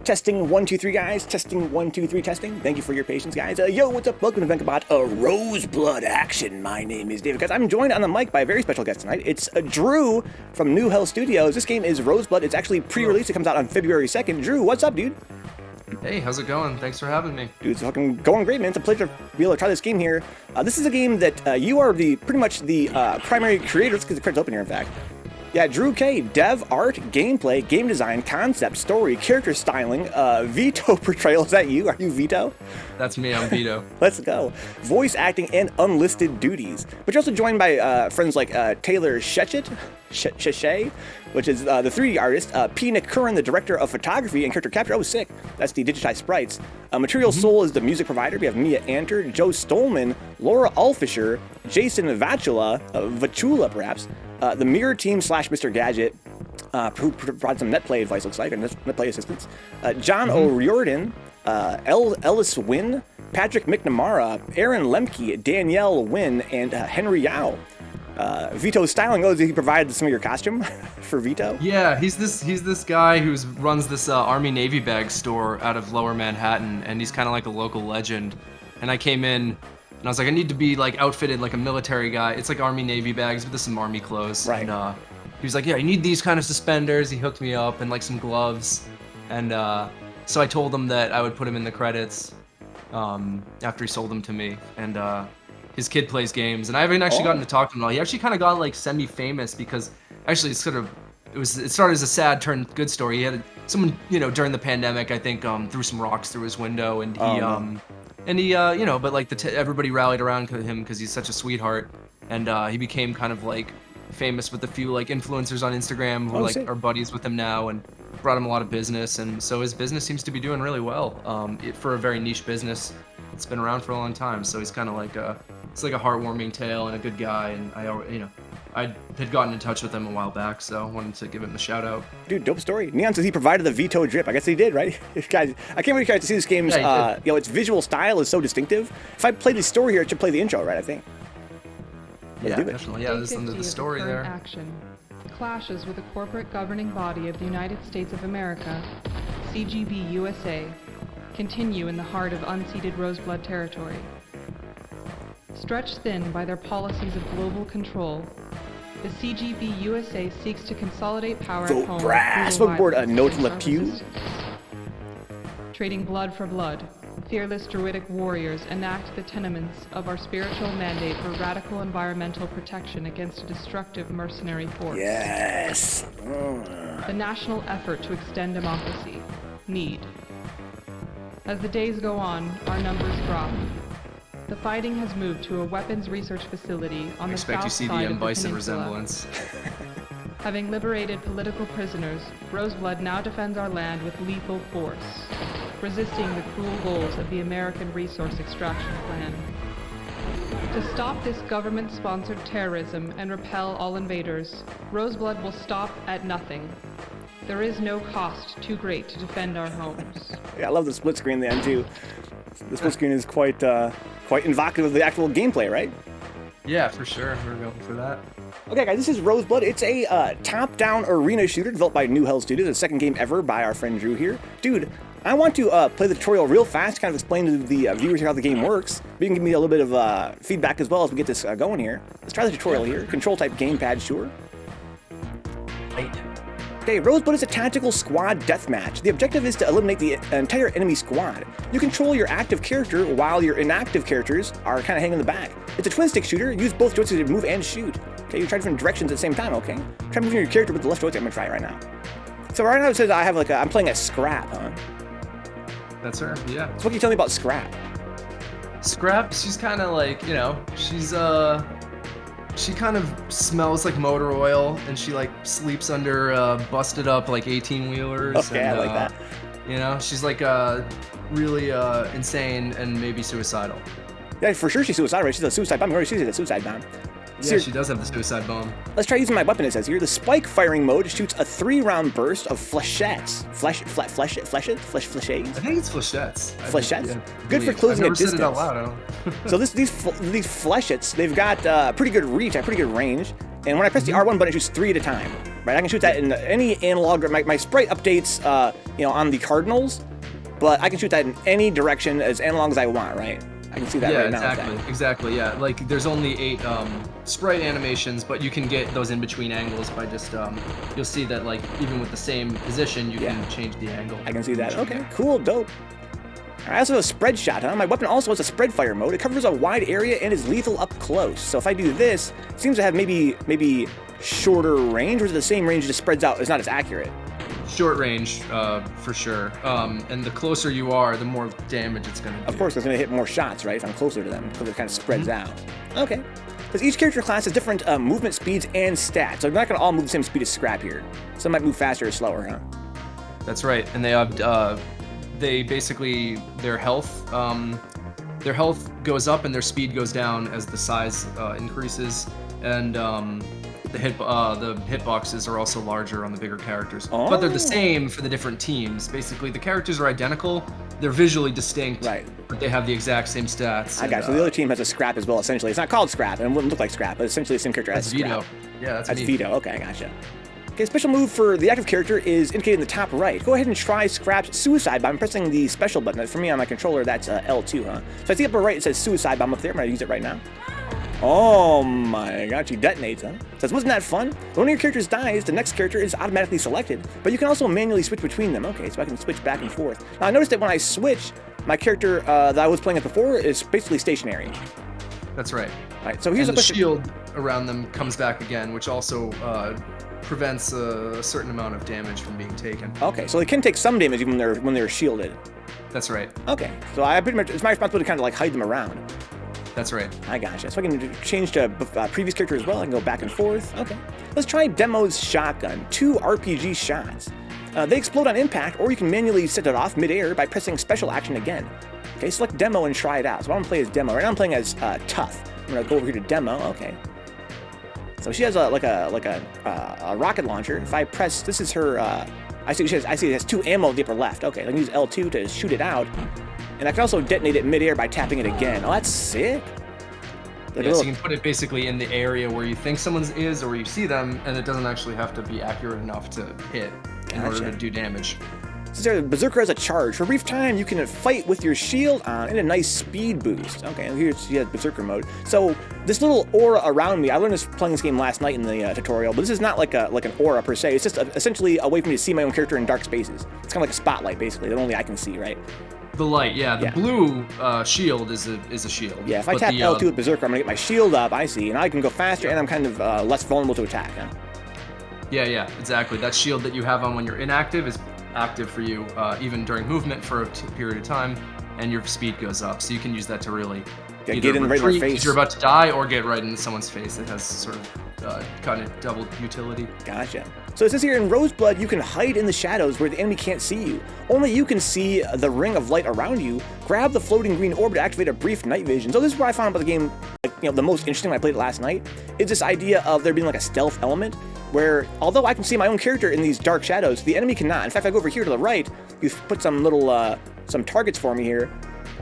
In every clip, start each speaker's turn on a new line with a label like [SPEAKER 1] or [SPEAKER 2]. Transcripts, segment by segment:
[SPEAKER 1] Testing 1 2 3 guys. Testing 1 2 3 testing. Thank you for your patience, guys. Yo, what's up? Welcome to Vencabot, Roze Blud action. My name is David, guys. I'm joined on the mic by a very special guest tonight. It's Drew from New Hell Studios. This game is Roze Blud. It's actually pre-released. It comes out on February 2nd. Drew, what's up, dude?
[SPEAKER 2] Hey, how's it going? Thanks for having me.
[SPEAKER 1] Dude, it's fucking going great, man. It's a pleasure to be able to try this game here. This is a game that you are pretty much the primary creator. Let's get the credits open here, in fact. Yeah, Drew K. Dev, art, gameplay, game design, concept, story, character styling, Vito portrayal. Is that you? Are you Vito?
[SPEAKER 2] That's me. I'm Vito.
[SPEAKER 1] Let's go. Voice acting and unlisted duties. But you're also joined by friends like Taylor Shechet, which is the 3D artist, P. Nick Curran, the director of photography and character capture. Oh, sick. That's the digitized sprites. Material Soul is the music provider. We have Mia Anter, Joe Stolman, Laura Alfisher, Jason Vachula perhaps, the Mirror Team / Mr. Gadget, who provides some netplay advice, looks like, and netplay assistance. John O'Riordan, Ellis Wynn, Patrick McNamara, Aaron Lemke, Danielle Wynn, and Henry Yao. Vito styling. Oh, did he provide some of your costume for Vito?
[SPEAKER 2] Yeah, he's this guy who runs this Army Navy bag store out of Lower Manhattan, and he's kind of like a local legend. And I came in, and I was like, I need to be like outfitted like a military guy. It's like Army Navy bags, but there's some Army clothes.
[SPEAKER 1] Right.
[SPEAKER 2] And he was like, yeah, you need these kind of suspenders. He hooked me up and like some gloves. And so I told him that I would put him in the credits after he sold them to me. And his kid plays games, and I haven't actually gotten to talk to him at all. He actually kind of got like semi-famous because actually it started as a sad turn good story. He had someone, during the pandemic, I think, threw some rocks through his window, and he but like everybody rallied around him because he's such a sweetheart, and he became kind of like famous with a few like influencers on Instagram who are buddies with him now, and brought him a lot of business, and so his business seems to be doing really well for a very niche business. It's been around for a long time, so he's kind of like it's like a heartwarming tale and a good guy, and I had gotten in touch with him a while back, so I wanted to give him a shout out.
[SPEAKER 1] Dude, dope story. Neon says he provided the Vito drip. I guess he did, right? Guys, I can't wait to see this game's, its visual style is so distinctive. If I play the story here, it should play the intro, right, I think.
[SPEAKER 2] Yeah, definitely. Yeah, listen to the story there.
[SPEAKER 3] Action clashes with the corporate governing body of the United States of America, CGB USA, continue in the heart of unceded Roze Blud territory. Stretched thin by their policies of global control, the CGB USA seeks to consolidate power at home.
[SPEAKER 1] Vote brass. Vote board a note from the pew.
[SPEAKER 3] Trading blood for blood, fearless druidic warriors enact the tenements of our spiritual mandate for radical environmental protection against a destructive mercenary force.
[SPEAKER 1] Yes.
[SPEAKER 3] The national effort to extend democracy. Need. As the days go on, our numbers drop. The fighting has moved to a weapons research facility on the south side of the
[SPEAKER 2] Bison
[SPEAKER 3] peninsula.
[SPEAKER 2] resemblance.
[SPEAKER 3] Having liberated political prisoners, Roze Blud now defends our land with lethal force, resisting the cruel goals of the American resource extraction plan. To stop this government-sponsored terrorism and repel all invaders, Roze Blud will stop at nothing. There is no cost too great to defend our homes.
[SPEAKER 1] Yeah, I love the split screen at the end too. The split screen is quite evocative of the actual gameplay, right?
[SPEAKER 2] Yeah, for sure. We're going for that.
[SPEAKER 1] Okay, guys, this is Roze Blud. It's a top-down arena shooter developed by New Hell Studios. The second game ever by our friend Drew here. Dude, I want to play the tutorial real fast, kind of explain to the viewers here how the game works. But you can give me a little bit of feedback as well as we get this going here. Let's try the tutorial here. Control-type gamepad, sure.
[SPEAKER 2] Right.
[SPEAKER 1] Okay, Roze Blud is a tactical squad deathmatch. The objective is to eliminate the entire enemy squad. You control your active character while your inactive characters are kind of hanging in the back. It's a twin-stick shooter. Use both joysticks to move and shoot. Okay, you try different directions at the same time, okay? Try moving your character with the left joystick. I'm gonna try it right now. So right now it says I have I'm playing a Scrap, huh?
[SPEAKER 2] That's her, yeah.
[SPEAKER 1] So what can you tell me about Scrap?
[SPEAKER 2] Scrap, she's kind of like, she kind of smells like motor oil, and she like sleeps under busted up like 18-wheelers.
[SPEAKER 1] Okay,
[SPEAKER 2] and,
[SPEAKER 1] I like that.
[SPEAKER 2] She's like really insane and maybe suicidal.
[SPEAKER 1] Yeah, for sure she's suicidal, right? She's a suicide bomb. She's a suicide bomb.
[SPEAKER 2] Yeah, she does have the suicide bomb.
[SPEAKER 1] Let's try using my weapon, it says here. The spike firing mode shoots a 3-round burst of flechettes. Flechettes?
[SPEAKER 2] I think it's flechettes.
[SPEAKER 1] Flechettes?
[SPEAKER 2] Yeah,
[SPEAKER 1] good for closing a distance.
[SPEAKER 2] Said it out loud,
[SPEAKER 1] So these flechettes, they've got pretty good reach, pretty good range. And when I press the R1 button, it shoots 3 at a time, right? I can shoot that in any analog. My sprite updates, on the cardinals, but I can shoot that in any direction as analog as I want, right? I can see that right now.
[SPEAKER 2] Exactly. Yeah, like there's only 8 sprite animations, but you can get those in between angles by just you'll see that like even with the same position, you can change the angle.
[SPEAKER 1] I can see that. Okay, cool, dope. I also have a spread shot, huh? My weapon also has a spread fire mode. It covers a wide area and is lethal up close. So if I do this, it seems to have maybe shorter range, or is it the same range, it just spreads out, it's not as accurate?
[SPEAKER 2] Short range, for sure. And the closer you are, the more damage it's going to do.
[SPEAKER 1] Of course, it's going to hit more shots, right, if I'm closer to them, because it kind of spreads out. Okay. Because each character class has different movement speeds and stats, so they're not going to all move the same speed as Scrap here. Some might move faster or slower, huh?
[SPEAKER 2] That's right, and they have, they basically, their health goes up and their speed goes down as the size increases, and the hitboxes are also larger on the bigger characters. But they're the same for the different teams. Basically, the characters are identical, they're visually distinct,
[SPEAKER 1] right,
[SPEAKER 2] but they have the exact same stats.
[SPEAKER 1] I got so the other team has a Scrap as well, essentially. It's not called Scrap, and it wouldn't look like Scrap, but essentially the same character as Scrap.
[SPEAKER 2] Yeah, that's
[SPEAKER 1] Veto. Okay, I gotcha. Okay, special move for the active character is indicated in the top right. Go ahead and try Scrap's Suicide Bomb pressing the special button. For me on my controller, that's L2, huh? So I see upper right, it says Suicide Bomb up there. I'm going to use it right now. Oh my gosh, he detonates, huh? Says, wasn't that fun? When one of your characters dies, the next character is automatically selected, but you can also manually switch between them. Okay, so I can switch back and forth. Now I noticed that when I switch, my character that I was playing with before is basically stationary.
[SPEAKER 2] That's right.
[SPEAKER 1] All right, so here's
[SPEAKER 2] the shield around them comes back again, which also prevents a certain amount of damage from being taken.
[SPEAKER 1] Okay, so they can take some damage even when they're shielded.
[SPEAKER 2] That's right.
[SPEAKER 1] Okay, so I pretty much, it's my responsibility to kind of like hide them around.
[SPEAKER 2] That's right.
[SPEAKER 1] I gotcha. So I can change to previous character as well. I can go back and forth. Okay. Let's try Demo's shotgun. 2 RPG shots. They explode on impact, or you can manually set it off mid-air by pressing special action again. Okay, select Demo and try it out. So I'm gonna play as Demo. Right now I'm playing as Tough. I'm gonna go over here to Demo. Okay. So she has a rocket launcher. If I press, this is her. I see it has 2 ammo at the upper left. Okay, I can use L2 to shoot it out. And I can also detonate it mid-air by tapping it again. Oh, that's sick.
[SPEAKER 2] So you can put it basically in the area where you think someone is or where you see them, and it doesn't actually have to be accurate enough to hit in order to do damage.
[SPEAKER 1] So Berserker has a charge. For a brief time, you can fight with your shield on and a nice speed boost. Okay, and here she has Berserker mode. So this little aura around me, I learned this playing this game last night in the tutorial, but this is not like an aura per se. It's just essentially a way for me to see my own character in dark spaces. It's kind of like a spotlight, basically, that only I can see, right?
[SPEAKER 2] The light, yeah. The blue shield is a shield.
[SPEAKER 1] Yeah, if I tap L2 with Berserker, I'm gonna get my shield up, I see, and I can go faster, and I'm kind of less vulnerable to attack. Huh?
[SPEAKER 2] Yeah, exactly. That shield that you have on when you're inactive is active for you even during movement for a period of time, and your speed goes up. So you can use that to really
[SPEAKER 1] get in right in their face
[SPEAKER 2] because you're about to die, or get right in someone's face. It has sort of kind of double utility.
[SPEAKER 1] Gotcha. So it says here in Roze Blud, you can hide in the shadows where the enemy can't see you. Only you can see the ring of light around you. Grab the floating green orb to activate a brief night vision. So this is what I found about the game, the most interesting when I played it last night, is this idea of there being like a stealth element, where although I can see my own character in these dark shadows, the enemy cannot. In fact, if I go over here to the right, you've put some little some targets for me here,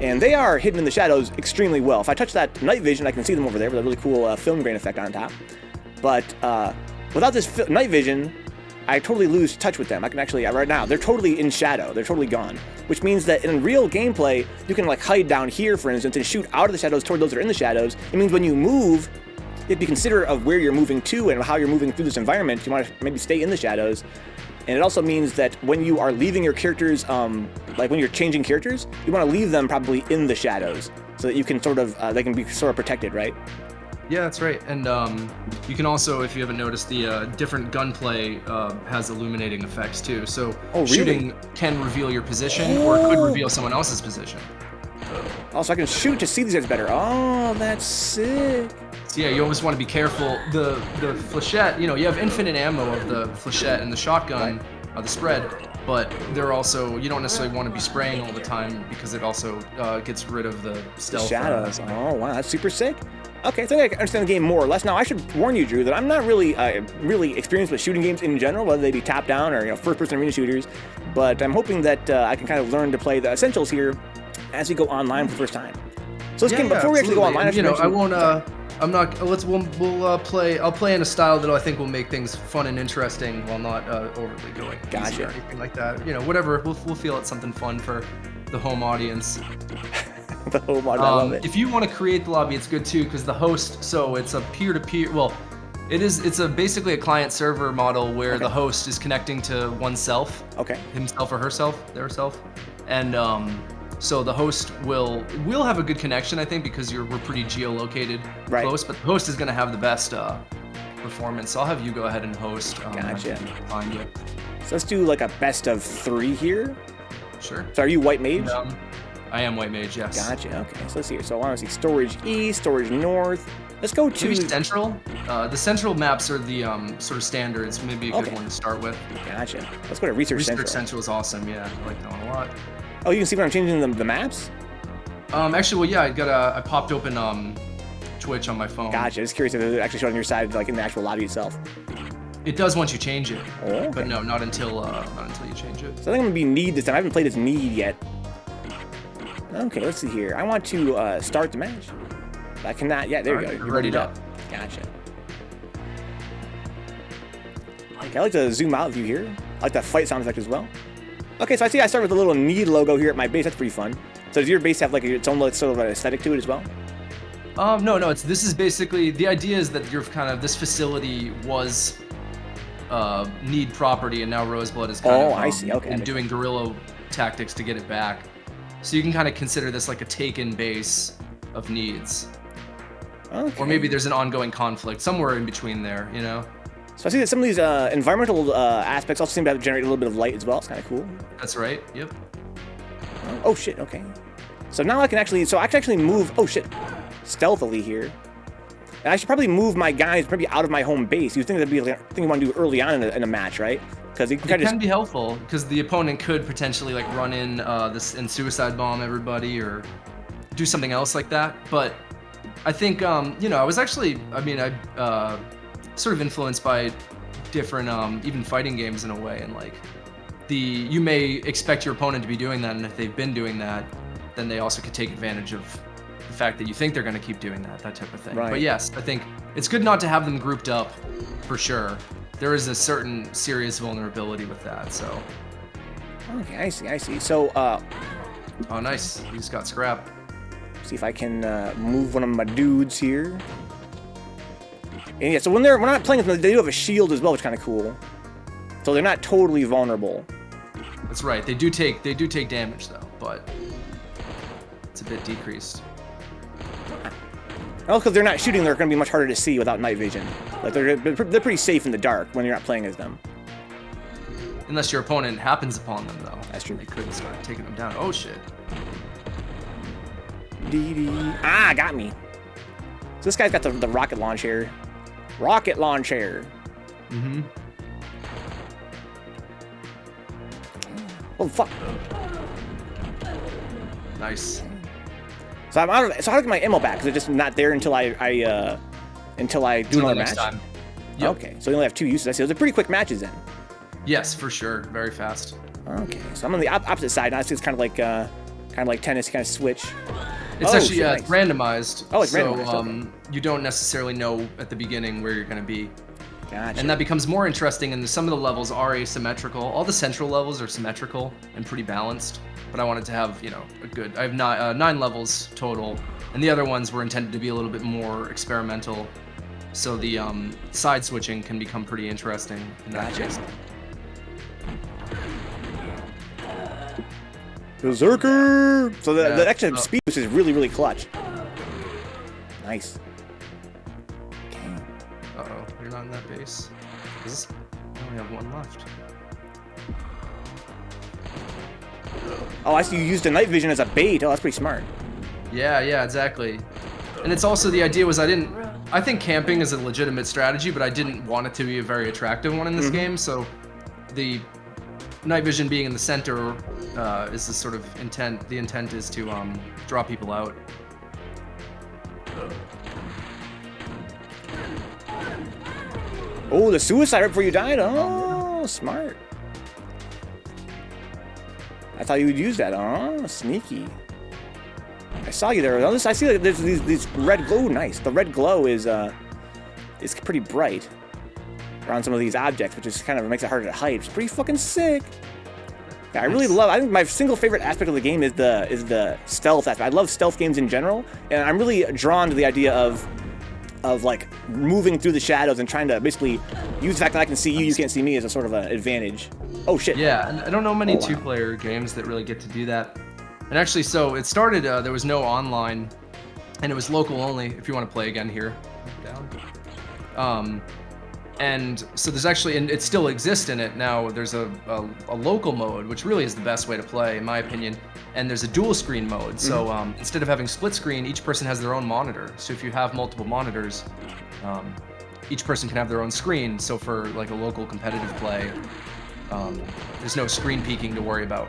[SPEAKER 1] and they are hidden in the shadows extremely well. If I touch that night vision, I can see them over there with a really cool film grain effect on top. But without this night vision, I totally lose touch with them. I can actually, right now, they're totally in shadow. They're totally gone. Which means that in real gameplay, you can like hide down here, for instance, and shoot out of the shadows toward those that are in the shadows. It means when you move, you have to be considerate of where you're moving to and how you're moving through this environment. You want to maybe stay in the shadows. And it also means that when you are leaving your characters, like when you're changing characters, you want to leave them probably in the shadows so that you can sort of, they can be sort of protected, right?
[SPEAKER 2] Yeah, that's right. And you can also, if you haven't noticed, the different gunplay has illuminating effects too. So shooting can reveal your position or it could reveal someone else's position.
[SPEAKER 1] Also, I can shoot to see these guys better. Oh, that's sick.
[SPEAKER 2] So yeah, you always want to be careful. The flechette, you have infinite ammo of the flechette and the shotgun, the spread, but they're also, you don't necessarily want to be spraying all the time because it also gets rid of the stealth.
[SPEAKER 1] Shadows. Oh, wow, that's super sick. Okay, so I think I understand the game more or less. Now, I should warn you, Drew, that I'm not really experienced with shooting games in general, whether they be top-down or first-person arena shooters. But I'm hoping that I can kind of learn to play the essentials here as we go online for the first time. So let's before we actually go online,
[SPEAKER 2] I'm not. We'll play. I'll play in a style that I think will make things fun and interesting while not overly going easy or anything like that. You know, whatever. We'll feel it's something fun for the home audience.
[SPEAKER 1] The home audience. I love it.
[SPEAKER 2] If you want to create the lobby, it's good too because the host. So it's a peer-to-peer. Well, it's basically a client-server model where the host is connecting to oneself.
[SPEAKER 1] Okay.
[SPEAKER 2] Himself or herself, their self, and so the host will have a good connection, I think, because we're pretty geolocated close. But the host is going to have the best performance. So I'll have you go ahead and host.
[SPEAKER 1] Gotcha.
[SPEAKER 2] Find you.
[SPEAKER 1] So let's do like a best of 3 here.
[SPEAKER 2] Sure.
[SPEAKER 1] So are you white mage?
[SPEAKER 2] I am white mage. Yes.
[SPEAKER 1] Gotcha. Okay. So let's see here. So I want to see storage east, storage north. Let's go to
[SPEAKER 2] maybe central. The central maps are the sort of standards. Maybe a good one to start with.
[SPEAKER 1] Gotcha. Let's go to research central.
[SPEAKER 2] Research central is awesome. Yeah, I like that one a lot.
[SPEAKER 1] Oh, you can see when I'm changing the maps?
[SPEAKER 2] Actually, well, yeah, I popped open Twitch on my phone.
[SPEAKER 1] Gotcha. Just curious if it actually showed on your side, like in the actual lobby itself.
[SPEAKER 2] It does once you change it.
[SPEAKER 1] Oh, okay.
[SPEAKER 2] But no, not until you change it.
[SPEAKER 1] So I think I'm gonna be need this time. I haven't played as need yet. Okay, let's see here. I want to start the match. I cannot. Yeah, there you go.
[SPEAKER 2] You're ready up.
[SPEAKER 1] Gotcha. Okay, I like the zoom out view here. I like that fight sound effect as well. Okay, so I see I start with a little need logo here at my base. That's pretty fun. So does your base have like its own sort of aesthetic to it as well?
[SPEAKER 2] No. This is basically the idea is that you're kind of this facility was need property, and now Roze Blud is kind of
[SPEAKER 1] I see. Okay,
[SPEAKER 2] and doing guerrilla tactics to get it back. So you can kind of consider this like a taken base of needs.
[SPEAKER 1] Okay.
[SPEAKER 2] Or maybe there's an ongoing conflict somewhere in between there, you know?
[SPEAKER 1] So I see that some of these environmental aspects also seem to have generate a little bit of light as well. It's kind of cool.
[SPEAKER 2] That's right. Yep.
[SPEAKER 1] Oh shit. Okay. So now I can actually. So I can actually move. Oh shit. Stealthily here. And I should probably move my guys maybe out of my home base. You think that'd be like a thing you want to do early on in a match, right? Because it
[SPEAKER 2] can be helpful because the opponent could potentially like run in this and suicide bomb everybody or do something else like that. But I think you know, I was actually. I mean, I. Sort of influenced by different even fighting games in a way, and like you may expect your opponent to be doing that, and if they've been doing that, then they also could take advantage of the fact that you think they're going to keep doing that type of thing.
[SPEAKER 1] Right.
[SPEAKER 2] But yes, I think it's good not to have them grouped up for sure. There is a certain serious vulnerability with that. So
[SPEAKER 1] okay, I see. So
[SPEAKER 2] oh nice, you just got scrap.
[SPEAKER 1] See if I can move one of my dudes here. And yeah, so when we're not playing with them, they do have a shield as well, which is kind of cool. So they're not totally vulnerable.
[SPEAKER 2] That's right. They do take damage though, but it's a bit decreased.
[SPEAKER 1] Oh, because they're not shooting, they're going to be much harder to see without night vision. Like they're pretty safe in the dark when you're not playing as them.
[SPEAKER 2] Unless your opponent happens upon them, though.
[SPEAKER 1] That's true.
[SPEAKER 2] They could start taking them down. Oh shit.
[SPEAKER 1] Ah, got me. So this guy's got the rocket launch here. Rocket launch here.
[SPEAKER 2] Mm-hmm.
[SPEAKER 1] Oh fuck.
[SPEAKER 2] Nice.
[SPEAKER 1] So I'm out of. So how do I get my ammo back? Because it's just not there until I do another match.
[SPEAKER 2] Time. Yep.
[SPEAKER 1] Okay. So we only have 2 uses. I see. Those are pretty quick matches then.
[SPEAKER 2] Yes, for sure. Very fast.
[SPEAKER 1] Okay. So I'm on the opposite side. Now it's kind of like tennis. You kind of switch.
[SPEAKER 2] It's actually
[SPEAKER 1] nice.
[SPEAKER 2] randomized.
[SPEAKER 1] Oh, it's
[SPEAKER 2] randomized.
[SPEAKER 1] So okay.
[SPEAKER 2] You don't necessarily know at the beginning where you're going to be.
[SPEAKER 1] Gotcha.
[SPEAKER 2] And that becomes more interesting, and some of the levels are asymmetrical. All the central levels are symmetrical and pretty balanced. But I wanted to have, you know, I have 9 levels total, and the other ones were intended to be a little bit more experimental. So the side switching can become pretty interesting in that case.
[SPEAKER 1] Berserker! So the extra speed boost is really, really clutch. Nice. Okay.
[SPEAKER 2] Uh-oh, you're not in that base. I only have 1 left.
[SPEAKER 1] Oh, I see you used the night vision as a bait. Oh, that's pretty smart.
[SPEAKER 2] Yeah, exactly. And it's also the idea was I think camping is a legitimate strategy, but I didn't want it to be a very attractive one in this game, so the night vision being in the center is the sort of intent. The intent is to draw people out.
[SPEAKER 1] Oh, the suicide right before you died? Oh, smart. I thought you would use that. Oh, sneaky. I saw you there. I see like there's these red glow. Ooh, nice. The red glow is pretty bright around some of these objects, which is kind of makes it harder to hide. It's pretty fucking sick. Yeah, I really love. I think my single favorite aspect of the game is the stealth aspect. I love stealth games in general, and I'm really drawn to the idea of like moving through the shadows and trying to basically use the fact that I can see you, you can't see me as a sort of an advantage. Oh shit.
[SPEAKER 2] Yeah, and I don't know many two-player games that really get to do that. And actually, so it started. There was no online, and it was local only. If you want to play again here, down. And so there's actually, and it still exists in it now, there's a local mode, which really is the best way to play, in my opinion. And there's a dual screen mode. So instead of having split screen, each person has their own monitor. So if you have multiple monitors, each person can have their own screen. So for like a local competitive play, there's no screen peeking to worry about.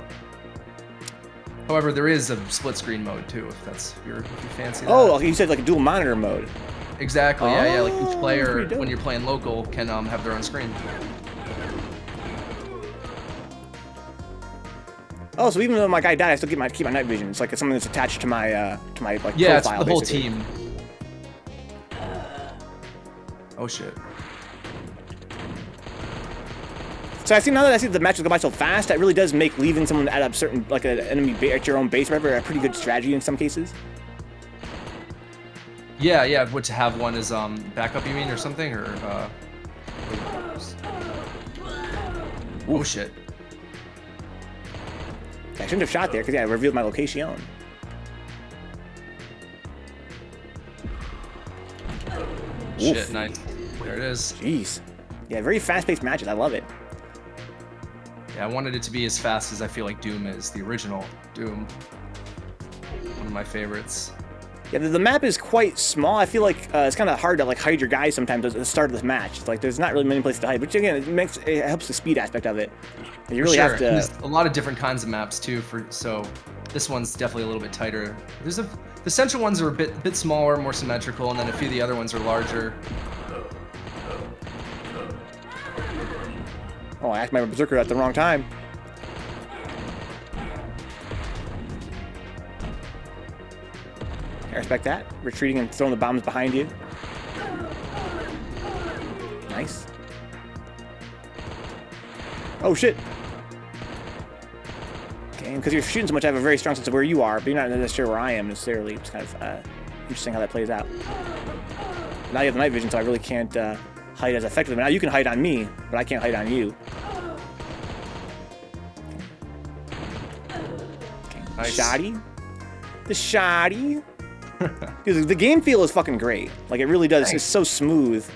[SPEAKER 2] However, there is a split screen mode too, if you fancy that.
[SPEAKER 1] Oh, okay, you said like a dual monitor mode.
[SPEAKER 2] Exactly, yeah, like each player, when you're playing local, can have their own screen.
[SPEAKER 1] Oh, so even though my guy died, I still keep my night vision. It's like something that's attached to my like
[SPEAKER 2] yeah,
[SPEAKER 1] profile,
[SPEAKER 2] it's the whole
[SPEAKER 1] basically.
[SPEAKER 2] team. Oh shit.
[SPEAKER 1] So I see now that I see the matches go by so fast, that really does make leaving someone at a certain like an enemy at your own base, or whatever, a pretty good strategy in some cases.
[SPEAKER 2] Yeah, what to have one as backup, you mean, or something, or oh shit.
[SPEAKER 1] I shouldn't have shot there because I revealed my location.
[SPEAKER 2] Shit,
[SPEAKER 1] Oof.
[SPEAKER 2] nice. There it is.
[SPEAKER 1] Jeez. Yeah, very fast-paced matches. I love it.
[SPEAKER 2] Yeah, I wanted it to be as fast as I feel like Doom is, the original Doom. One of my favorites.
[SPEAKER 1] Yeah, the map is quite small. I feel like it's kind of hard to like hide your guys sometimes at the start of this match. It's like there's not really many places to hide, but again, it helps the speed aspect of it. You really have to.
[SPEAKER 2] There's a lot of different kinds of maps too. So this one's definitely a little bit tighter. The central ones are a bit smaller, more symmetrical, and then a few of the other ones are larger.
[SPEAKER 1] Oh, I asked my berserker at the wrong time. I respect that. Retreating and throwing the bombs behind you. Nice. Oh shit. Okay, because you're shooting so much, I have a very strong sense of where you are, but you're not necessarily where I am necessarily. It's kind of interesting how that plays out. Now you have the night vision, so I really can't hide as effectively. Now you can hide on me, but I can't hide on you. Okay.
[SPEAKER 2] Nice.
[SPEAKER 1] Shoddy. The shoddy. Dude, the game feel is fucking great. Like, it really does.
[SPEAKER 2] Thanks.
[SPEAKER 1] It's so smooth.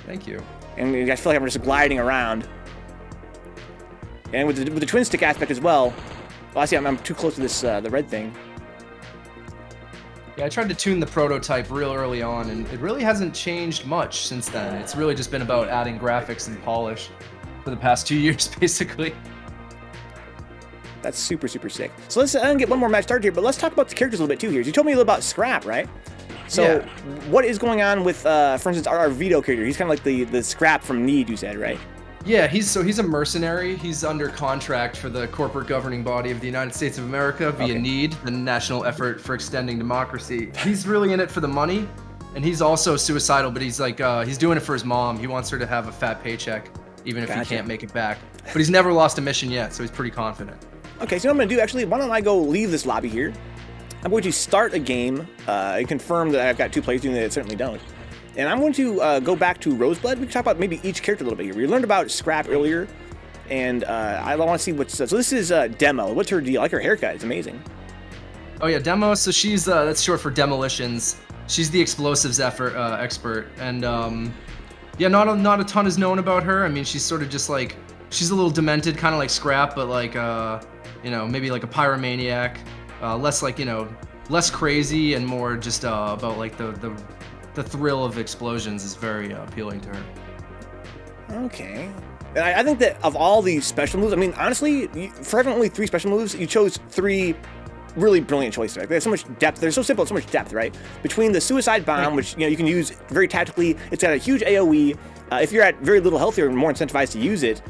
[SPEAKER 2] Thank you.
[SPEAKER 1] And I feel like I'm just gliding around. And with the twin stick aspect as well. Oh, I see, I'm too close to this, the red thing.
[SPEAKER 2] Yeah, I tried to tune the prototype real early on, and it really hasn't changed much since then. It's really just been about adding graphics and polish for the past 2 years, basically.
[SPEAKER 1] That's super, super sick. So let's get one more match started here, but let's talk about the characters a little bit too here. You told me a little about Scrap, right? So
[SPEAKER 2] Yeah.
[SPEAKER 1] what is going on with, for instance, our Vito character? He's kind of like the Scrap from Need, you said, right?
[SPEAKER 2] Yeah, he's a mercenary. He's under contract for the corporate governing body of the United States of America via NEED, the National Effort for Extending Democracy. He's really in it for the money, and he's also suicidal, but he's like, he's doing it for his mom. He wants her to have a fat paycheck, even if he can't make it back. But he's never lost a mission yet, so he's pretty confident.
[SPEAKER 1] Okay, so what I'm going to do, actually, why don't I go leave this lobby here? I'm going to start a game and confirm that I've got two players doing that I certainly don't. And I'm going to go back to Roze Blud. We can talk about maybe each character a little bit here. We learned about Scrap earlier, and I want to see what's... So this is Demo. What's her deal? I like her haircut. It's amazing.
[SPEAKER 2] Oh yeah, Demo. So she's, that's short for Demolitions. She's the explosives expert. And yeah, not a ton is known about her. I mean, she's sort of just like... She's a little demented, kind of like Scrap, but like, you know, maybe like a pyromaniac. Less like, you know, less crazy and more just about like the thrill of explosions is very appealing to her.
[SPEAKER 1] Okay. And I think that of all these special moves, I mean, honestly, for having only 3 special moves, you chose 3 really brilliant choices. Right? There's so much depth. They're so simple, so much depth, right? Between the suicide bomb, which you can use very tactically, it's got a huge AOE. If you're at very little health, you're more incentivized to use it.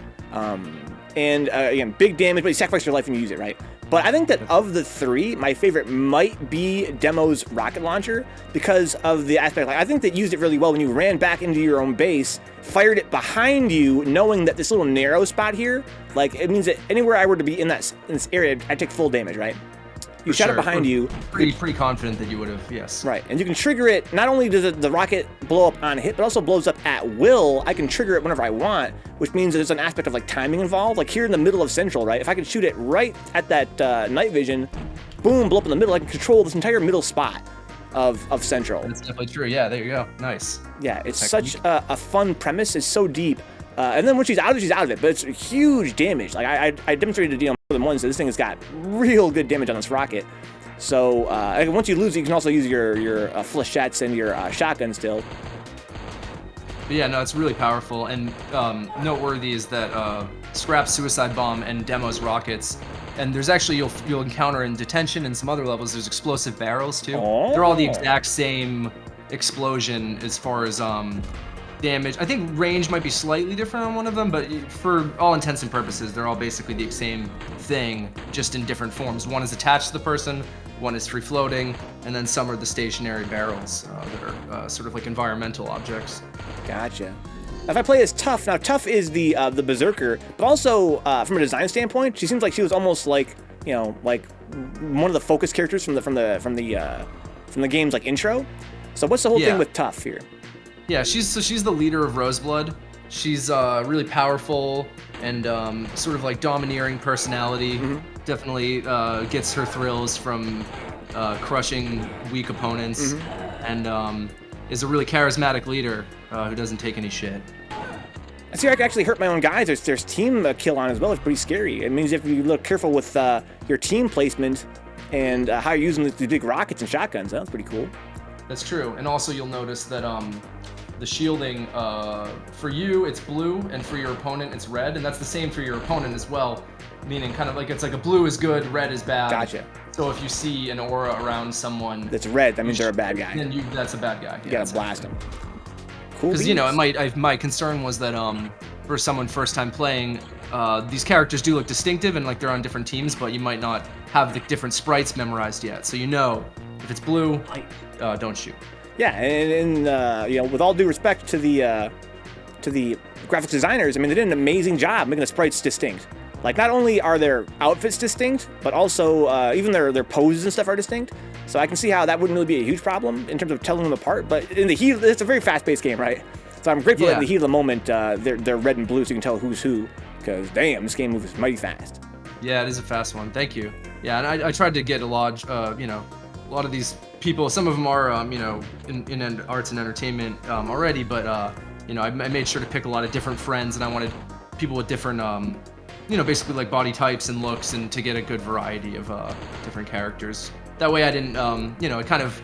[SPEAKER 1] and again, big damage, but you sacrifice your life when you use it, right? But I think that of the three, my favorite might be Demo's rocket launcher because of the aspect. Like, I think that used it really well when you ran back into your own base, fired it behind you, knowing that this little narrow spot here, like it means that anywhere I were to be in this area, I'd take full damage, right? You shot it behind you.
[SPEAKER 2] Pretty confident that you would have, yes.
[SPEAKER 1] Right, and you can trigger it. Not only does the rocket blow up on hit, but also blows up at will. I can trigger it whenever I want, which means there's an aspect of like timing involved. Like here in the middle of Central, right? If I could shoot it right at that night vision, boom, blow up in the middle, I can control this entire middle spot of Central.
[SPEAKER 2] That's definitely true. Yeah, there you go. Nice.
[SPEAKER 1] Yeah, it's such a fun premise. It's so deep. And then when she's out of it, but it's huge damage. Like I demonstrated more than once that this thing has got real good damage on this rocket. So once you lose it, you can also use your flechettes and your shotgun still.
[SPEAKER 2] But yeah, no, it's really powerful. And noteworthy is that Scrap's suicide bomb and Demo's rockets. And there's actually you'll encounter in detention and some other levels. There's explosive barrels too.
[SPEAKER 1] Oh.
[SPEAKER 2] They're all the exact same explosion as far as damage. I think range might be slightly different on one of them, but for all intents and purposes, they're all basically the same thing, just in different forms. One is attached to the person, one is free floating, and then some are the stationary barrels that are sort of like environmental objects.
[SPEAKER 1] Gotcha. If I play as Tough, now Tough is the berserker, but also from a design standpoint, she seems like she was almost like like one of the focus characters from the game's like intro. So what's the whole thing with Tough here?
[SPEAKER 2] Yeah, she's the leader of Roze Blud. She's really powerful and sort of like domineering personality. Mm-hmm. Definitely gets her thrills from crushing weak opponents, mm-hmm. and is a really charismatic leader who doesn't take any shit.
[SPEAKER 1] I see I can actually hurt my own guys. There's team kill on as well. It's pretty scary. It means you have to be a little careful with your team placement and how you're using these big rockets and shotguns. That's pretty cool.
[SPEAKER 2] That's true. And also you'll notice that the shielding, for you it's blue, and for your opponent it's red, and that's the same for your opponent as well, meaning kind of like it's like a blue is good, red is bad.
[SPEAKER 1] Gotcha.
[SPEAKER 2] So if you see an aura around someone
[SPEAKER 1] that's red, that means they're a bad guy.
[SPEAKER 2] Then that's a bad guy.
[SPEAKER 1] You gotta blast them. Cool.
[SPEAKER 2] Because my concern was that for someone first time playing, these characters do look distinctive and like they're on different teams, but you might not have the different sprites memorized yet. So if it's blue, don't shoot.
[SPEAKER 1] Yeah, and with all due respect to the graphics designers, I mean, they did an amazing job making the sprites distinct. Like, not only are their outfits distinct, but also even their poses and stuff are distinct. So I can see how that wouldn't really be a huge problem in terms of telling them apart. But in the heat, it's a very fast-paced game, right? So I'm grateful that in the heat of the moment, they're red and blue, so you can tell who's who. Because damn, this game moves mighty fast.
[SPEAKER 2] Yeah, it is a fast one. Thank you. Yeah, and I tried to get a lot of these people. Some of them are, in arts and entertainment already, but I made sure to pick a lot of different friends, and I wanted people with different, basically like body types and looks, and to get a good variety of different characters. That way, I didn't, it kind of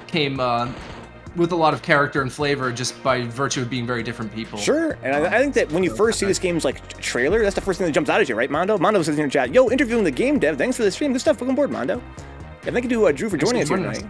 [SPEAKER 2] came with a lot of character and flavor just by virtue of being very different people.
[SPEAKER 1] Sure, and I think that when you first see this game's like trailer, that's the first thing that jumps out at you, right, Mondo? Mondo says in the chat, "Yo, interviewing the game dev. Thanks for the stream. Good stuff. Welcome aboard, Mondo." And thank you to Drew for joining us here tonight.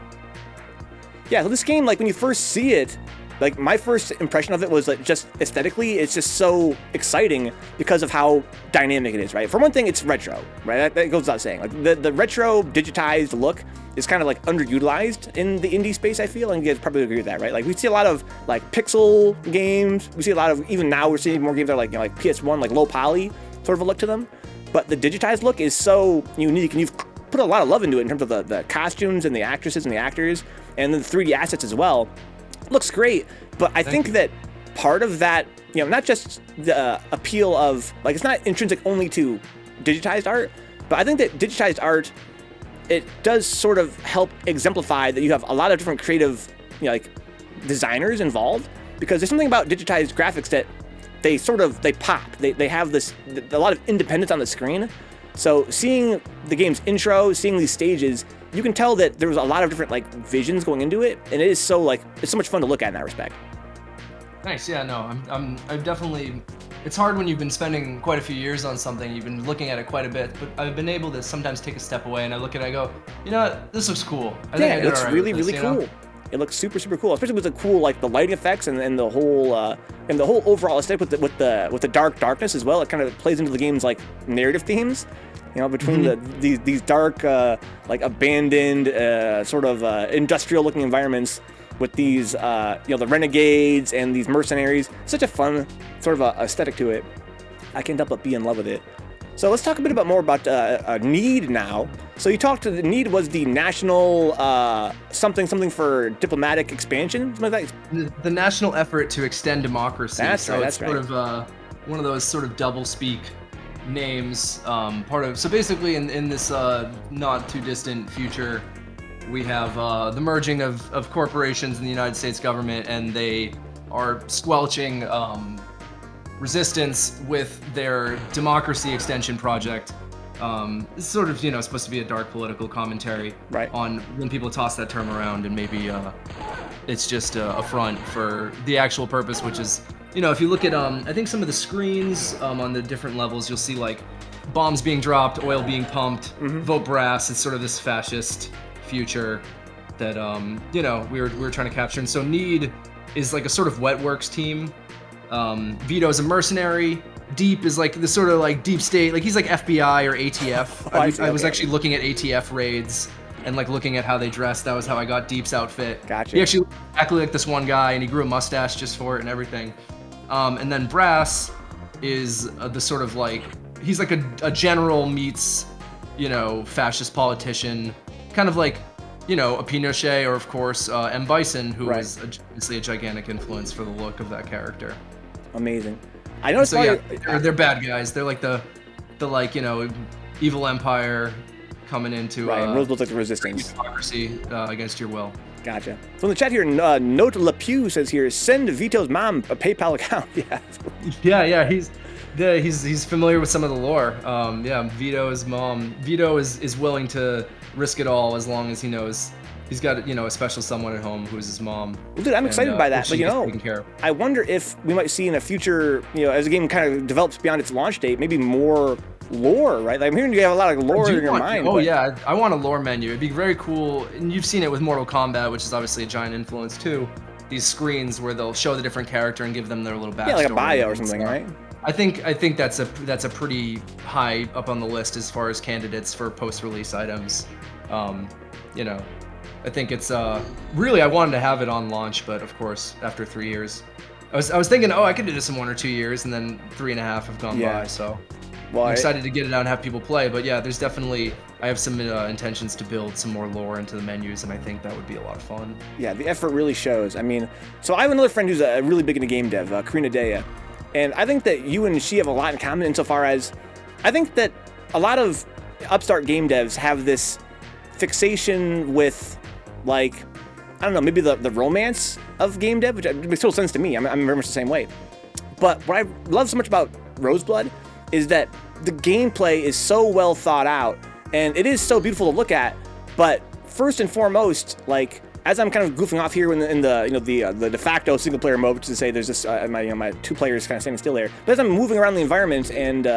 [SPEAKER 1] Yeah, so this game, like when you first see it, like my first impression of it was like just aesthetically, it's just so exciting because of how dynamic it is, right? For one thing, it's retro, right? That goes without saying. Like the retro digitized look is kind of like underutilized in the indie space, I feel, and you guys probably agree with that, right? Like we see a lot of like pixel games. We see a lot of, even now we're seeing more games that are like, like PS1, like low poly sort of a look to them. But the digitized look is so unique, and you've put a lot of love into it in terms of the costumes and the actresses and the actors and the 3D assets as well. Looks great, but I think that part of that, not just the appeal of, like, it's not intrinsic only to digitized art, but I think that digitized art, it does sort of help exemplify that you have a lot of different creative, like, designers involved, because there's something about digitized graphics that they pop. They have a lot of independence on the screen. So seeing the game's intro, seeing these stages, you can tell that there was a lot of different like visions going into it, and it is so it's so much fun to look at in that respect.
[SPEAKER 2] Nice, yeah, no, I'm definitely. It's hard when you've been spending quite a few years on something, you've been looking at it quite a bit, but I've been able to sometimes take a step away and I look at it, I go, you know what, this looks cool. I think I did
[SPEAKER 1] it looks
[SPEAKER 2] all right
[SPEAKER 1] really,
[SPEAKER 2] with this,
[SPEAKER 1] really cool. It looks super, super cool, especially with the cool, like the lighting effects and the whole overall aesthetic with the darkness as well. It kind of plays into the game's like narrative themes, you know, between these dark, like abandoned, sort of industrial looking environments with these, you know, the renegades and these mercenaries. Such a fun sort of aesthetic to it. I can't help but be in love with it. So let's talk a bit more about NEED now. So you talked to NEED was the national something for diplomatic expansion, something like that.
[SPEAKER 2] The national effort to extend democracy.
[SPEAKER 1] That's right.
[SPEAKER 2] It's sort of one of those sort of double speak names. So basically, in this not too distant future, we have the merging of corporations in the United States government, and they are squelching resistance with their democracy extension project. It's sort of, you know, supposed to be a dark political commentary on when people toss that term around, and maybe it's just a front for the actual purpose, which is, you know, if you look at I think some of the screens on the different levels, you'll see like bombs being dropped, oil being pumped, vote brass. It's sort of this fascist future that you know, we were trying to capture. And so NEED is like a sort of wet works team. Vito's a mercenary. Deep is like the sort of like deep state, like he's like FBI or ATF. I was actually looking at ATF raids and like looking at how they dress. That was how I got Deep's outfit.
[SPEAKER 1] Gotcha.
[SPEAKER 2] He actually looked exactly like this one guy, and he grew a mustache just for it and everything. And then Brass is the sort of like, he's like a general meets, you know, fascist politician, kind of like, you know, a Pinochet, or of course M. Bison, who is obviously a gigantic influence for the look of that character.
[SPEAKER 1] Amazing. I noticed.
[SPEAKER 2] So yeah, they're bad guys. They're like the like, you know, evil empire coming into
[SPEAKER 1] Roze Blud's like the resistance.
[SPEAKER 2] Democracy against your will.
[SPEAKER 1] Gotcha. So in the chat here, Note LePew says here, send Vito's mom a PayPal account.
[SPEAKER 2] Yeah. He's familiar with some of the lore. Yeah, Vito's mom. Vito is willing to risk it all as long as he knows he's got, you know, a special someone at home who's his mom.
[SPEAKER 1] Well, dude, I'm excited by that. But, you know, I wonder if we might see in a future, you know, as the game kind of develops beyond its launch date, maybe more lore, right? Like, I'm hearing you have a lot of lore in your mind.
[SPEAKER 2] Oh, yeah. I want a lore menu. It'd be very cool. And you've seen it with Mortal Kombat, which is obviously a giant influence, too. These screens where they'll show the different character and give them their little backstory.
[SPEAKER 1] Yeah, like a bio or something, right?
[SPEAKER 2] I think that's a pretty high up on the list as far as candidates for post-release items. You know, I think it's really, I wanted to have it on launch, but of course after 3 years, I was thinking, oh, I could do this in 1 or 2 years, and then 3.5 have gone by. So I'm excited to get it out and have people play. But yeah, there's definitely, I have some intentions to build some more lore into the menus, and I think that would be a lot of fun. Yeah,
[SPEAKER 1] the effort really shows. I mean, so I have another friend who's really big into game dev, Karina Dea. And I think that you and she have a lot in common insofar as I think that a lot of upstart game devs have this fixation with, like, I don't know, maybe the romance of game dev, which makes total sense to me. I'm very much the same way. But what I love so much about Roze Blud is that the gameplay is so well thought out, and it is so beautiful to look at. But first and foremost, like, as I'm kind of goofing off here in the de facto single player mode, which is to say there's this my 2 players kind of standing still there. But as I'm moving around the environment and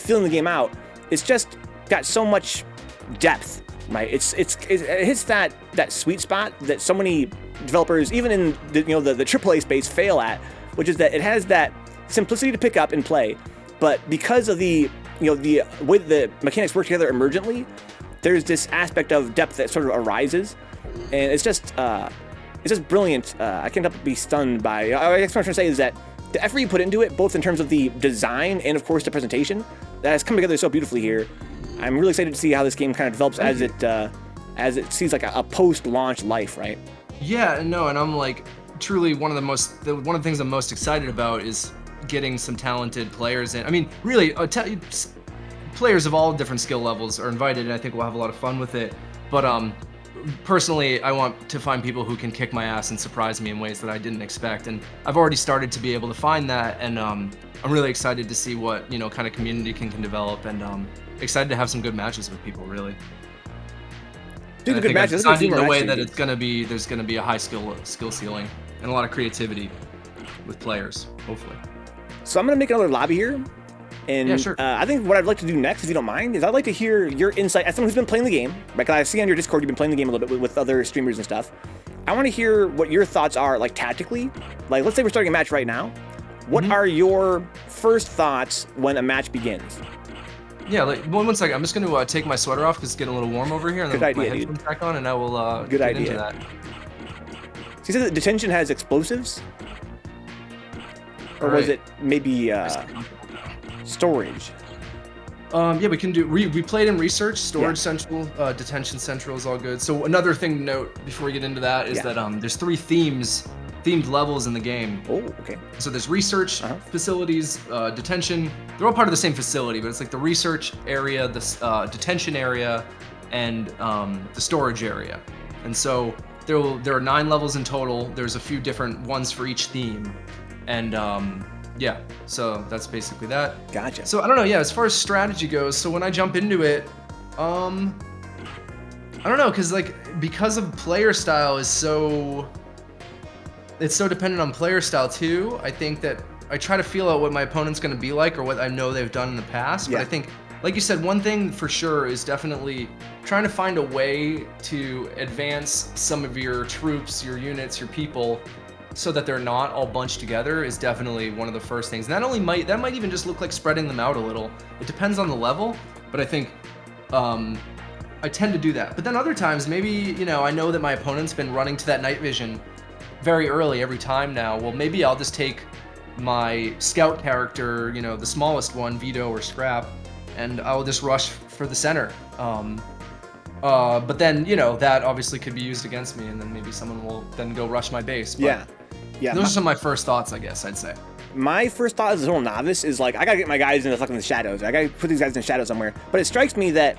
[SPEAKER 1] feeling the game out, it's just got so much depth, right? It hits that sweet spot that so many developers, even in the AAA space, fail at, which is that it has that simplicity to pick up and play, but because of the way the mechanics work together emergently, there's this aspect of depth that sort of arises. And it's just brilliant. I can't help but be stunned by. I guess what I'm trying to say is that the effort you put into it, both in terms of the design and of course the presentation, that has come together so beautifully here. I'm really excited to see how this game kind of develops as it sees like a post-launch life, right?
[SPEAKER 2] Yeah, no, and I'm like truly one of the things I'm most excited about is getting some talented players in. I mean, really, players of all different skill levels are invited, and I think we'll have a lot of fun with it. But personally, I want to find people who can kick my ass and surprise me in ways that I didn't expect, and I've already started to be able to find that, and I'm really excited to see what kind of community can develop, and excited to have some good matches with people, really.
[SPEAKER 1] Dude, good matches.
[SPEAKER 2] In the way that there's gonna be a high skill ceiling and a lot of creativity with players, hopefully.
[SPEAKER 1] So I'm gonna make another lobby here, And
[SPEAKER 2] Yeah, sure.
[SPEAKER 1] I think what I'd like to do next, if you don't mind, is I'd like to hear your insight as someone who's been playing the game. Because I see on your Discord you've been playing the game a little bit with other streamers and stuff. I want to hear what your thoughts are, like tactically. Like, let's say we're starting a match right now. What are your first thoughts when a match begins?
[SPEAKER 2] Yeah, like one second. I'm just going to take my sweater off because it's getting a little warm over here, and then put my headphones back on, and I will
[SPEAKER 1] Good
[SPEAKER 2] get
[SPEAKER 1] idea.
[SPEAKER 2] into that.
[SPEAKER 1] So you said that detention has explosives? Or was it maybe storage?
[SPEAKER 2] Yeah, we can do. We played in research, storage central, detention central is all good. So another thing to note before we get into that is that there's 3 themed levels in the game.
[SPEAKER 1] Oh, okay.
[SPEAKER 2] So there's research facilities, detention. They're all part of the same facility, but it's like the research area, the detention area, and the storage area. And so there are 9 levels in total. There's a few different ones for each theme, and yeah, so that's basically that.
[SPEAKER 1] Gotcha.
[SPEAKER 2] So I don't know, yeah, as far as strategy goes, so when I jump into it, I don't know, because of player style is so, it's so dependent on player style too. I think that I try to feel out what my opponent's going to be like or what I know they've done in the past. But I think, like you said, one thing for sure is definitely trying to find a way to advance some of your troops, your units, your people, so that they're not all bunched together is definitely one of the first things. And that might even just look like spreading them out a little. It depends on the level, but I think I tend to do that. But then other times, maybe, I know that my opponent's been running to that night vision very early every time now. Well, maybe I'll just take my scout character, the smallest one, Vito or Scrap, and I'll just rush for the center. But then, that obviously could be used against me, and then maybe someone will then go rush my base. But
[SPEAKER 1] yeah.
[SPEAKER 2] Those are some of my first thoughts, I guess, I'd say.
[SPEAKER 1] My first thought as a total novice is like, I gotta get my guys in the shadows. I gotta put these guys in the shadows somewhere. But it strikes me that,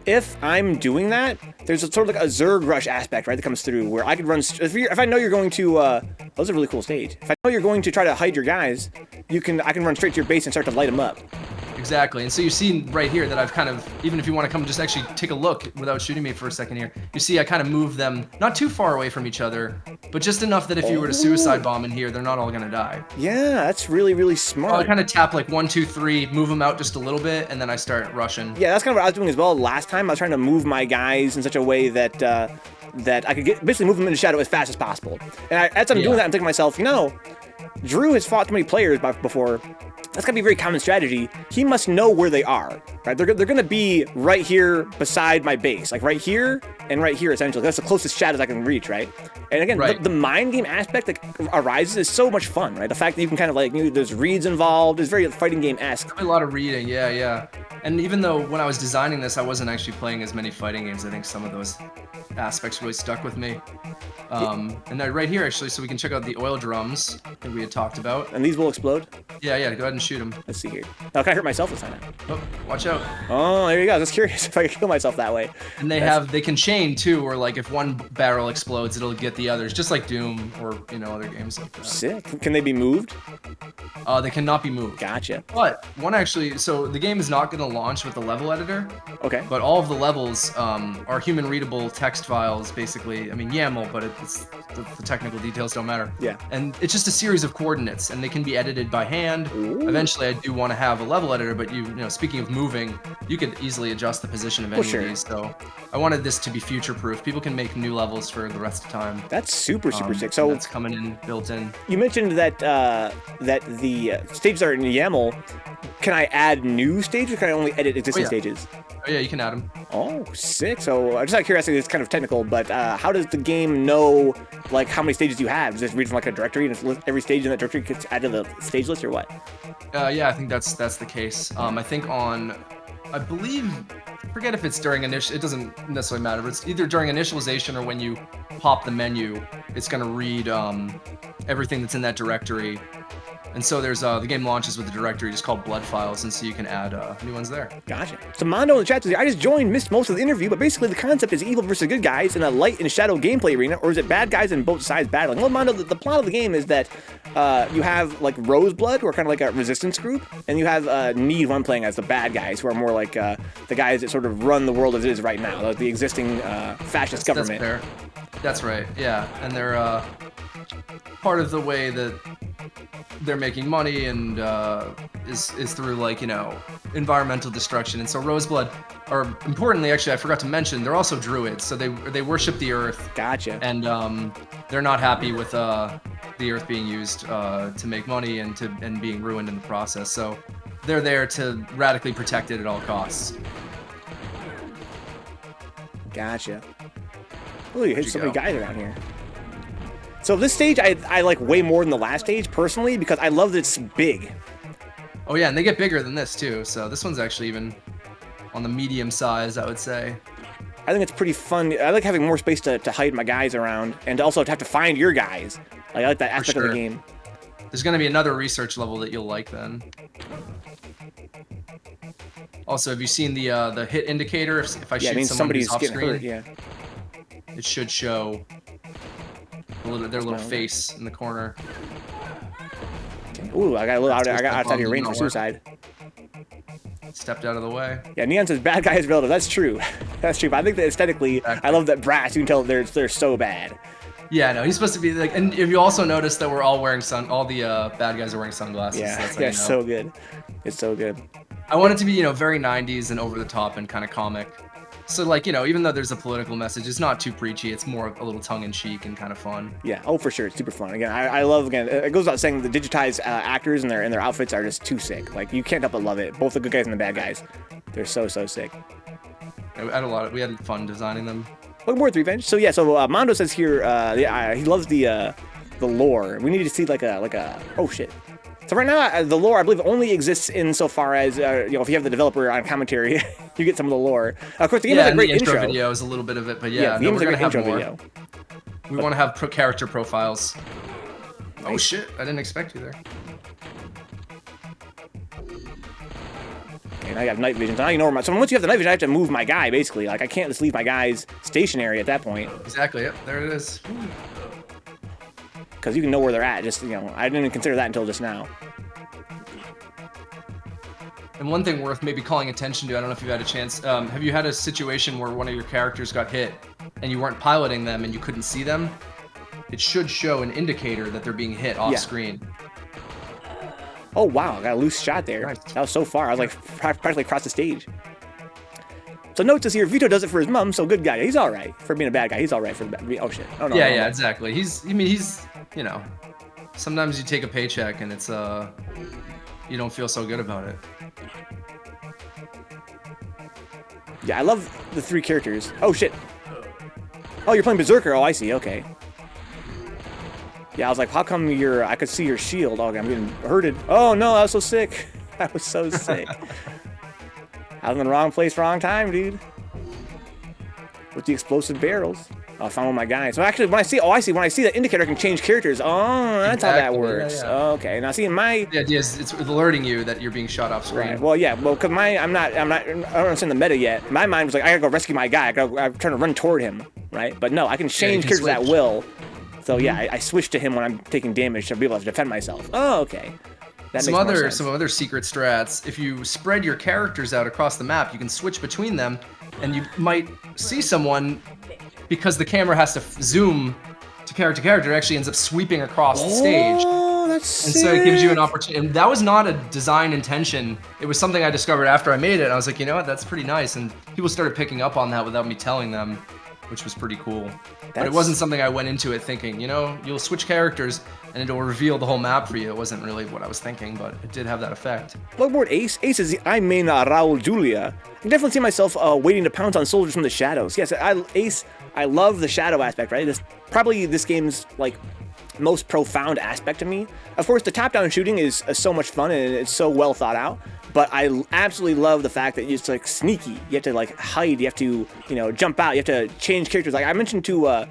[SPEAKER 1] if I'm doing that, there's a sort of like a Zerg rush aspect, right, that comes through where I could run. If I know you're going to, that was a really cool stage. If I know you're going to try to hide your guys, I can run straight to your base and start to light them up.
[SPEAKER 2] Exactly, and so you see right here that I've kind of, even if you want to come just actually take a look without shooting me for a second here, you see I kind of move them not too far away from each other, but just enough that if you were to suicide bomb in here, they're not all gonna die.
[SPEAKER 1] Yeah, that's really, really smart.
[SPEAKER 2] I kind of tap like 1, 2, 3, move them out just a little bit, and then I start rushing.
[SPEAKER 1] Yeah, that's kind of what I was doing as well last time. I was trying to move my guys in such a way that that I could basically move them into shadow as fast as possible. And as I'm doing that, I'm thinking to myself, Drew has fought too many players before. That's gonna be a very common strategy. He must know where they are, right? They're gonna be right here beside my base, like right here and right here, essentially. That's the closest shadows I can reach, right? And again, the mind game aspect that arises is so much fun, right? The fact that you can kind of there's reads involved is very fighting game-esque.
[SPEAKER 2] A lot of reading, yeah. And even though when I was designing this, I wasn't actually playing as many fighting games, I think some of those aspects really stuck with me. And right here, actually, so we can check out the oil drums that we had talked about.
[SPEAKER 1] And these will explode?
[SPEAKER 2] Yeah, go ahead and shoot them.
[SPEAKER 1] Let's see here. Now, can I hurt myself this time?
[SPEAKER 2] Oh, watch out.
[SPEAKER 1] Oh, there you go. I was just curious if I could kill myself that way.
[SPEAKER 2] And they can chain too, or like if one barrel explodes, it'll get the others, just like Doom or, other games like that.
[SPEAKER 1] Sick. Can they be moved?
[SPEAKER 2] They cannot be moved.
[SPEAKER 1] Gotcha.
[SPEAKER 2] But one actually, so the game is not going to launch with the level editor.
[SPEAKER 1] Okay.
[SPEAKER 2] But all of the levels are human readable text files, basically. I mean, YAML, but it's the technical details don't matter.
[SPEAKER 1] Yeah.
[SPEAKER 2] And it's just a series of coordinates, and they can be edited by hand.
[SPEAKER 1] Ooh.
[SPEAKER 2] Eventually, I do want to have a level editor, but speaking of moving, you could easily adjust the position of any of these. So I wanted this to be future-proof. People can make new levels for the rest of the time.
[SPEAKER 1] That's super sick. So
[SPEAKER 2] that's coming in built in.
[SPEAKER 1] You mentioned that that the stages are in YAML. Can I add new stages, or can I only edit existing stages?
[SPEAKER 2] Oh yeah, you can add them.
[SPEAKER 1] Oh, sick. So just out of curiosity, it's kind of technical, but how does the game know how many stages you have? Does it read from a directory and every stage in that directory gets added to the stage list, or what?
[SPEAKER 2] Yeah, I think that's the case. I think I believe, forget if it's during it doesn't necessarily matter, but it's either during initialization or when you pop the menu, it's gonna read everything that's in that directory. And so there's the game launches with a directory just called blood files, and so you can add new ones there. Gotcha.
[SPEAKER 1] So Mondo in the chat says, I just joined, missed most of the interview, but basically the concept is evil versus good guys in a light and shadow gameplay arena, or is it bad guys in both sides battling? Well, Mondo, the plot of the game is that you have Roze Blud, who are kind of like a resistance group, and you have Need, who I'm playing as the bad guys, who are more like the guys that sort of run the world as it is right now, like the existing fascist government.
[SPEAKER 2] That's fair. That's right, yeah. And they're part of the way that they're making money and is through like, you know, environmental destruction. And so Roze Blud, or importantly, actually, I forgot to mention, they're also druids. So they worship the earth.
[SPEAKER 1] Gotcha.
[SPEAKER 2] And they're not happy with the earth being used to make money and being ruined in the process. So they're there to radically protect it at all costs.
[SPEAKER 1] Gotcha. Oh, you hit so many guys around here. So this stage I like way more than the last stage personally because I love that it's big.
[SPEAKER 2] Oh yeah, and they get bigger than this too. So this one's actually even on the medium size, I would say.
[SPEAKER 1] I think it's pretty fun. I like having more space to hide my guys around and also to have to find your guys. Like, I like that aspect of the game.
[SPEAKER 2] There's going to be another research level that you'll like then. Also, have you seen the hit indicator? If I shoot someone who's off screen,
[SPEAKER 1] hurt, yeah.
[SPEAKER 2] It should show their little face in the corner.
[SPEAKER 1] Okay. Ooh, I got a little I got outside of your range for suicide.
[SPEAKER 2] Stepped out of the way.
[SPEAKER 1] Yeah, Neon says bad guys relative. That's true. That's true. But I think that aesthetically, I love that brass. You can tell they're so bad.
[SPEAKER 2] Yeah, no, he's supposed to be like. And if you also notice that we're all wearing all the bad guys are wearing sunglasses.
[SPEAKER 1] Yeah,
[SPEAKER 2] so that's
[SPEAKER 1] yeah, it's so good. It's so good.
[SPEAKER 2] I want it to be, you know, very 90s and over the top and kind of comic. So like, you know, even though there's a political message, it's not too preachy. It's more a little tongue-in-cheek and kind of fun.
[SPEAKER 1] Yeah. Oh, for sure. It's super fun. Again, I love. Again, it goes without saying the digitized actors and their outfits are just too sick. Like, you can't help but love it. Both the good guys and the bad guys. They're so sick.
[SPEAKER 2] We had fun designing them.
[SPEAKER 1] What more revenge? So yeah. So Mondo says here, he loves the lore. We need to see like a. Oh shit. So right now, the lore, I believe, only exists insofar as, you know, if you have the developer on commentary, you get some of the lore. Of course, the game has a great intro.
[SPEAKER 2] Video is a little bit of it, but yeah,
[SPEAKER 1] the game
[SPEAKER 2] we're
[SPEAKER 1] has a
[SPEAKER 2] going
[SPEAKER 1] great
[SPEAKER 2] to have
[SPEAKER 1] intro
[SPEAKER 2] more.
[SPEAKER 1] video.
[SPEAKER 2] We want to have character profiles. Nice. Oh shit, I didn't expect you there.
[SPEAKER 1] Okay, now you have night vision. So now you know where so once you have the night vision, I have to move my guy, basically. Like, I can't just leave my guys stationary at that point.
[SPEAKER 2] Exactly, yep, there it is.
[SPEAKER 1] Because you can know where they're at. Just, you know, I didn't even consider that until just now.
[SPEAKER 2] And one thing worth maybe calling attention to, I don't know if you've had a chance, have you had a situation where one of your characters got hit and you weren't piloting them and you couldn't see them? It should show an indicator that they're being hit off screen.
[SPEAKER 1] Oh wow, I got a loose shot there.
[SPEAKER 2] Nice.
[SPEAKER 1] That was so far. I was like practically across the stage. So note this here, Vito does it for his mom, so good guy. He's all right for being a bad guy. He's all right for the bad. Oh shit. Oh no.
[SPEAKER 2] Yeah,
[SPEAKER 1] no,
[SPEAKER 2] yeah,
[SPEAKER 1] no.
[SPEAKER 2] exactly. He's, you know, sometimes you take a paycheck and it's you don't feel so good about it.
[SPEAKER 1] Yeah, I love the three characters. Oh shit. Oh, you're playing Berserker. Oh, I see. Okay. Yeah, I was like, how come I could see your shield? Oh, I'm getting hurted. Oh no, I was so sick. I was so sick. I was in the wrong place, wrong time, dude. With the explosive barrels. Oh, I found one of my guys. So actually, when I see that indicator, I can change characters. Oh, that's how that works. Yeah, yeah. Okay, now see, the
[SPEAKER 2] idea is it's alerting you that you're being shot off screen.
[SPEAKER 1] Right. Well, yeah. Well, because I don't understand the meta yet. My mind was like, I gotta go rescue my guy. I'm trying to run toward him, right? But no, I can change characters at will. So yeah, I switch to him when I'm taking damage to be able to defend myself. Oh, okay.
[SPEAKER 2] Some other secret strats. If you spread your characters out across the map, you can switch between them, and you might see someone because the camera has to zoom to character. It actually ends up sweeping across the stage.
[SPEAKER 1] Oh, that's sick.
[SPEAKER 2] And so it gives you an opportunity. And that was not a design intention. It was something I discovered after I made it. And I was like, you know what? That's pretty nice. And people started picking up on that without me telling them, which was pretty cool. But it wasn't something I went into it thinking, you know, you'll switch characters and it'll reveal the whole map for you. It wasn't really what I was thinking, but it did have that effect.
[SPEAKER 1] Logboard Ace says, I main Raul Julia. I can definitely see myself waiting to pounce on soldiers from the shadows. Yes, I love the shadow aspect, right? It's probably this game's like most profound aspect to me. Of course, the top-down shooting is so much fun and it's so well thought out. But I absolutely love the fact that it's like sneaky. You have to like hide. You have to, you know, jump out. You have to change characters. Like I mentioned to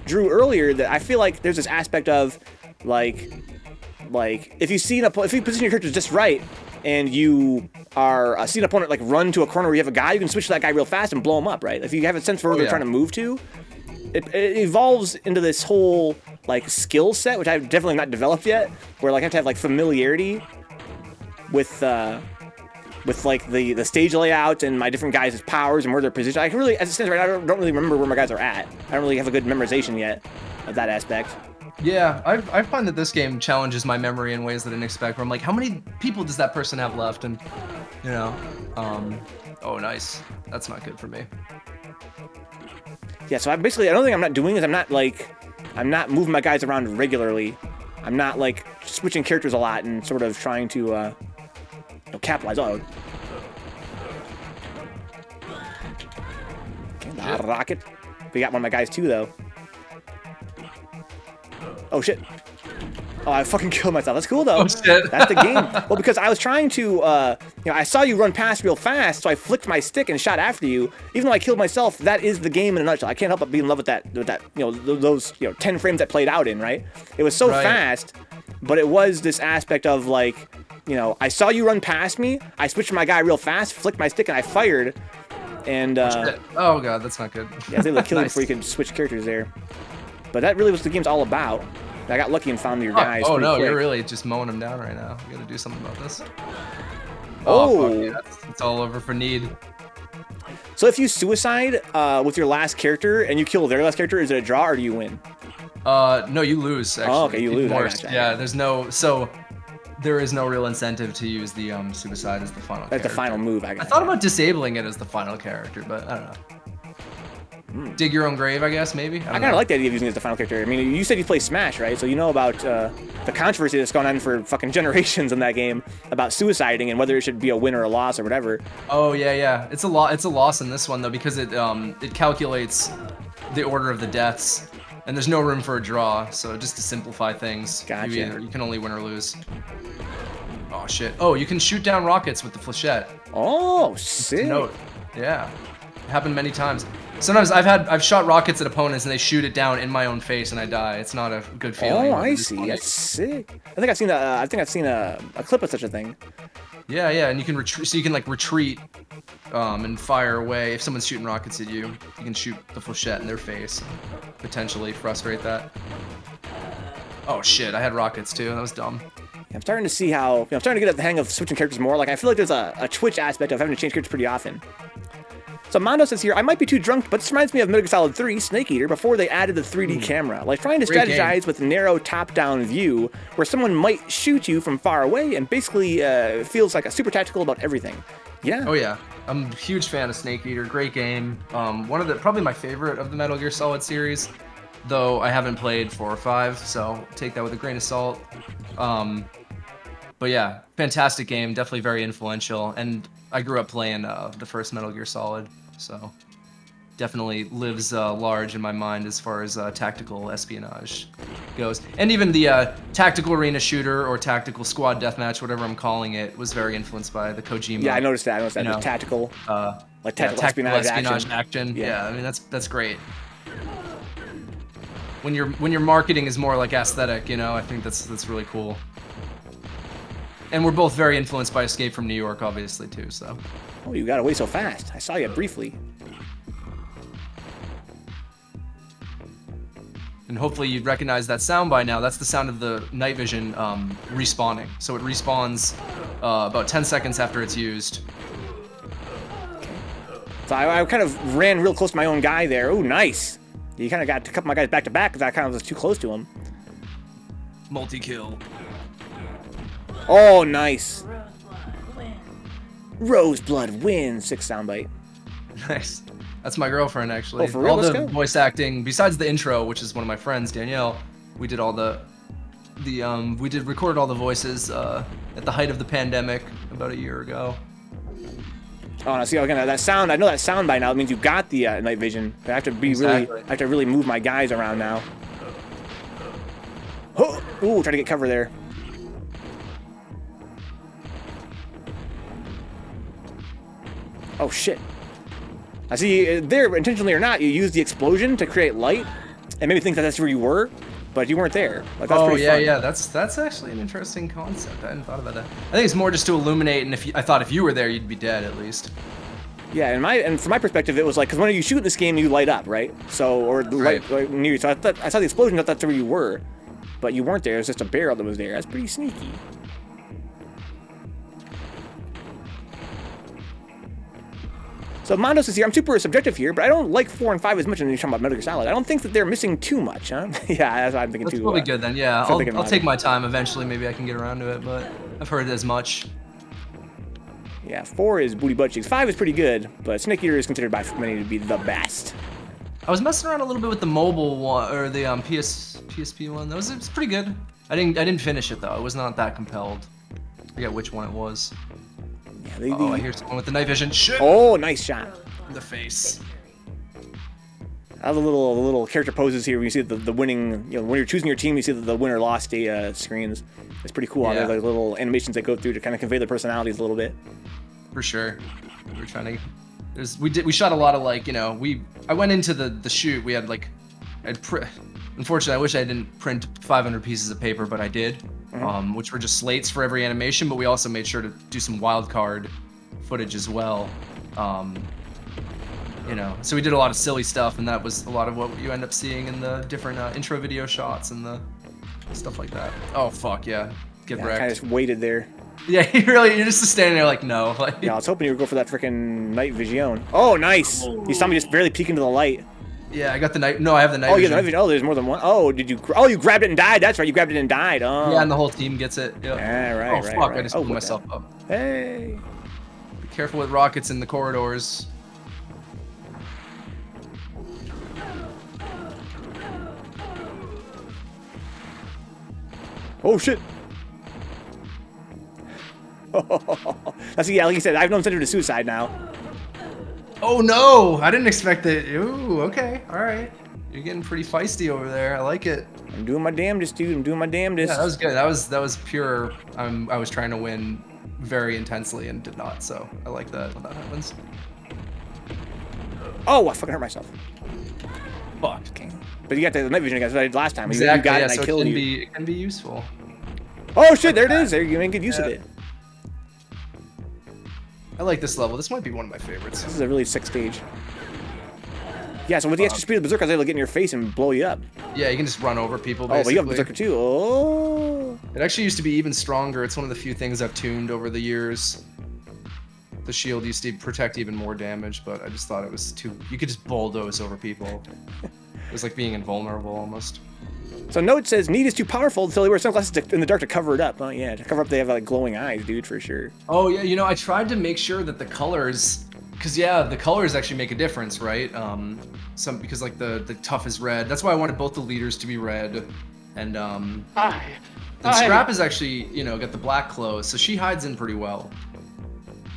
[SPEAKER 1] Drew earlier that I feel like there's this aspect of like if you position your characters just right and you are see an opponent like run to a corner where you have a guy, you can switch to that guy real fast and blow him up, right? If you have a sense for where they're trying to move to, it evolves into this whole like skill set, which I've definitely not developed yet, where like I have to have like familiarity with like the stage layout and my different guys' powers and where they're positioned. I can really, as it stands right now, I don't really remember where my guys are at. I don't really have a good memorization yet of that aspect.
[SPEAKER 2] Yeah, I find that this game challenges my memory in ways that I didn't expect. Where I'm like, how many people does that person have left? And you know, oh nice, that's not good for me.
[SPEAKER 1] Yeah, so I basically, another thing I'm not doing is I'm not moving my guys around regularly. I'm not like switching characters a lot and sort of trying to capitalize. Oh, okay, rocket. We got one of my guys too, though. Oh shit. Oh, I fucking killed myself. That's cool though.
[SPEAKER 2] Oh shit.
[SPEAKER 1] That's the game. Well, because I was trying to, I saw you run past real fast, so I flicked my stick and shot after you. Even though I killed myself, that is the game in a nutshell. I can't help but be in love with that, those 10 frames that played out in, right? It was so fast, but it was this aspect of like, I saw you run past me, I switched my guy real fast, flicked my stick, and I fired. And
[SPEAKER 2] oh god, that's not good.
[SPEAKER 1] Yeah, they would kill you before you could switch characters there. But that really was what the game's all about. I got lucky and found your guys.
[SPEAKER 2] Oh no,
[SPEAKER 1] quick.
[SPEAKER 2] you're really just mowing them down right now. You gotta do something about this.
[SPEAKER 1] Oh,
[SPEAKER 2] fuck, yeah, it's all over for need.
[SPEAKER 1] So if you suicide with your last character and you kill their last character, is it a draw or do you win?
[SPEAKER 2] No, you lose. Actually.
[SPEAKER 1] Oh, okay, you lose.
[SPEAKER 2] Yeah, there is no real incentive to use the suicide as the final.
[SPEAKER 1] That's the final move. I
[SPEAKER 2] thought about disabling it as the final character, but I don't know. Dig your own grave, I guess, maybe? I
[SPEAKER 1] kind of like the idea of using it as the final character. I mean, you said you play Smash, right? So you know about the controversy that's gone on for fucking generations in that game about suiciding and whether it should be a win or a loss or whatever.
[SPEAKER 2] Oh, yeah. It's a loss in this one, though, because it calculates the order of the deaths, and there's no room for a draw, so just to simplify things,
[SPEAKER 1] gotcha.
[SPEAKER 2] You can only win or lose. Oh, shit. Oh, you can shoot down rockets with the flechette.
[SPEAKER 1] Oh, sick.
[SPEAKER 2] Note. Yeah. It happened many times. Sometimes I've shot rockets at opponents and they shoot it down in my own face and I die. It's not a good feeling.
[SPEAKER 1] Oh, I see. That's sick. I think I've seen a clip of such a thing.
[SPEAKER 2] Yeah, and you can retreat. So you can like retreat and fire away. If someone's shooting rockets at you, you can shoot the flechette in their face and potentially frustrate that. Oh shit! I had rockets too. That was dumb.
[SPEAKER 1] I'm starting to see how I'm starting to get the hang of switching characters more. Like I feel like there's a Twitch aspect of having to change characters pretty often. So Mondo says here, I might be too drunk, but this reminds me of Metal Gear Solid 3 Snake Eater before they added the 3D camera. Like trying to strategize with narrow top-down view where someone might shoot you from far away and basically feels like a super tactical about everything. Yeah.
[SPEAKER 2] Oh yeah. I'm a huge fan of Snake Eater. Great game. Probably my favorite of the Metal Gear Solid series, though I haven't played 4 or 5, so take that with a grain of salt. But yeah, fantastic game, definitely very influential, and I grew up playing the first Metal Gear Solid, so definitely lives large in my mind as far as tactical espionage goes. And even the tactical arena shooter or tactical squad deathmatch, whatever I'm calling it, was very influenced by the Kojima.
[SPEAKER 1] Yeah, I noticed that. The tactical, tactical espionage action.
[SPEAKER 2] Yeah, I mean that's great. When your marketing is more like aesthetic, I think that's really cool. And we're both very influenced by Escape from New York, obviously, too, so.
[SPEAKER 1] Oh, you got away so fast. I saw you briefly.
[SPEAKER 2] And hopefully you recognize that sound by now. That's the sound of the night vision respawning. So it respawns about 10 seconds after it's used.
[SPEAKER 1] So I kind of ran real close to my own guy there. Oh, nice. You kind of got a couple of my guys back to back because I kind of was too close to him.
[SPEAKER 2] Multi-kill.
[SPEAKER 1] Oh, nice. Roze Blud wins. 6 soundbite.
[SPEAKER 2] Nice. That's my girlfriend, actually.
[SPEAKER 1] Oh, for real?
[SPEAKER 2] All
[SPEAKER 1] Let's
[SPEAKER 2] the
[SPEAKER 1] go.
[SPEAKER 2] voice acting, besides the intro, which is one of my friends, Danielle, we did all recorded all the voices at the height of the pandemic about a year ago.
[SPEAKER 1] Oh, and I see. Okay, that sound. I know that sound by now. It means you got the night vision. I have to be I have to really move my guys around now. Oh, ooh, try to get cover there. Oh shit! I see. There, intentionally or not, you used the explosion to create light, and maybe think that that's where you were, but you weren't there. Like, that's pretty fun.
[SPEAKER 2] Yeah. That's actually an interesting concept. I hadn't thought about that. I think it's more just to illuminate, and I thought if you were there, you'd be dead at least.
[SPEAKER 1] Yeah, and from my perspective, it was like, because when you shoot in this game, you light up, right? So, or the light near you. So I saw the explosion. I thought that's where you were, but you weren't there. It was just a barrel that was there. That's pretty sneaky. So Mondos is here. I'm super subjective here, but I don't like 4 and 5 as much when you're talking about Metal Gear Solid. I don't think that they're missing too much, huh? Yeah, that's what I'm thinking
[SPEAKER 2] That's
[SPEAKER 1] too.
[SPEAKER 2] probably good then. Yeah, I'll take my time. Eventually, maybe I can get around to it, but I've heard as much.
[SPEAKER 1] Yeah, 4 is booty butt cheeks. 5 is pretty good, but Snake Eater is considered by many to be the best.
[SPEAKER 2] I was messing around a little bit with the mobile one or the PSP one. It's pretty good. I didn't finish it though. I was not that compelled. I forget which one it was.
[SPEAKER 1] Yeah,
[SPEAKER 2] I hear someone with the night vision. Shit!
[SPEAKER 1] Oh, nice shot.
[SPEAKER 2] In the face.
[SPEAKER 1] I have the little character poses here when you see the winning, you know, when you're choosing your team, you see the winner lost screens. It's pretty cool.
[SPEAKER 2] Yeah.
[SPEAKER 1] They're like little animations that go through to kind of convey their personalities a little bit.
[SPEAKER 2] For sure. We're trying to. We shot a lot of like, you know, I went into the shoot. We had like, unfortunately, I wish I didn't print 500 pieces of paper, but I did, which were just slates for every animation. But we also made sure to do some wild card footage as well. You know, so we did a lot of silly stuff, and that was a lot of what you end up seeing in the different intro video shots and the stuff like that. Oh fuck yeah, get wrecked.
[SPEAKER 1] I just waited there.
[SPEAKER 2] Yeah, you're just standing there like no. Like,
[SPEAKER 1] Yeah, I was hoping you would go for that freaking night vision. Oh, nice. You saw me just barely peek into the light.
[SPEAKER 2] yeah, I got the night. No, I have the night.
[SPEAKER 1] Oh, yeah,
[SPEAKER 2] vision.
[SPEAKER 1] the night vision. Oh, there's more than one. Oh, did you? Oh, you grabbed it and died. That's right. You grabbed it and died. Oh.
[SPEAKER 2] Yeah, and the whole team gets it. Yep.
[SPEAKER 1] Yeah, right,
[SPEAKER 2] Oh
[SPEAKER 1] right,
[SPEAKER 2] fuck!
[SPEAKER 1] right.
[SPEAKER 2] I just
[SPEAKER 1] Oh,
[SPEAKER 2] blew
[SPEAKER 1] what
[SPEAKER 2] myself
[SPEAKER 1] the-
[SPEAKER 2] up.
[SPEAKER 1] Hey.
[SPEAKER 2] Be careful with rockets in the corridors.
[SPEAKER 1] Oh shit. That's yeah, like you said, I've known Sender to suicide now.
[SPEAKER 2] Oh no! I didn't expect it. Ooh, okay, all right. You're getting pretty feisty over there. I like it.
[SPEAKER 1] I'm doing my damnedest, dude. I'm doing my damnedest.
[SPEAKER 2] Yeah, that was good. That was pure. I was trying to win very intensely and did not. So I like that when that happens.
[SPEAKER 1] Oh, I fucking hurt myself.
[SPEAKER 2] Fuck.
[SPEAKER 1] Okay. But you got the night vision guys that I did last time.
[SPEAKER 2] Exactly.
[SPEAKER 1] You got
[SPEAKER 2] Yeah,
[SPEAKER 1] it and
[SPEAKER 2] so
[SPEAKER 1] I killed
[SPEAKER 2] it can
[SPEAKER 1] you.
[SPEAKER 2] it can be useful.
[SPEAKER 1] Oh shit, there it is. There you make good use of it.
[SPEAKER 2] I like this level. This might be one of my favorites.
[SPEAKER 1] This is a really sick stage. Yeah, so with the extra speed of the Berserker, I was able to get in your face and blow you up.
[SPEAKER 2] Yeah, you can just run over people.
[SPEAKER 1] Oh,
[SPEAKER 2] Basically.
[SPEAKER 1] but you have Berserker too. Oh.
[SPEAKER 2] It actually used to be even stronger. It's one of the few things I've tuned over the years. The shield used to protect even more damage, but I just thought it was too. You could just bulldoze over people. It was like being invulnerable almost.
[SPEAKER 1] So Note says Need is too powerful, so they wear sunglasses in the dark to cover it up. Oh yeah, to cover up they have like glowing eyes, dude, for sure.
[SPEAKER 2] Oh yeah, you know, I tried to make sure that the colors, because yeah, the colors actually make a difference, right? Because like the tough is red. That's why I wanted both the leaders to be red, and Scrap is actually, you know, got the black clothes, so she hides in pretty well.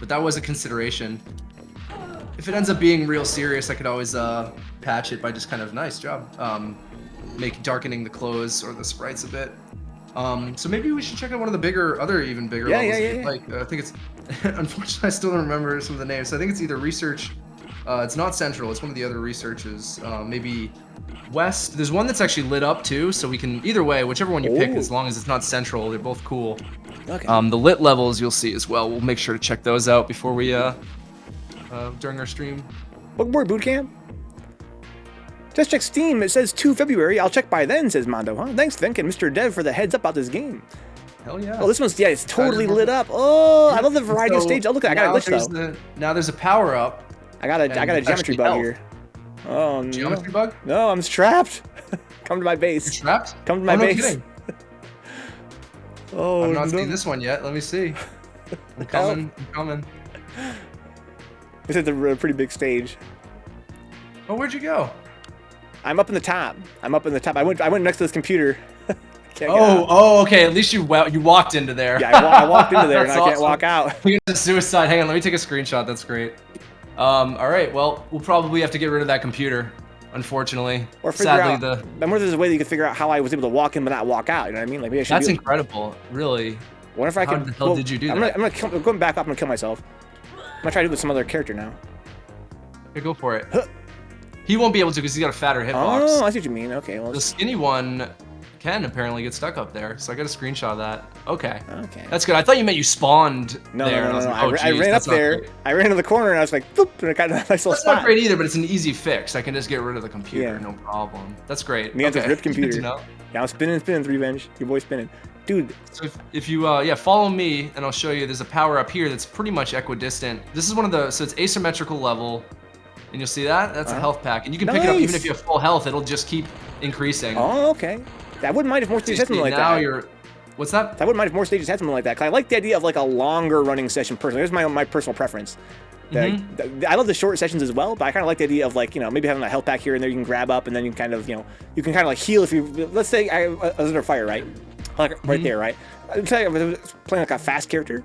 [SPEAKER 2] But that was a consideration. If it ends up being real serious, I could always patch it by just kind of nice job. Darkening the clothes or the sprites a bit. So maybe we should check out one of the other even bigger levels.
[SPEAKER 1] Yeah.
[SPEAKER 2] Like I think it's, unfortunately I still don't remember some of the names. So I think it's either research. It's not central. It's one of the other researches. Maybe west. There's one that's actually lit up too. So we can either way, whichever one you pick, as long as it's not central, they're both cool.
[SPEAKER 1] Okay.
[SPEAKER 2] The lit levels you'll see as well. We'll make sure to check those out before we during our stream.
[SPEAKER 1] Bookboard Bootcamp? Just check Steam. It says 2 February. I'll check by then, says Mondo. Huh? Thanks, Venk and Mr. Dev for the heads up about this game.
[SPEAKER 2] Hell yeah.
[SPEAKER 1] Oh, this one's, yeah, it's totally lit up. Oh, I love the variety of stage. Oh, look, I got a glitch, though.
[SPEAKER 2] Now there's a power up.
[SPEAKER 1] I got a geometry bug here. Oh, no.
[SPEAKER 2] Geometry bug?
[SPEAKER 1] No, I'm trapped. Come to my base.
[SPEAKER 2] You're trapped?
[SPEAKER 1] Come to my base.
[SPEAKER 2] No kidding.
[SPEAKER 1] Oh,
[SPEAKER 2] I've not seen this one yet. Let me see. I'm coming. I'm coming.
[SPEAKER 1] This is a pretty big stage.
[SPEAKER 2] Oh, where'd you go?
[SPEAKER 1] I'm up in the top. I went next to this computer.
[SPEAKER 2] Oh, okay. At least you walked into there.
[SPEAKER 1] Yeah, I walked into there and I can't
[SPEAKER 2] awesome.
[SPEAKER 1] walk out.
[SPEAKER 2] We got a suicide. Hang on, let me take a screenshot. That's great. All right. Well, we'll probably have to get rid of that computer, unfortunately.
[SPEAKER 1] Or figure out. I wonder if there's a way that you could figure out how I was able to walk in but not walk out. You know what I mean? Like maybe I should.
[SPEAKER 2] That's incredible. Really.
[SPEAKER 1] What if I could?
[SPEAKER 2] How the hell did you do that?
[SPEAKER 1] I'm going back up. I'm gonna kill myself. I'm gonna try to do it with some other character now.
[SPEAKER 2] Okay, go for it. He won't be able to because he's got a fatter hitbox.
[SPEAKER 1] Oh, I see what you mean. Okay. Well,
[SPEAKER 2] the skinny one can apparently get stuck up there, so I got a screenshot of that. Okay.
[SPEAKER 1] Okay.
[SPEAKER 2] That's good. I thought you meant you spawned
[SPEAKER 1] there.
[SPEAKER 2] No.
[SPEAKER 1] I ran up there. I ran to the corner and I was like, boop, and I got a nice little spot.
[SPEAKER 2] That's not great either, but it's an easy fix. I can just get rid of the computer, no problem. That's great.
[SPEAKER 1] Me and this ripped computer.
[SPEAKER 2] Good to know.
[SPEAKER 1] Yeah, I'm spinning, 3Venge. Your boy spinning. Dude.
[SPEAKER 2] So if you follow me and I'll show you, there's a power up here that's pretty much equidistant. This is one of the, so it's asymmetrical level, and you'll see that? That's a health pack. And you can pick it up even if you have full health, it'll just keep increasing.
[SPEAKER 1] Oh, okay. I wouldn't mind if more stages had something like that.
[SPEAKER 2] What's that?
[SPEAKER 1] I wouldn't mind if more stages had something like that, because I like the idea of like a longer running session personally. Here's my personal preference. I love the short sessions as well, but I kind of like the idea of like, maybe having a health pack here and there you can grab up, and then you can kind of, you can kind of like heal if you, let's say I was under fire, right? Like right there, right? I'm telling you, if I was playing like a fast character,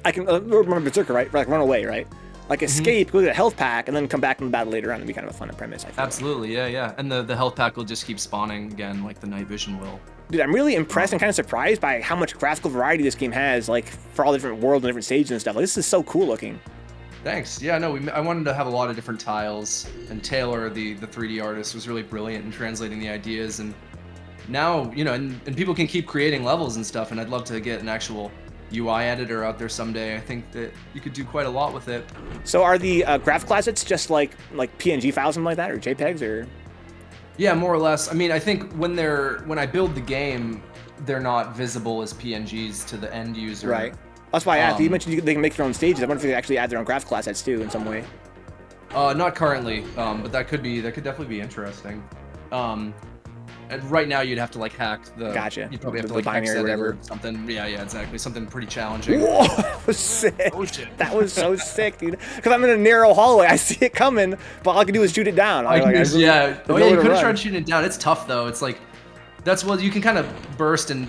[SPEAKER 1] I can run a berserker, right? Like run away, right? Like escape, go get a health pack, and then come back in the battle later on. It'd be kind of a fun premise, I feel.
[SPEAKER 2] Absolutely, yeah. And the health pack will just keep spawning again, like the night vision will.
[SPEAKER 1] Dude, I'm really impressed and kind of surprised by how much graphical variety this game has, like for all the different worlds and different stages and stuff. Like, this is so cool looking.
[SPEAKER 2] Thanks. Yeah, no, I wanted to have a lot of different tiles, and Taylor, the 3D artist, was really brilliant in translating the ideas. And now, and people can keep creating levels and stuff, and I'd love to get an actual UI editor out there someday. I think that you could do quite a lot with it.
[SPEAKER 1] So are the graphical assets just like PNG files, something like that, or JPEGs, or? Yeah,
[SPEAKER 2] more or less. I mean, I think when I build the game, they're not visible as PNGs to the end user.
[SPEAKER 1] Right. That's why I asked. You mentioned they can make their own stages. I wonder if they actually add their own graphical assets too in some way.
[SPEAKER 2] Not currently, but that could definitely be interesting. And right now you'd have to like hack the.
[SPEAKER 1] Gotcha.
[SPEAKER 2] You'd probably have to like
[SPEAKER 1] binary or whatever.
[SPEAKER 2] Something. Yeah, exactly. Something pretty challenging.
[SPEAKER 1] Whoa, that was sick.
[SPEAKER 2] Oh shit.
[SPEAKER 1] That was so sick, dude. Because I'm in a narrow hallway, I see it coming, but all I can do is shoot it down.
[SPEAKER 2] You could have tried shooting it down. It's tough though. It's like, you can kind of burst and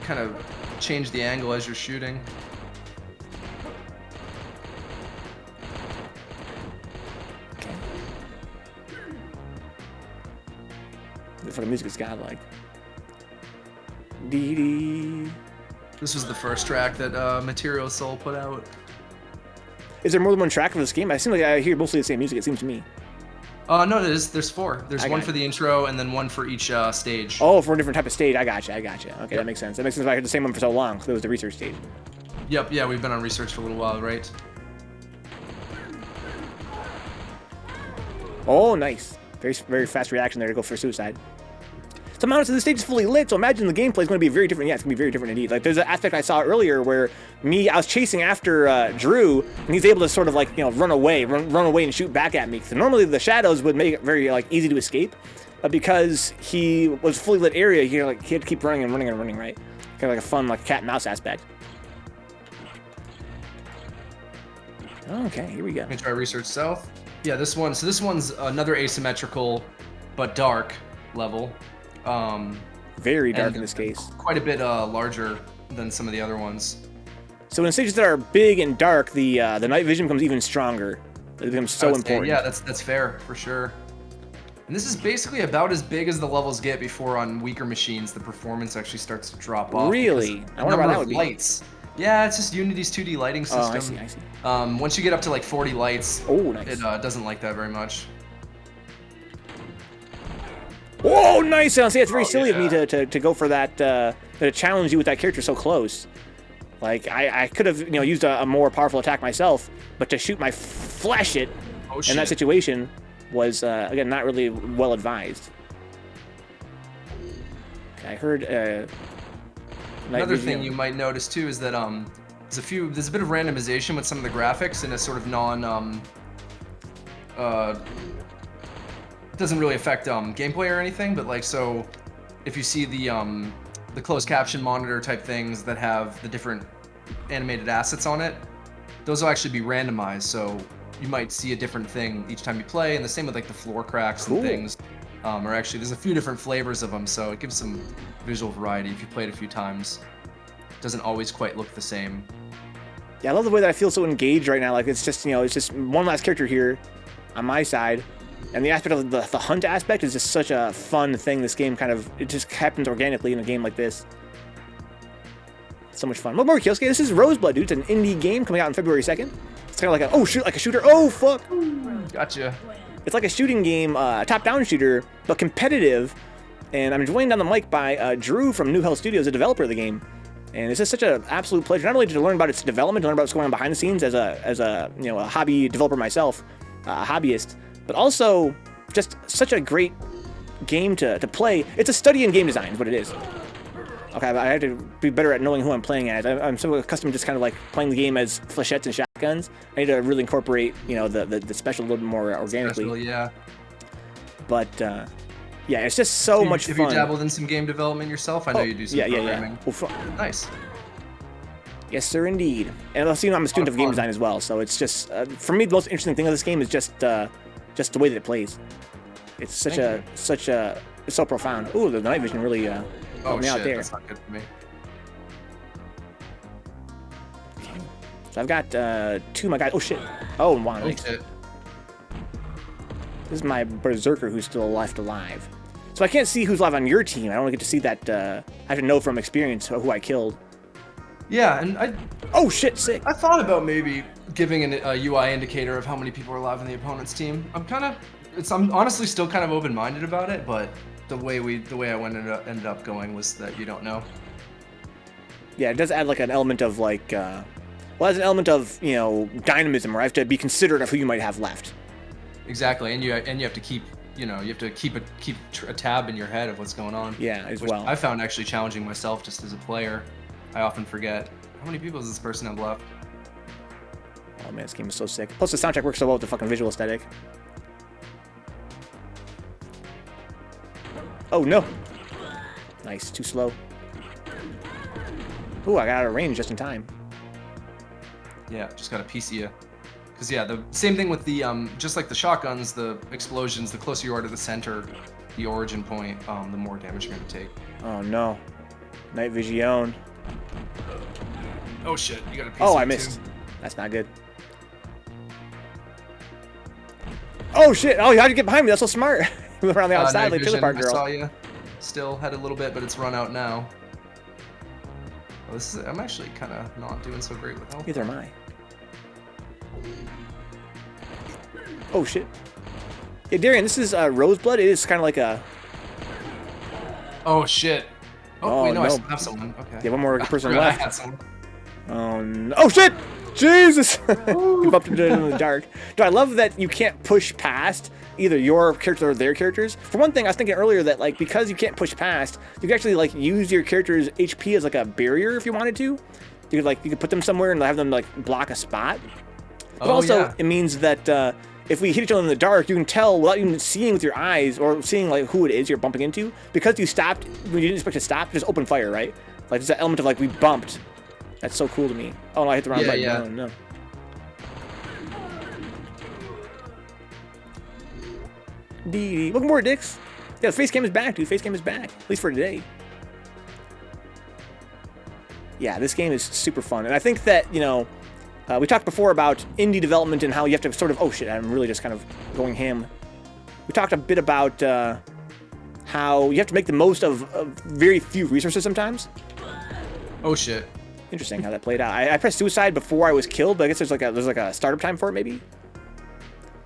[SPEAKER 2] kind of change the angle as you're shooting.
[SPEAKER 1] The fucking music is godlike. Dee.
[SPEAKER 2] This was the first track that Material Soul put out.
[SPEAKER 1] Is there more than one track of this game? I seem like I hear mostly the same music, it seems to me.
[SPEAKER 2] No, there's 4. There's one for the intro and then one for each stage.
[SPEAKER 1] Oh, for a different type of stage. I gotcha. Okay, that makes sense. That makes sense if I heard the same one for so long, because it was the research stage.
[SPEAKER 2] Yep, yeah, we've been on research for a little while, right?
[SPEAKER 1] Oh, nice. Very, very fast reaction there to go for suicide. So honestly, the stage is fully lit, so imagine the gameplay is going to be very different. Yeah, it's going to be very different indeed. Like, there's an aspect I saw earlier where I was chasing after Drew, and he's able to sort of like, run away and shoot back at me. So normally the shadows would make it very like easy to escape, but because he was fully lit area, he had to keep running, right? Kind of like a fun like cat and mouse aspect. Okay, here we go.
[SPEAKER 2] Let me try Research South. Yeah, this one's another asymmetrical, but dark level.
[SPEAKER 1] Very dark in this case.
[SPEAKER 2] Quite a bit larger than some of the other ones.
[SPEAKER 1] So in stages that are big and dark, the night vision becomes even stronger. It becomes so important.
[SPEAKER 2] Yeah, that's fair for sure. And this is basically about as big as the levels get before on weaker machines the performance actually starts to drop off.
[SPEAKER 1] Really? I wonder why that would be.
[SPEAKER 2] Lights. Yeah, it's just Unity's 2D lighting system.
[SPEAKER 1] Oh, I see.
[SPEAKER 2] Once you get up to like 40 lights,
[SPEAKER 1] nice.
[SPEAKER 2] It doesn't like that very much.
[SPEAKER 1] Whoa, nice! See, it's very silly of me to go for that, to challenge you with that character so close. Like, I could have, used a more powerful attack myself, but to shoot my flash it in that situation was, again, not really well advised. Okay, I heard,
[SPEAKER 2] another thing you might notice too is that there's a bit of randomization with some of the graphics in a sort of doesn't really affect gameplay or anything, but like, so if you see the closed caption monitor type things that have the different animated assets on it, those will actually be randomized, so you might see a different thing each time you play, and the same with like the floor cracks and things. Or actually, there's a few different flavors of them, so it gives some visual variety if you play it a few times. It doesn't always quite look the same.
[SPEAKER 1] Yeah, I love the way that I feel so engaged right now. Like, it's just, it's just one last character here on my side. And the aspect of the hunt aspect is just such a fun thing. This game it just happens organically in a game like this. It's so much fun. What more, Kyosuke? This is Roze Blud, dude. It's an indie game coming out on February 2nd. It's kind of like a shooter. Oh, fuck.
[SPEAKER 2] Gotcha.
[SPEAKER 1] It's like a shooting game, top-down shooter, but competitive. And I'm joined on the mic by Drew from New Hell Studios, a developer of the game. And it's just such an absolute pleasure, not only to learn about its development, to learn about what's going on behind the scenes as a hobby developer myself, a hobbyist, but also just such a great game to play. It's a study in game design is what it is. Okay, I have to be better at knowing who I'm playing as. I'm so accustomed to just kind of like playing the game as flechettes and shotguns. I need to really incorporate, you know, the special a little bit more organically.
[SPEAKER 2] Special, yeah.
[SPEAKER 1] But yeah, it's just so much fun.
[SPEAKER 2] Have you dabbled in some game development yourself? I know you do some programming.
[SPEAKER 1] Yeah.
[SPEAKER 2] Nice.
[SPEAKER 1] Yes, sir, indeed. And also, you know, I'm a student of game design as well, so it's just for me the most interesting thing of this game is just the way that it plays. It's such a it's so profound. Ooh, the night vision really helped me out there.
[SPEAKER 2] That's not good for me.
[SPEAKER 1] Okay. So I've got 2 of my guys. Oh shit. Oh, wow, nice.
[SPEAKER 2] Shit.
[SPEAKER 1] This is my berserker who's still left alive. So I can't see who's live on your team. I don't get to see that. I have to know from experience who I killed.
[SPEAKER 2] Yeah, and
[SPEAKER 1] Oh shit! Sick.
[SPEAKER 2] I thought about maybe giving a UI indicator of how many people are alive on the opponent's team. I'm honestly still kind of open-minded about it, but the way I ended up going was that you don't know.
[SPEAKER 1] Yeah, it does add like an element of like, well, as an element of, you know, dynamism, where I have to be considerate of who you might have left.
[SPEAKER 2] Exactly, and you have to keep, you know, keep a tab in your head of what's going on.
[SPEAKER 1] Yeah, as
[SPEAKER 2] which
[SPEAKER 1] well.
[SPEAKER 2] I found actually challenging myself just as a player. I often forget how many people does this person have left.
[SPEAKER 1] Oh man, this game is so sick. Plus the soundtrack works so well with the fucking visual aesthetic. Oh no! Nice, too slow. Ooh, I got out of range just in time.
[SPEAKER 2] Yeah, just got a piece of you. Because yeah, the same thing with the just like the shotguns, the explosions. The closer you are to the center, the origin point, the more damage you're gonna take.
[SPEAKER 1] Oh no! Night vision.
[SPEAKER 2] Oh shit! You got a piece.
[SPEAKER 1] Oh, I missed. That's not good. Oh shit! Oh, how'd you get behind me? That's so smart. You went around the outside like Trailer Park Girl.
[SPEAKER 2] I saw you. Still had a little bit, but it's run out now. Oh, I'm actually kind of not doing so great with health.
[SPEAKER 1] Neither am I. Oh shit! Yeah, Darian, this is Roze Blud. It is kind of like a.
[SPEAKER 2] Oh shit! Oh wait, no,
[SPEAKER 1] no.
[SPEAKER 2] I still have someone. Okay.
[SPEAKER 1] Yeah, one more person
[SPEAKER 2] I
[SPEAKER 1] left.
[SPEAKER 2] had someone.
[SPEAKER 1] Oh no! Oh shit! Jesus! You bumped into it in the dark. Dude, I love that you can't push past either your character or their characters. For one thing, I was thinking earlier that like because you can't push past, you can actually like use your character's HP as like a barrier if you wanted to. You could put them somewhere and have them like block a spot. But also, it means that if we hit each other in the dark, you can tell without even seeing with your eyes or seeing like who it is you're bumping into. Because you stopped when you didn't expect to stop, just open fire, right? Like there's that element of like we bumped. That's so cool to me. Oh no, I hit the wrong button.
[SPEAKER 2] Yeah.
[SPEAKER 1] Oh no. Dee. Welcome more, Dix. Yeah, the face cam is back, dude. Face cam is back. At least for today. Yeah, this game is super fun. And I think that, you know, we talked before about indie development and how you have to sort of... Oh, shit, I'm really just kind of going ham. We talked a bit about how you have to make the most of very few resources sometimes.
[SPEAKER 2] Oh, shit.
[SPEAKER 1] Interesting how that played out. I pressed suicide before I was killed, but I guess there's like a startup time for it, maybe?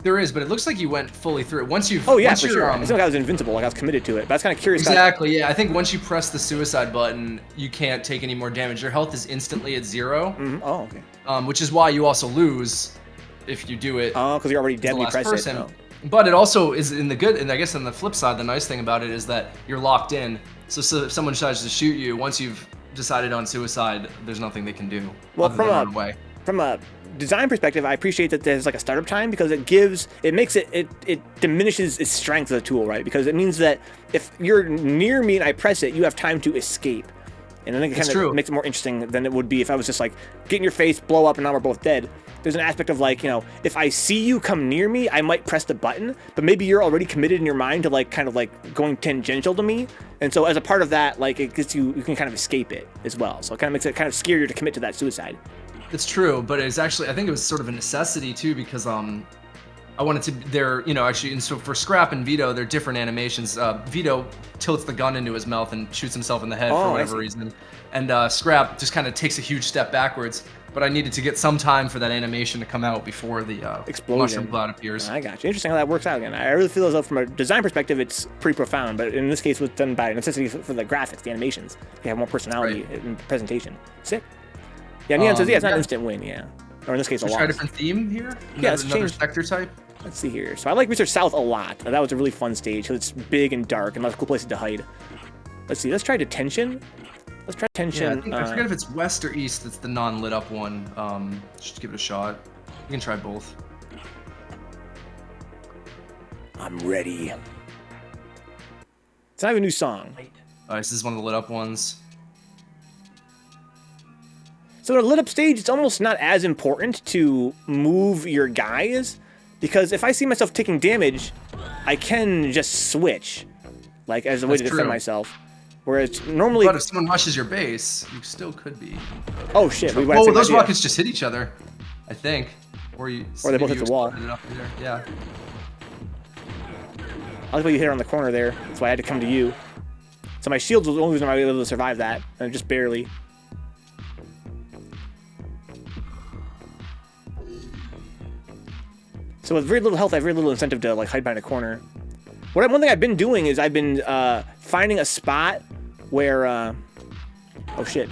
[SPEAKER 2] There is, but it looks like you went fully through it. Once you've...
[SPEAKER 1] Oh, yeah, for sure. It's not like I was invincible, like I was committed to it. But I was kind of curious.
[SPEAKER 2] Exactly, yeah. I think once you press the suicide button, you can't take any more damage. Your health is instantly at 0.
[SPEAKER 1] Mm-hmm. Oh, okay.
[SPEAKER 2] Which is why you also lose if you do it.
[SPEAKER 1] Oh, because you're already dead when you press it. Oh.
[SPEAKER 2] But it also is in the good, and I guess on the flip side, the nice thing about it is that you're locked in. So if someone decides to shoot you, once you've decided on suicide, there's nothing they can do.
[SPEAKER 1] Well, from a design perspective, I appreciate that there's like a startup time because it diminishes its strength as a tool, right? Because it means that if you're near me and I press it, you have time to escape. And I think it kind of makes it more interesting than it would be if I was just like, get in your face, blow up, and now we're both dead. There's an aspect of like, you know, if I see you come near me, I might press the button, but maybe you're already committed in your mind to like, kind of like going tangential to me. And so as a part of that, like it gets you can kind of escape it as well. So it kind of makes it kind of scarier to commit to that suicide.
[SPEAKER 2] It's true, but it's actually, I think it was sort of a necessity too, because I wanted to, actually, and so for Scrap and Vito, they're different animations. Vito tilts the gun into his mouth and shoots himself in the head for whatever reason. And Scrap just kind of takes a huge step backwards. But I needed to get some time for that animation to come out before the mushroom cloud appears.
[SPEAKER 1] I got you. Interesting how that works out again. I really feel as though from a design perspective, it's pretty profound. But in this case, it was done by necessity for the graphics, the animations. They have more personality in the presentation. Sick. Yeah, Neon says, yeah, it's not an instant win, yeah. Or in this case, a loss.
[SPEAKER 2] Try a different theme here?
[SPEAKER 1] Yeah, let's
[SPEAKER 2] another
[SPEAKER 1] change.
[SPEAKER 2] sector type?
[SPEAKER 1] Let's see here. So I like Research South a lot. That was a really fun stage because it's big and dark and lots of cool places to hide. Let's see. Let's try Detention. Let's try Detention.
[SPEAKER 2] Yeah, I forget if it's west or east. It's the non-lit up one. Just give it a shot. You can try both.
[SPEAKER 1] I'm ready. It's not even a new song.
[SPEAKER 2] Alright, so this is one of the lit up ones.
[SPEAKER 1] So in a lit up stage, it's almost not as important to move your guys, because if I see myself taking damage, I can just switch, like as a way to defend myself. Whereas normally,
[SPEAKER 2] but if someone rushes your base, you still could be.
[SPEAKER 1] Oh shit!
[SPEAKER 2] Oh, those rockets just hit each other, I think, or they
[SPEAKER 1] both hit the wall.
[SPEAKER 2] Yeah.
[SPEAKER 1] I like what you hit on the corner there. That's why I had to come to you. So my shields was the only reason I was able to survive that, and just barely. So with very little health, I have very little incentive to like hide behind a corner. One thing I've been doing is I've been finding a spot where, oh shit,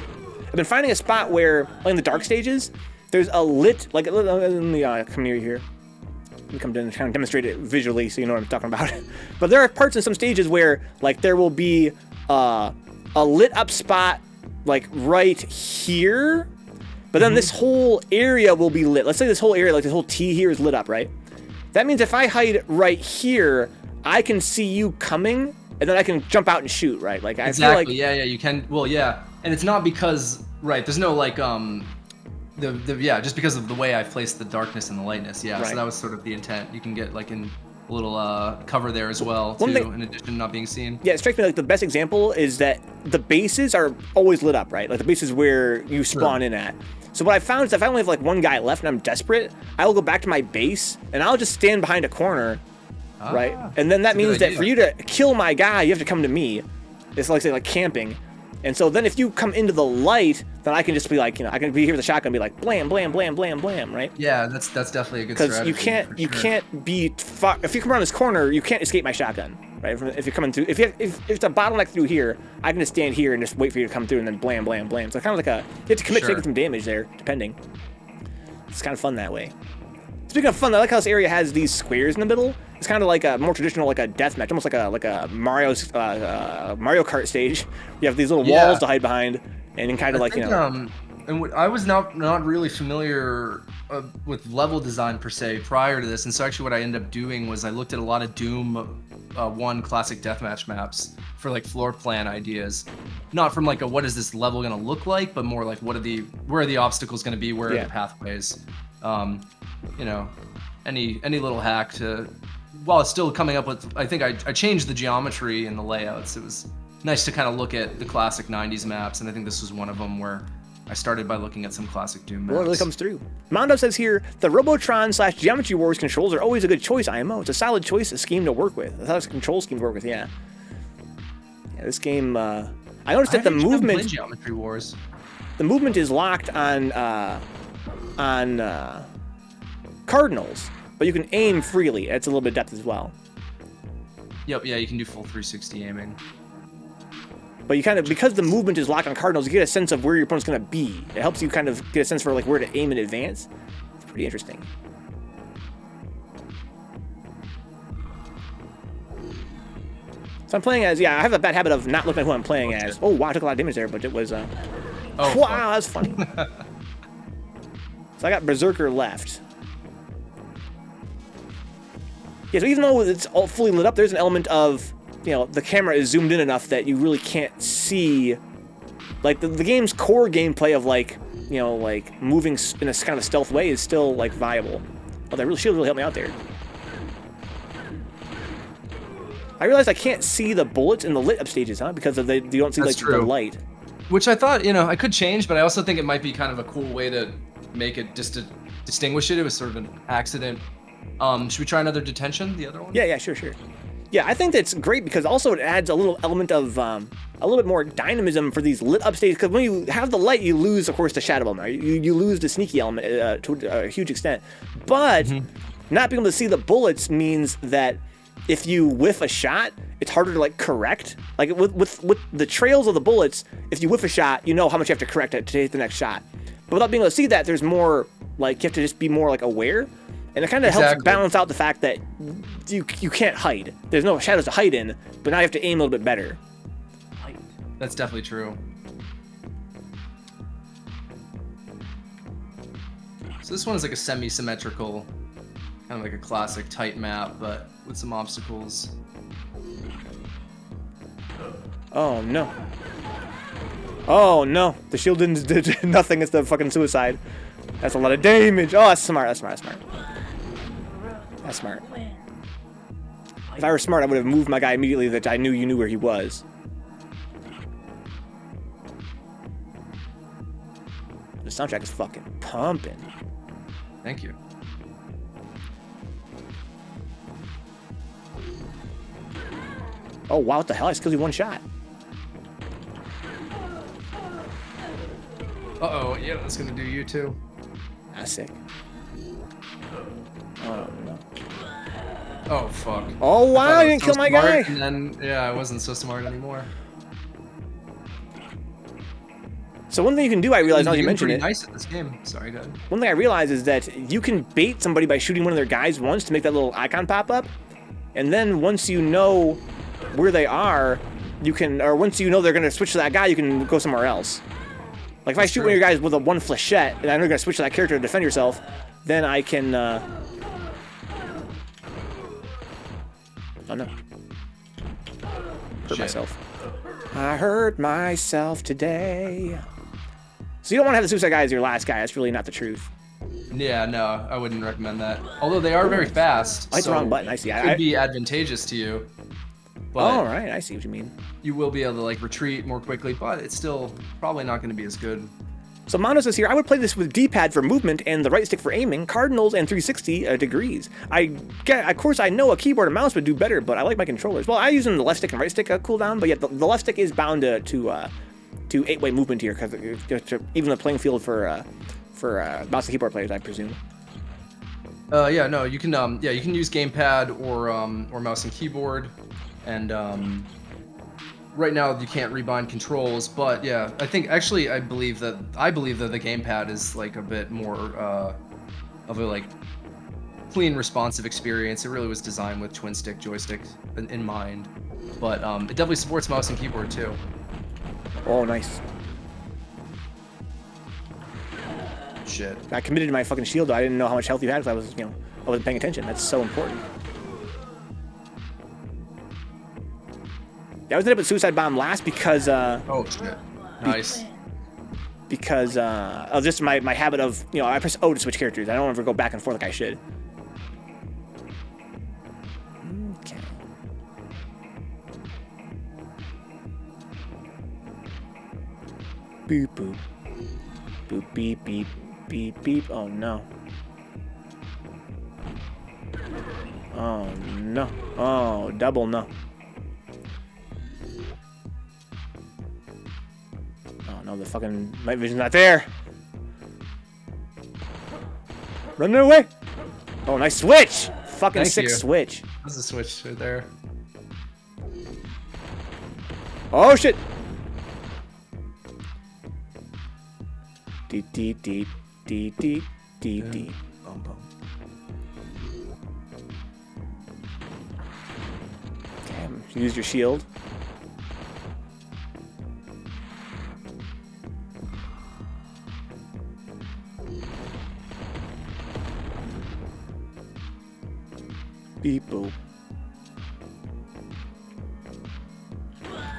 [SPEAKER 1] I've been finding a spot where, like in the dark stages, there's a lit, like let me come near here. Let me come down and kind of demonstrate it visually so you know what I'm talking about. But there are parts in some stages where like there will be a lit up spot like right here, but then this whole area will be lit. Let's say this whole area, like this whole T here is lit up, right? That means if I hide right here, I can see you coming, and then I can jump out and shoot, right? Like I feel like
[SPEAKER 2] yeah, you can. Well, yeah, and it's not because there's no like just because of the way I've placed the darkness and the lightness. Yeah,
[SPEAKER 1] right.
[SPEAKER 2] So that was sort of the intent. You can get like in a little cover there as well too, in addition to not being seen.
[SPEAKER 1] Yeah, it strikes me like the best example is that the bases are always lit up, right? Like the bases where you spawn in at. So what I found is if I only have like one guy left and I'm desperate, I will go back to my base and I'll just stand behind a corner, right? And then that means that for you to kill my guy, you have to come to me. It's like say like camping. And so then if you come into the light, then I can just be like, I can be here with a shotgun and be like blam, blam, blam, blam, blam, right?
[SPEAKER 2] Yeah, that's definitely a good strategy.
[SPEAKER 1] Because you can't be if you come around this corner, you can't escape my shotgun, right? If you're coming through, if it's a bottleneck through here, I can just stand here and just wait for you to come through and then blam, blam, blam. So kind of like you have to commit to taking some damage there, depending. It's kind of fun that way. Speaking of fun, I like how this area has these squares in the middle. It's kind of like a more traditional, like a deathmatch, almost like a Mario Kart stage. You have these little walls to hide behind, and then kind of
[SPEAKER 2] and I was not really familiar with level design per se prior to this, and so actually what I ended up doing was I looked at a lot of Doom 1 classic deathmatch maps for like floor plan ideas, not from like a what is this level gonna look like, but more like where are the obstacles gonna be, where are the pathways. Any little hack to, while it's still coming up with, I think I changed the geometry and the layouts. It was nice to kind of look at the classic 90s maps, and I think this was one of them where I started by looking at some classic Doom maps.
[SPEAKER 1] Well, it really comes through. Mondo says here, the Robotron/Geometry Wars controls are always a good choice, IMO. It's a solid choice, a scheme to work with. That's how a control scheme to work with, yeah. Yeah, this game, I noticed that the movement...
[SPEAKER 2] Geometry Wars.
[SPEAKER 1] The movement is locked on cardinals, but you can aim freely. It's a little bit of depth as well.
[SPEAKER 2] Yep, yeah, you can do full 360 aiming.
[SPEAKER 1] But you kind of, because the movement is locked on cardinals, you get a sense of where your opponent's going to be. It helps you kind of get a sense for like where to aim in advance. It's pretty interesting. So I'm playing as, I have a bad habit of not looking at who I'm playing as. Oh wow, I took a lot of damage there, but it was, wow, that was funny. So I got Berserker left. Yeah, so even though it's all fully lit up, there's an element of, the camera is zoomed in enough that you really can't see, like, the game's core gameplay of, like, like, moving in a kind of stealth way is still, like, viable. Oh, that shield really helped me out there. I realized I can't see the bullets in the lit up stages, huh? Because you don't see, like, the light.
[SPEAKER 2] Which I thought, I could change, but I also think it might be kind of a cool way to make it, just to distinguish it. It was sort of an accident. Should we try another Detention, the other one?
[SPEAKER 1] Yeah, sure. Yeah, I think that's great because also it adds a little element of a little bit more dynamism for these lit up stages. Because when you have the light, you lose, of course, the shadow element. You lose the sneaky element to a huge extent. But not being able to see the bullets means that if you whiff a shot, it's harder to like correct. Like with the trails of the bullets, if you whiff a shot, you know how much you have to correct it to hit the next shot. But without being able to see that, there's more like you have to just be more like aware. And it kind of helps
[SPEAKER 2] Exactly.
[SPEAKER 1] balance out the fact that you can't hide. There's no shadows to hide in, but now you have to aim a little bit better.
[SPEAKER 2] That's definitely true. So this one is like a semi-symmetrical, kind of like a classic tight map, but with some obstacles.
[SPEAKER 1] Oh no. Oh no. The shield did nothing. It's the fucking suicide. That's a lot of damage. Oh, that's smart. That's smart. That's smart. That's smart. If I were smart, I would have moved my guy immediately that I knew you knew where he was. The soundtrack is fucking pumping.
[SPEAKER 2] Thank you.
[SPEAKER 1] Oh wow, what the hell? I just killed you one shot.
[SPEAKER 2] Uh-oh, yeah, that's gonna do you too.
[SPEAKER 1] That's sick. Oh no.
[SPEAKER 2] Oh, fuck.
[SPEAKER 1] Oh wow,
[SPEAKER 2] I
[SPEAKER 1] I didn't kill my guy.
[SPEAKER 2] And then, yeah, I wasn't so smart anymore.
[SPEAKER 1] So one thing you can do, I realized now that you mentioned
[SPEAKER 2] pretty
[SPEAKER 1] it.
[SPEAKER 2] nice at this game. Sorry, go ahead.
[SPEAKER 1] One thing I realized is that you can bait somebody by shooting one of their guys once to make that little icon pop up. And then once you know where they are, you can, or once you know they're going to switch to that guy, you can go somewhere else. Like if I shoot one of your guys with a one flechette, and I know you're going to switch to that character to defend yourself, then I can, oh no. Hurt myself. I hurt myself today. So you don't want to have the suicide guy as your last guy. That's really not the truth.
[SPEAKER 2] Yeah, no, I wouldn't recommend that. Although they are very fast.
[SPEAKER 1] I hit the wrong button. I see.
[SPEAKER 2] It could be advantageous to you. But
[SPEAKER 1] oh, right. I see what you mean.
[SPEAKER 2] you will be able to like retreat more quickly, but it's still probably not going to be as good.
[SPEAKER 1] So Mono says here, I would play this with D-pad for movement and the right stick for aiming, cardinals and 360 degrees. Of course, I know a keyboard and mouse would do better, but I like my controllers. Well, I use them the left stick and right stick cooldown, but yeah, the left stick is bound to 8-way movement here because even the playing field for mouse and keyboard players, I presume.
[SPEAKER 2] Yeah, no, you can you can use gamepad or mouse and keyboard, and right now you can't rebind controls, but yeah, I believe that the gamepad is like a bit more of a like clean, responsive experience. It really was designed with twin stick joysticks in mind, but it definitely supports mouse and keyboard too.
[SPEAKER 1] Oh, nice.
[SPEAKER 2] Shit.
[SPEAKER 1] I committed to my fucking shield, though. I didn't know how much health you had because I wasn't paying attention. That's so important. Yeah, I was ended up with Suicide Bomb last because,
[SPEAKER 2] Oh, shit. Nice.
[SPEAKER 1] because of just my habit of, I press O to switch characters. I don't ever go back and forth like I should. Okay. Boop, boop. Boop, beep, beep, beep, beep. Oh, no. Oh, no. Oh, double no. Oh, no, the fucking night vision's not there. Run away. Oh, nice switch. Fucking
[SPEAKER 2] Thank
[SPEAKER 1] sick
[SPEAKER 2] you.
[SPEAKER 1] switch.
[SPEAKER 2] There's a switch right there.
[SPEAKER 1] Oh, shit. Deep, deep, deep, deep, deep, deep, deep. Boom, boom. Okay, use your shield. Beep, boop.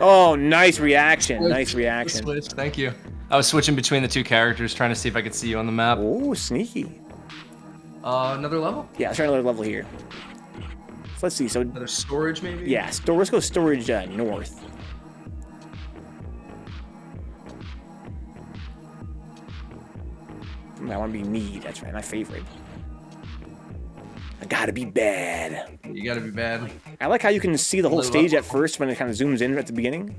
[SPEAKER 1] Oh, nice reaction. Nice reaction.
[SPEAKER 2] Switch. Thank you. I was switching between the two characters, trying to see if I could see you on the map.
[SPEAKER 1] Oh, sneaky.
[SPEAKER 2] Another level?
[SPEAKER 1] Yeah, let's try another level here. So let's see. So
[SPEAKER 2] Another storage, maybe?
[SPEAKER 1] yeah, let's go storage north. I want to be need. That's right, my favorite. I gotta be bad.
[SPEAKER 2] You gotta be bad.
[SPEAKER 1] I like how you can see the whole stage at first when it kind of zooms in at the beginning.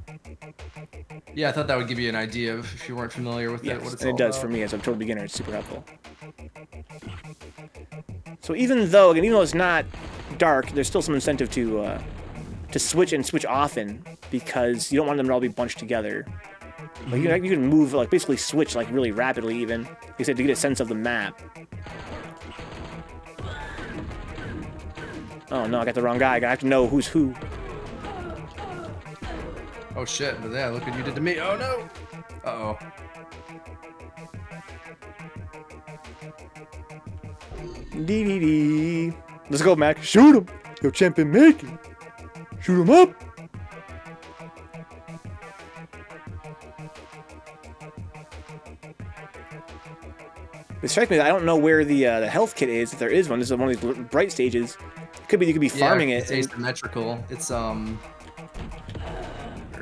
[SPEAKER 2] Yeah, I thought that would give you an idea of if you weren't familiar with it, what it's
[SPEAKER 1] And
[SPEAKER 2] all
[SPEAKER 1] it does
[SPEAKER 2] about.
[SPEAKER 1] for me as a total beginner. It's super helpful. So even though it's not dark, there's still some incentive to switch and switch often because you don't want them to all be bunched together. Like you can move, like basically switch like really rapidly even. Like I said, to get a sense of the map. Oh no, I got the wrong guy. I have to know who's who.
[SPEAKER 2] Oh shit, yeah, look what you did to me. Oh no! Uh-oh.
[SPEAKER 1] Dee. Let's go, Mac. Shoot him. Yo, champion, make it. Shoot him up. It strikes me that I don't know where the health kit is, if there is one. This is one of these bright stages. Could be you could be farming it.
[SPEAKER 2] It's asymmetrical. It's Where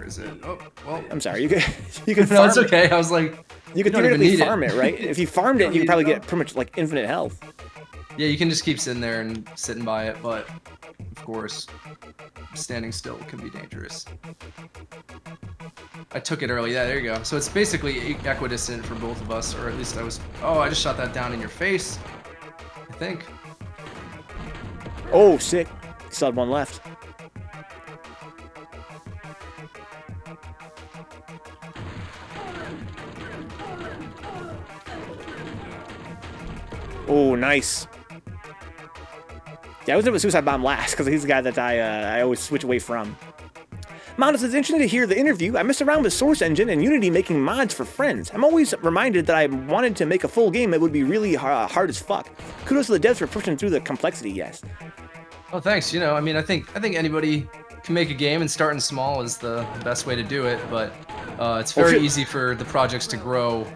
[SPEAKER 2] is it? Oh, well.
[SPEAKER 1] I'm sorry. You could
[SPEAKER 2] No,
[SPEAKER 1] farm
[SPEAKER 2] it's okay. I was like,
[SPEAKER 1] you could theoretically farm it, right? If you farmed it, you could probably get pretty much like infinite health.
[SPEAKER 2] yeah, you can just keep sitting there and sitting by it, but of course, standing still can be dangerous. I took it early. Yeah, there you go. So it's basically equidistant for both of us, or at least I was. Oh, I just shot that down in your face. I think.
[SPEAKER 1] Oh, sick. Still had one left. Oh, nice. Yeah, I was doing a suicide bomb last because he's the guy that I always switch away from. Modus, it's interesting to hear the interview. I messed around with Source Engine and Unity making mods for friends. I'm always reminded that I wanted to make a full game that would be really hard as fuck. Kudos to the devs for pushing through the complexity, yes.
[SPEAKER 2] Oh, thanks. You know, I mean, I think anybody can make a game, and starting small is the best way to do it, but it's very easy for the projects to grow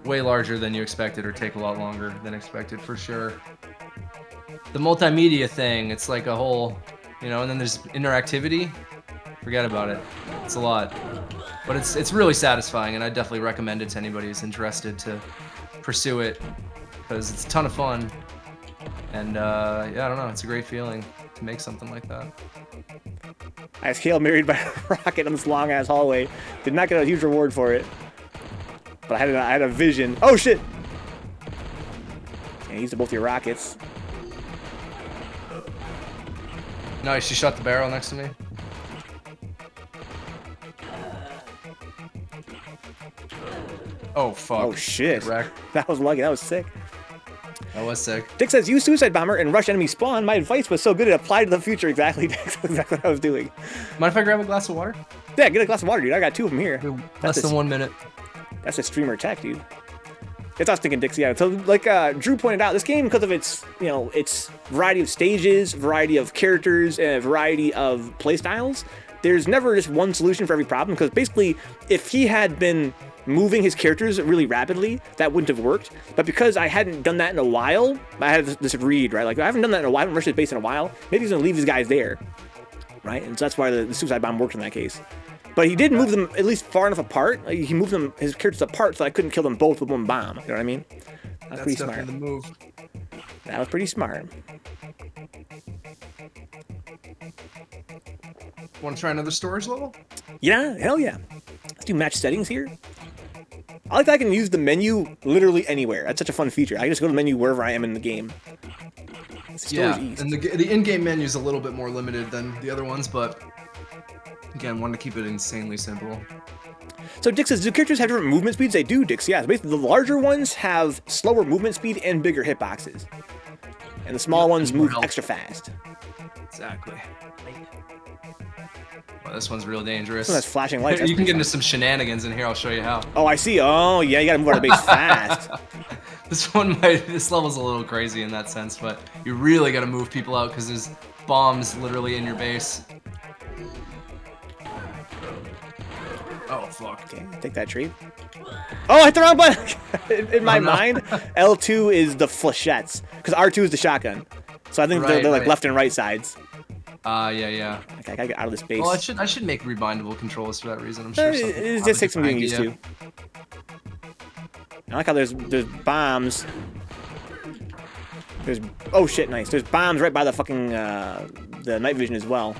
[SPEAKER 2] way larger than you expected or take a lot longer than expected, for sure. The multimedia thing, it's like a whole, you know, and then there's interactivity. Forget about it. It's a lot. But it's really satisfying, and I definitely recommend it to anybody who's interested to pursue it, because it's a ton of fun. And yeah, I don't know, it's a great feeling to make something like that.
[SPEAKER 1] I was Hail Married by a rocket on this long ass hallway. Did not get a huge reward for it. But I had a vision. Oh shit! And used both your rockets.
[SPEAKER 2] Nice, you shot the barrel next to me. Oh fuck.
[SPEAKER 1] Oh shit. That was lucky, that was sick.
[SPEAKER 2] That was sick.
[SPEAKER 1] Dick says, use Suicide Bomber and rush enemy spawn. My advice was so good it applied to the future. Exactly, Dick. That's exactly what I was doing.
[SPEAKER 2] Mind if I grab a glass of water?
[SPEAKER 1] Yeah, get a glass of water, dude. I got two of them here.
[SPEAKER 2] Less than 1 minute.
[SPEAKER 1] That's a streamer tech, dude. It's us thinking, Dixie. Yeah. So, like Drew pointed out, this game, because of its, you know, its variety of stages, variety of characters, and variety of playstyles, there's never just one solution for every problem. Because basically, if he had been moving his characters really rapidly, that wouldn't have worked. But because I hadn't done that in a while, I had this read, right? Like, I haven't done that in a while, I haven't rushed his base in a while. Maybe he's gonna leave these guys there, right? And so that's why the Suicide Bomb worked in that case. But he did move them at least far enough apart. Like, he moved them, his characters apart, so I couldn't kill them both with one bomb. You know what I mean? That's pretty smart.
[SPEAKER 2] The move.
[SPEAKER 1] That was pretty smart.
[SPEAKER 2] Want to try another storage level?
[SPEAKER 1] Yeah, hell yeah. Let's do match settings here. I like that I can use the menu literally anywhere. That's such a fun feature. I can just go to the menu wherever I am in the game.
[SPEAKER 2] Yeah, and the in-game menu is a little bit more limited than the other ones, but again, wanted to keep it insanely simple.
[SPEAKER 1] So Dick says, do characters have different movement speeds? They do, Dix. Yeah, basically the larger ones have slower movement speed and bigger hitboxes. And the small ones move extra fast.
[SPEAKER 2] Exactly. Well, this one's real dangerous.
[SPEAKER 1] This one has flashing lights.
[SPEAKER 2] You can get into some shenanigans in here. I'll show you how.
[SPEAKER 1] Oh, I see. Oh, yeah, you gotta move out of the base fast.
[SPEAKER 2] This level's a little crazy in that sense, but you really gotta move people out because there's bombs literally in your base. Oh, fuck.
[SPEAKER 1] Okay, take that tree. Oh, I hit the wrong button! in my mind, L2 is the flechettes, because R2 is the shotgun. So I think they're like left and right sides.
[SPEAKER 2] Yeah.
[SPEAKER 1] Okay, I gotta get out of this base.
[SPEAKER 2] Well, I should make rebindable controls for that reason. I'm sure.
[SPEAKER 1] It just takes some getting used to. I like how there's bombs. Oh shit, nice. There's bombs right by the fucking the night vision as well.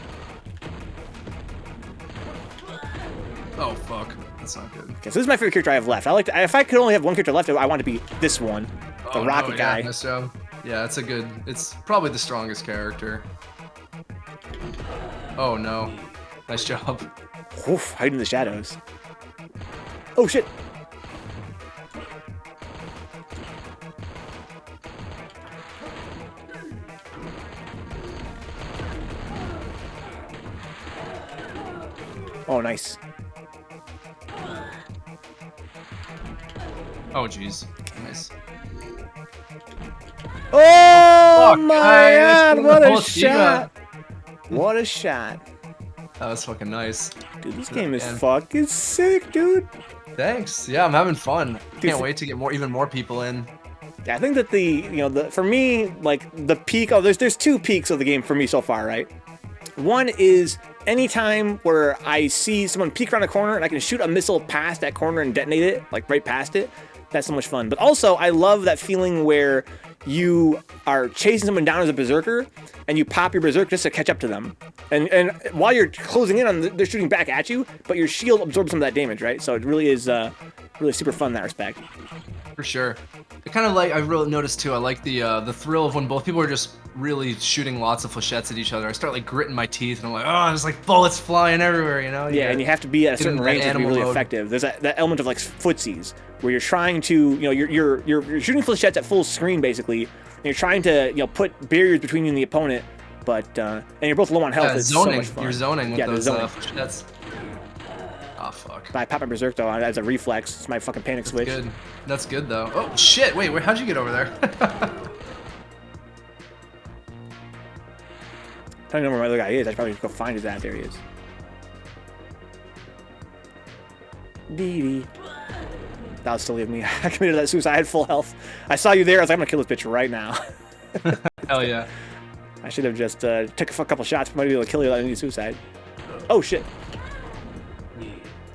[SPEAKER 2] Oh fuck, that's not good.
[SPEAKER 1] Okay, so this is my favorite character I have left. If I could only have one character left, I want to be this one, the rocket guy.
[SPEAKER 2] Nice job. Yeah, it's probably the strongest character. Oh no, nice job.
[SPEAKER 1] Oof, hiding in the shadows. Oh shit. Oh, nice.
[SPEAKER 2] Oh, jeez. Nice.
[SPEAKER 1] Oh,
[SPEAKER 2] fuck,
[SPEAKER 1] my
[SPEAKER 2] guys,
[SPEAKER 1] god,
[SPEAKER 2] the
[SPEAKER 1] what a
[SPEAKER 2] whole team
[SPEAKER 1] shot. What a shot.
[SPEAKER 2] That was fucking nice.
[SPEAKER 1] Dude, this game is
[SPEAKER 2] And
[SPEAKER 1] fucking sick, dude.
[SPEAKER 2] thanks. Yeah, I'm having fun.
[SPEAKER 1] Dude,
[SPEAKER 2] Can't wait to get even more people in.
[SPEAKER 1] Yeah, I think that for me, like, the peak, there's two peaks of the game for me so far, right? One is anytime where I see someone peek around a corner and I can shoot a missile past that corner and detonate it, like right past it. That's so much fun. But also, I love that feeling where you are chasing someone down as a berserker and you pop your berserk just to catch up to them. And while you're closing in on them, they're shooting back at you, but your shield absorbs some of that damage, right? So it really is really super fun in that respect.
[SPEAKER 2] For sure. I kind of like, I've really noticed too, I like the thrill of when both people are just really shooting lots of flechettes at each other. I start like gritting my teeth and I'm like, oh, there's like bullets flying everywhere, you know?
[SPEAKER 1] Yeah, and you have to be at a certain range to be really effective. There's that element of like footsies where you're trying to, you know, you're shooting flechettes at full screen basically, and you're trying to, you know, put barriers between you and the opponent, but and you're both low on health.
[SPEAKER 2] Yeah,
[SPEAKER 1] it's
[SPEAKER 2] zoning.
[SPEAKER 1] so much fun.
[SPEAKER 2] You're zoning with those
[SPEAKER 1] zoning.
[SPEAKER 2] flechettes. Oh, fuck.
[SPEAKER 1] I pop my berserk though as a reflex. It's my fucking panic switch.
[SPEAKER 2] Good. That's good though. Oh shit! Wait, how'd you get over there?
[SPEAKER 1] I don't know where my other guy is. I should probably just go find his ass. There he is. Dee. That was silly of me. I committed that suicide. I had full health. I saw you there. I was like, I'm gonna kill this bitch right now.
[SPEAKER 2] Hell yeah.
[SPEAKER 1] I should have just took a couple shots. Might be able to kill you without any suicide. Oh shit.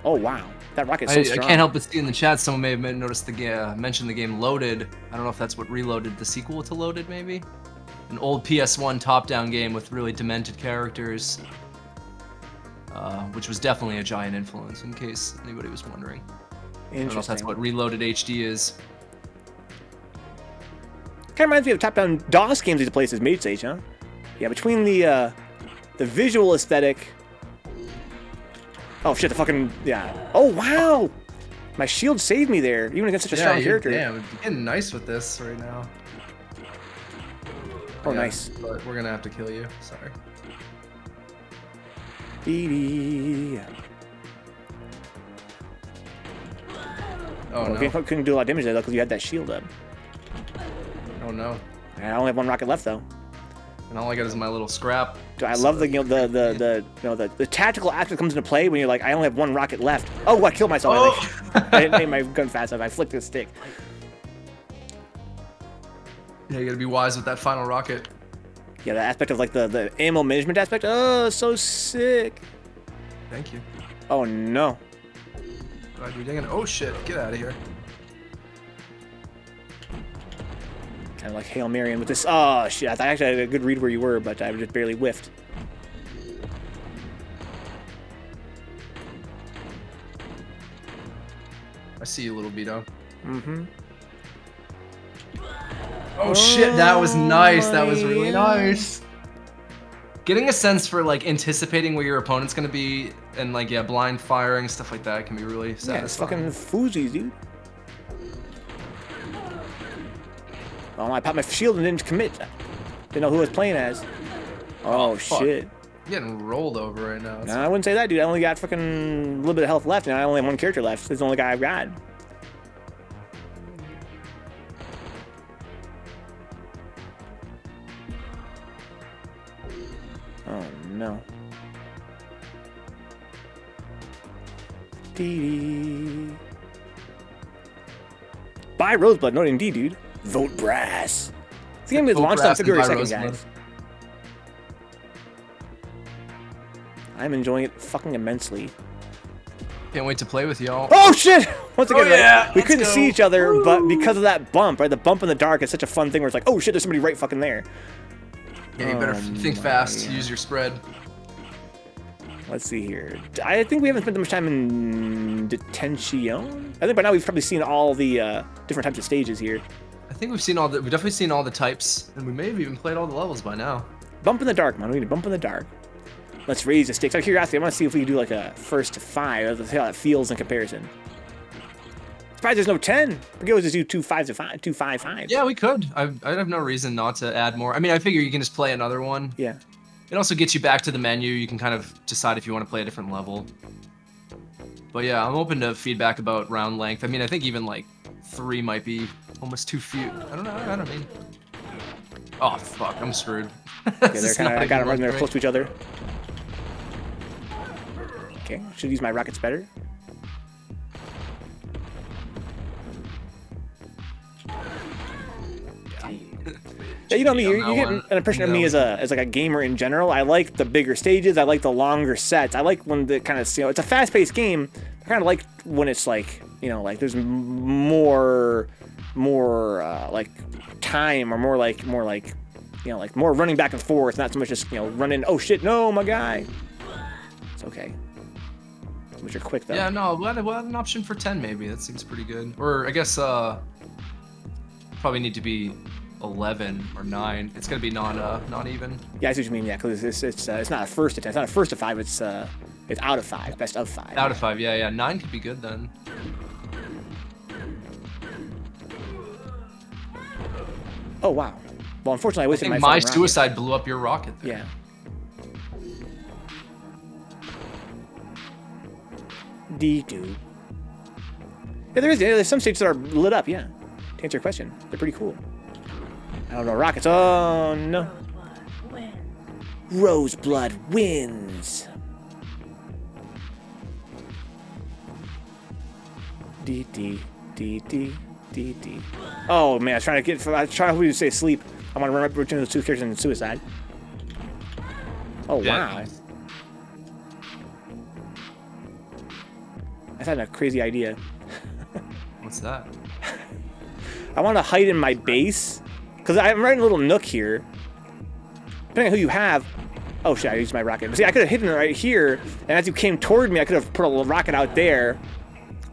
[SPEAKER 1] Oh wow. That rocket's so strong.
[SPEAKER 2] I can't help but see in the chat someone may have noticed mentioned the game Loaded. I don't know if that's what Reloaded, the sequel to Loaded, maybe? An old PS1 top-down game with really demented characters, which was definitely a giant influence, in case anybody was wondering. I don't know if that's what Reloaded HD is.
[SPEAKER 1] Kind of reminds me of top-down DOS games these places, Mage Sage, huh? Yeah, between the visual aesthetic. Oh shit! The fucking yeah. Oh wow! My shield saved me there, even against such a strong character.
[SPEAKER 2] Yeah, we're getting nice with this right now.
[SPEAKER 1] Oh,
[SPEAKER 2] yeah,
[SPEAKER 1] nice.
[SPEAKER 2] But we're gonna have to kill you. Sorry.
[SPEAKER 1] Dee.
[SPEAKER 2] Oh no.
[SPEAKER 1] Okay, couldn't do a lot of damage there though because you had that shield up.
[SPEAKER 2] Oh no.
[SPEAKER 1] I only have one rocket left though.
[SPEAKER 2] And all I got is my little scrap.
[SPEAKER 1] Dude, I love the tactical aspect comes into play when you're like, I only have one rocket left. Oh, I killed myself.
[SPEAKER 2] Oh.
[SPEAKER 1] I didn't aim my gun fast enough. I flicked the stick.
[SPEAKER 2] Yeah, you gotta be wise with that final rocket.
[SPEAKER 1] Yeah, the aspect of like the ammo management aspect. Oh, so sick.
[SPEAKER 2] Thank you.
[SPEAKER 1] Oh no.
[SPEAKER 2] God, you're digging. Oh shit! Get out of here.
[SPEAKER 1] Kind of like Hail Mary with this. Oh shit! I actually had a good read where you were, but I just barely whiffed.
[SPEAKER 2] I see you, little Vito.
[SPEAKER 1] Mm-hmm.
[SPEAKER 2] Oh shit! That was nice. That was really nice. Getting a sense for like anticipating where your opponent's gonna be and like yeah, blind firing stuff like that can be really satisfying.
[SPEAKER 1] Yeah, it's fucking foozies, dude. Oh, I popped my shield and didn't commit. Didn't know who I was playing as. Oh shit.
[SPEAKER 2] I'm getting rolled over right now.
[SPEAKER 1] No, I wouldn't say that, dude. I only got fucking a little bit of health left, and I only have one character left. This is the only guy I've got. Oh no. Dee. Buy Roze Blud, not indeed, dude. Vote brass. This game is launched on February 2nd, guys. I'm enjoying it fucking immensely.
[SPEAKER 2] Can't wait to play with y'all.
[SPEAKER 1] Oh shit! Once again,
[SPEAKER 2] yeah,
[SPEAKER 1] we couldn't see each other, but because of that bump, right? The bump in the dark is such a fun thing where it's like, oh shit, there's somebody right fucking there.
[SPEAKER 2] Yeah, you better think fast. Use your spread.
[SPEAKER 1] Let's see here. I think we haven't spent that much time in detention. I think by now we've probably seen all the different types of stages here.
[SPEAKER 2] I think we've definitely seen all the types, and we may have even played all the levels by now.
[SPEAKER 1] Bump in the dark, man. We need a bump in the dark. Let's raise the stakes. Out of curiosity, I want to see if we can do like a first to 5. Let's see how that feels in comparison. Surprised there's no 10. We could just do 2 5 to 5, 2 5 5.
[SPEAKER 2] Yeah, we could. I have no reason not to add more. I mean, I figure you can just play another one.
[SPEAKER 1] Yeah.
[SPEAKER 2] It also gets you back to the menu. You can kind of decide if you want to play a different level. But yeah, I'm open to feedback about round length. I mean, I think even like 3 might be almost too few. I don't know. I don't mean. Oh fuck, I'm screwed.
[SPEAKER 1] Yeah, they're kind of. I got them right there close to each other. Okay, should use my rockets better. Yeah, you know me. You get an impression of me as like a gamer in general. I like the bigger stages. I like the longer sets. I like when the kind of it's a fast-paced game. I kind of like when it's like like there's more like time or more like like more running back and forth, not so much just running. Oh shit, no, my guy. It's okay. Which are quick though.
[SPEAKER 2] Yeah, no, we'll add an option for 10 maybe. That seems pretty good. Or I guess probably need to be 11 or 9. It's gonna be not even.
[SPEAKER 1] Yeah, I see what you mean. Yeah, because it's not a first to 10. It's not a first to 5. It's out of 5. Best of 5.
[SPEAKER 2] Out of 5. Yeah. 9 could be good then.
[SPEAKER 1] Oh wow. Well, unfortunately, I wasted
[SPEAKER 2] my suicide blew up your rocket there.
[SPEAKER 1] Yeah. D2. Yeah, there's some stages that are lit up. Yeah. To answer your question, they're pretty cool. I don't know, rockets. Oh no. Roze Blud wins. D. Oh man, I was trying to say sleep. I want to run right between those two characters in suicide. Oh
[SPEAKER 2] yeah.
[SPEAKER 1] Wow. I had a crazy idea.
[SPEAKER 2] What's that?
[SPEAKER 1] I want to hide in my base. Because I'm right in a little nook here. Depending on who you have. Oh shit, I used my rocket. But see, I could have hidden it right here. And as you came toward me, I could have put a little rocket out there.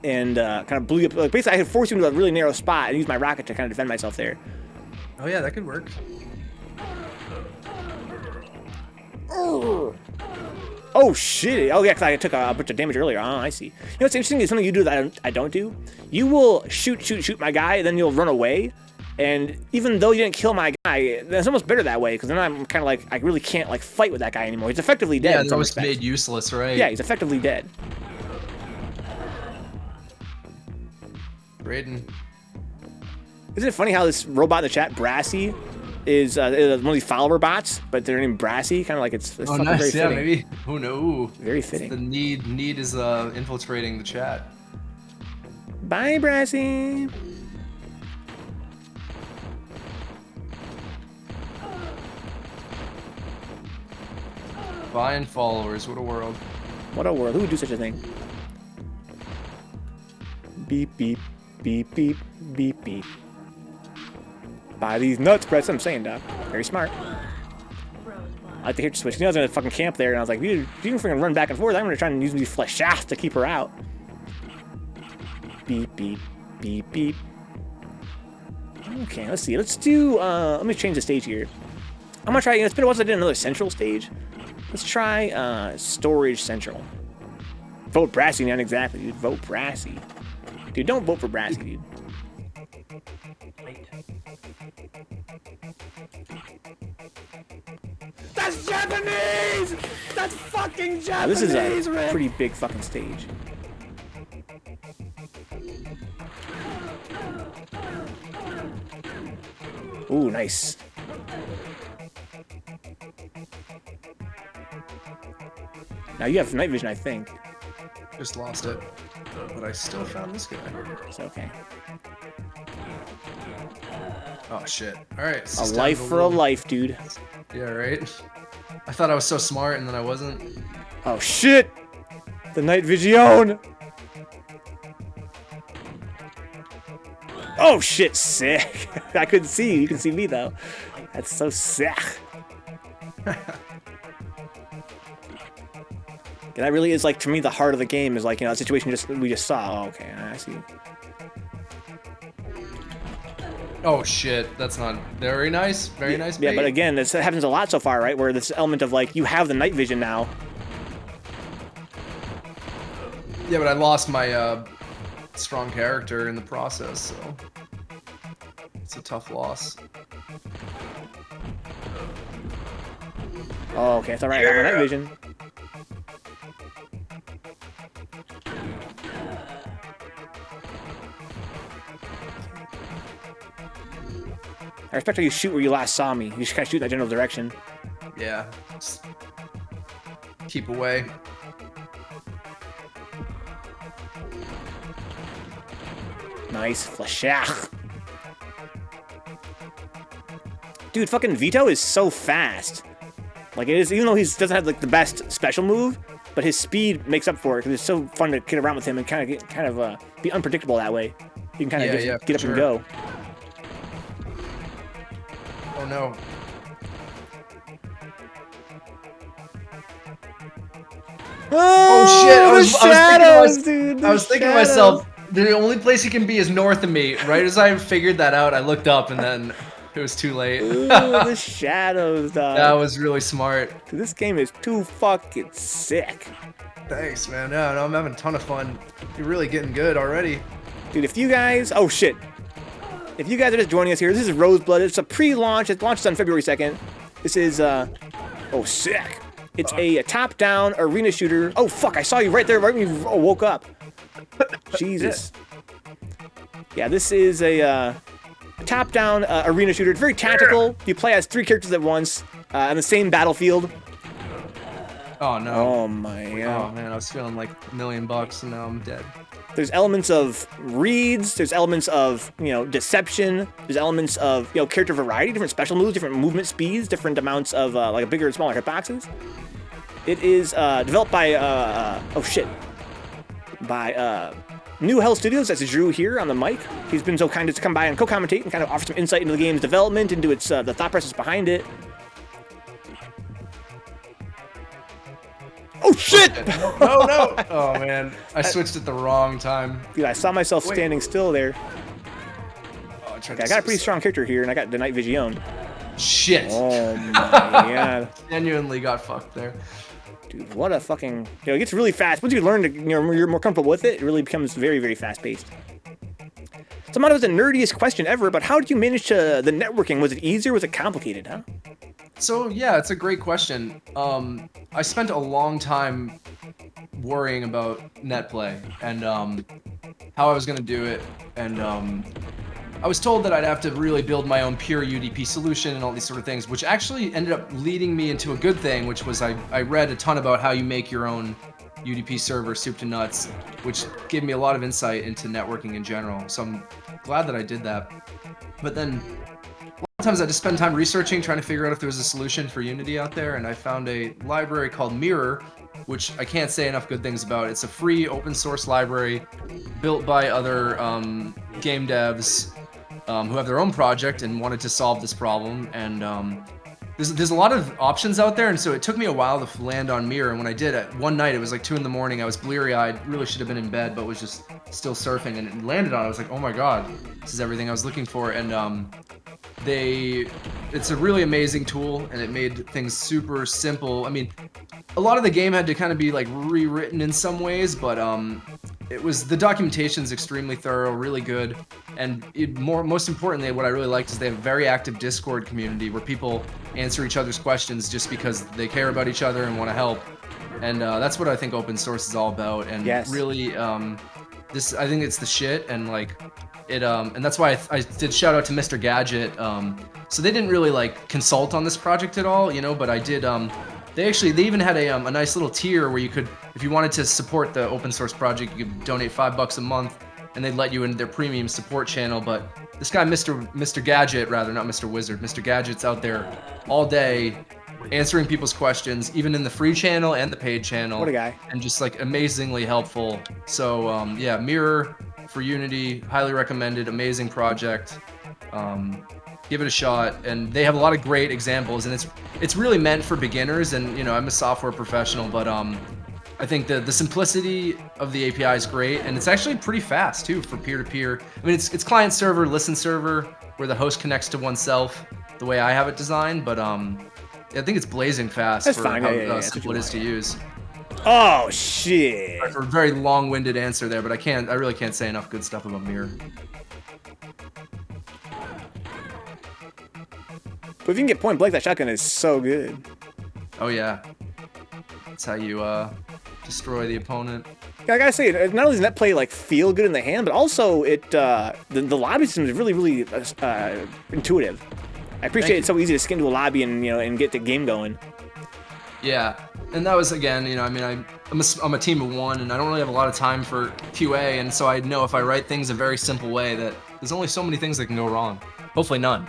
[SPEAKER 1] And kind of blew you up. Like, basically, I could force you into a really narrow spot and use my rocket to kind of defend myself there.
[SPEAKER 2] Oh yeah, that could work.
[SPEAKER 1] Oh shit! Oh yeah, because I took a bunch of damage earlier. Oh, I see. You know what's interesting is something you do that I don't do. You will shoot my guy, and then you'll run away. And even though you didn't kill my guy, it's almost better that way because then I'm kind of like I really can't like fight with that guy anymore. He's effectively dead.
[SPEAKER 2] Yeah, that was made useless, right?
[SPEAKER 1] Yeah, he's effectively dead.
[SPEAKER 2] Braden.
[SPEAKER 1] Isn't it funny how this robot in the chat, Brassy, is one of these follower bots, but they're named Brassy, kind of like it's
[SPEAKER 2] oh, nice.
[SPEAKER 1] Very fitting.
[SPEAKER 2] Maybe. Who knows?
[SPEAKER 1] Very fitting.
[SPEAKER 2] The need is infiltrating the chat.
[SPEAKER 1] Bye, Brassy.
[SPEAKER 2] Buying followers. What a world.
[SPEAKER 1] What a world. Who would do such a thing? Beep, beep, beep, beep, beep, beep. Buy these nuts, Brett. I'm saying, Doc. Very smart. I like the hit switch. You know, I was gonna fucking camp there, and I was like, dude, if you can freaking run back and forth, I'm gonna try and use these flesh shafts to keep her out. Beep, beep, beep, beep. Okay, let's see. Let's do, let me change the stage here. I'm gonna try, it's been a while since I did another central stage. Let's try, storage central. Vote Brassy, not exactly, dude. Vote Brassy. Dude, don't vote for Brassy, dude. That's Japanese! That's fucking Japanese! This is a pretty big fucking stage. Ooh, nice. Now you have night vision, I think.
[SPEAKER 2] Just lost it, but I still found this guy.
[SPEAKER 1] It's okay.
[SPEAKER 2] Oh shit! All right.
[SPEAKER 1] A life for a life, dude.
[SPEAKER 2] Yeah, right. I thought I was so smart, and then I wasn't.
[SPEAKER 1] Oh shit! The night vision. Oh shit! Sick. I couldn't see you. You can see me though. That's so sick. That really is like to me the heart of the game is like the situation we just saw. Oh, okay, I see.
[SPEAKER 2] Oh shit, that's not very nice. Very nice.
[SPEAKER 1] Yeah, but again, this happens a lot so far, right? Where this element of like you have the night vision now.
[SPEAKER 2] Yeah, but I lost my strong character in the process, so it's a tough loss.
[SPEAKER 1] Oh, okay, it's alright. I got my night vision. I respect how you shoot where you last saw me. You just kind of shoot in that general direction.
[SPEAKER 2] Yeah. Just keep away.
[SPEAKER 1] Nice. Flashach. Dude, fucking Vito is so fast. Like, it is, even though he doesn't have, like, the best special move, but his speed makes up for it, because it's so fun to kid around with him and kind of be unpredictable that way. You can kind of get up and go.
[SPEAKER 2] Oh, no.
[SPEAKER 1] Oh,
[SPEAKER 2] shit!
[SPEAKER 1] I
[SPEAKER 2] was thinking to myself, the only place he can be is north of me. Right as I figured that out, I looked up and then it was too late.
[SPEAKER 1] Ooh, the shadows, dog.
[SPEAKER 2] That was really smart.
[SPEAKER 1] Dude, this game is too fucking sick.
[SPEAKER 2] Thanks, man. Yeah, no, I'm having a ton of fun. You're really getting good already.
[SPEAKER 1] Dude, if you guys... Oh, shit. If you guys are just joining us here, this is Roze Blud. It's a pre-launch. It launches on February 2nd. This is, oh, sick. It's a top-down arena shooter. Oh, fuck, I saw you right there right when you woke up. Jesus. Yeah, this is a top-down arena shooter. It's very tactical. You play as 3 characters at once on the same battlefield.
[SPEAKER 2] Oh, no.
[SPEAKER 1] Oh, my God.
[SPEAKER 2] Oh, man, I was feeling like $1 million and now I'm dead.
[SPEAKER 1] There's elements of reads, there's elements of, you know, deception, there's elements of, you know, character variety, different special moves, different movement speeds, different amounts of, like, a bigger and smaller hitboxes. It is developed by, New Hell Studios. That's Drew here on the mic. He's been so kind as to come by and co-commentate and kind of offer some insight into the game's development, into its the thought process behind it. Oh shit!
[SPEAKER 2] No! Oh man, I switched at the wrong time.
[SPEAKER 1] Dude, I saw myself standing still there.
[SPEAKER 2] Oh,
[SPEAKER 1] Okay, I got a pretty strong character here, and I got the night vision.
[SPEAKER 2] Shit!
[SPEAKER 1] Oh my God!
[SPEAKER 2] Genuinely got fucked there.
[SPEAKER 1] Dude, what a fucking... You know, it gets really fast. Once you learn to, you know, you're more comfortable with it, it really becomes very, very fast-paced. So, Mono, was the nerdiest question ever, but how did you manage the networking? Was it easier? Was it complicated, huh?
[SPEAKER 2] So, yeah, it's a great question. I spent a long time worrying about netplay and how I was going to do it, and I was told that I'd have to really build my own pure UDP solution and all these sort of things, which actually ended up leading me into a good thing, which was I read a ton about how you make your own UDP server, soup to nuts, which gave me a lot of insight into networking in general. So I'm glad that I did that. But then a lot of times I just spend time researching, trying to figure out if there was a solution for Unity out there, and I found a library called Mirror, which I can't say enough good things about. It's a free open source library built by other game devs who have their own project and wanted to solve this problem. And there's a lot of options out there, and so it took me a while to land on Mirror. And when I did, one night it was like 2 in the morning. I was bleary-eyed, really should have been in bed, but was just still surfing, and it landed on it. I was like, oh my god, this is everything I was looking for. And it's a really amazing tool, and it made things super simple. I mean, a lot of the game had to kind of be like rewritten in some ways, but the documentation's extremely thorough, really good, and most importantly, what I really liked is they have a very active Discord community where people answer each other's questions just because they care about each other and want to help, and that's what I think open source is all about. And really, I think it's the shit, and like it, and that's why I did shout out to Mr. Gadget. So they didn't really like consult on this project at all, you know, but I did. They even had a nice little tier where you could, if you wanted to support the open source project, you could donate $5 a month, and they'd let you into their premium support channel. But this guy, Mr. Gadget, rather, not Mr. Wizard, Mr. Gadget's out there all day answering people's questions, even in the free channel and the paid channel.
[SPEAKER 1] What a guy.
[SPEAKER 2] And just like amazingly helpful. So yeah, Mirror for Unity, highly recommended, amazing project. Give it a shot, and they have a lot of great examples, and it's really meant for beginners. And you know, I'm a software professional, but I think the simplicity of the API is great, and it's actually pretty fast too for peer-to-peer. I mean, it's client server, listen server, where the host connects to oneself, the way I have it designed. But I think it's blazing fast.
[SPEAKER 1] That's
[SPEAKER 2] for
[SPEAKER 1] fine.
[SPEAKER 2] how simple it is to use.
[SPEAKER 1] Oh shit!
[SPEAKER 2] For a very long-winded answer there, but I really can't say enough good stuff about Mirror.
[SPEAKER 1] But if you can get point blank, that shotgun is so good.
[SPEAKER 2] Oh yeah. That's how you destroy the opponent.
[SPEAKER 1] Yeah, I gotta say, not only does net play like feel good in the hand, but also the lobby system is really intuitive. I appreciate it's so easy to skin to a lobby and and get the game going.
[SPEAKER 2] Yeah, and that was again, I mean, I'm a team of one, and I don't really have a lot of time for QA, and so I know if I write things a very simple way that there's only so many things that can go wrong. Hopefully none.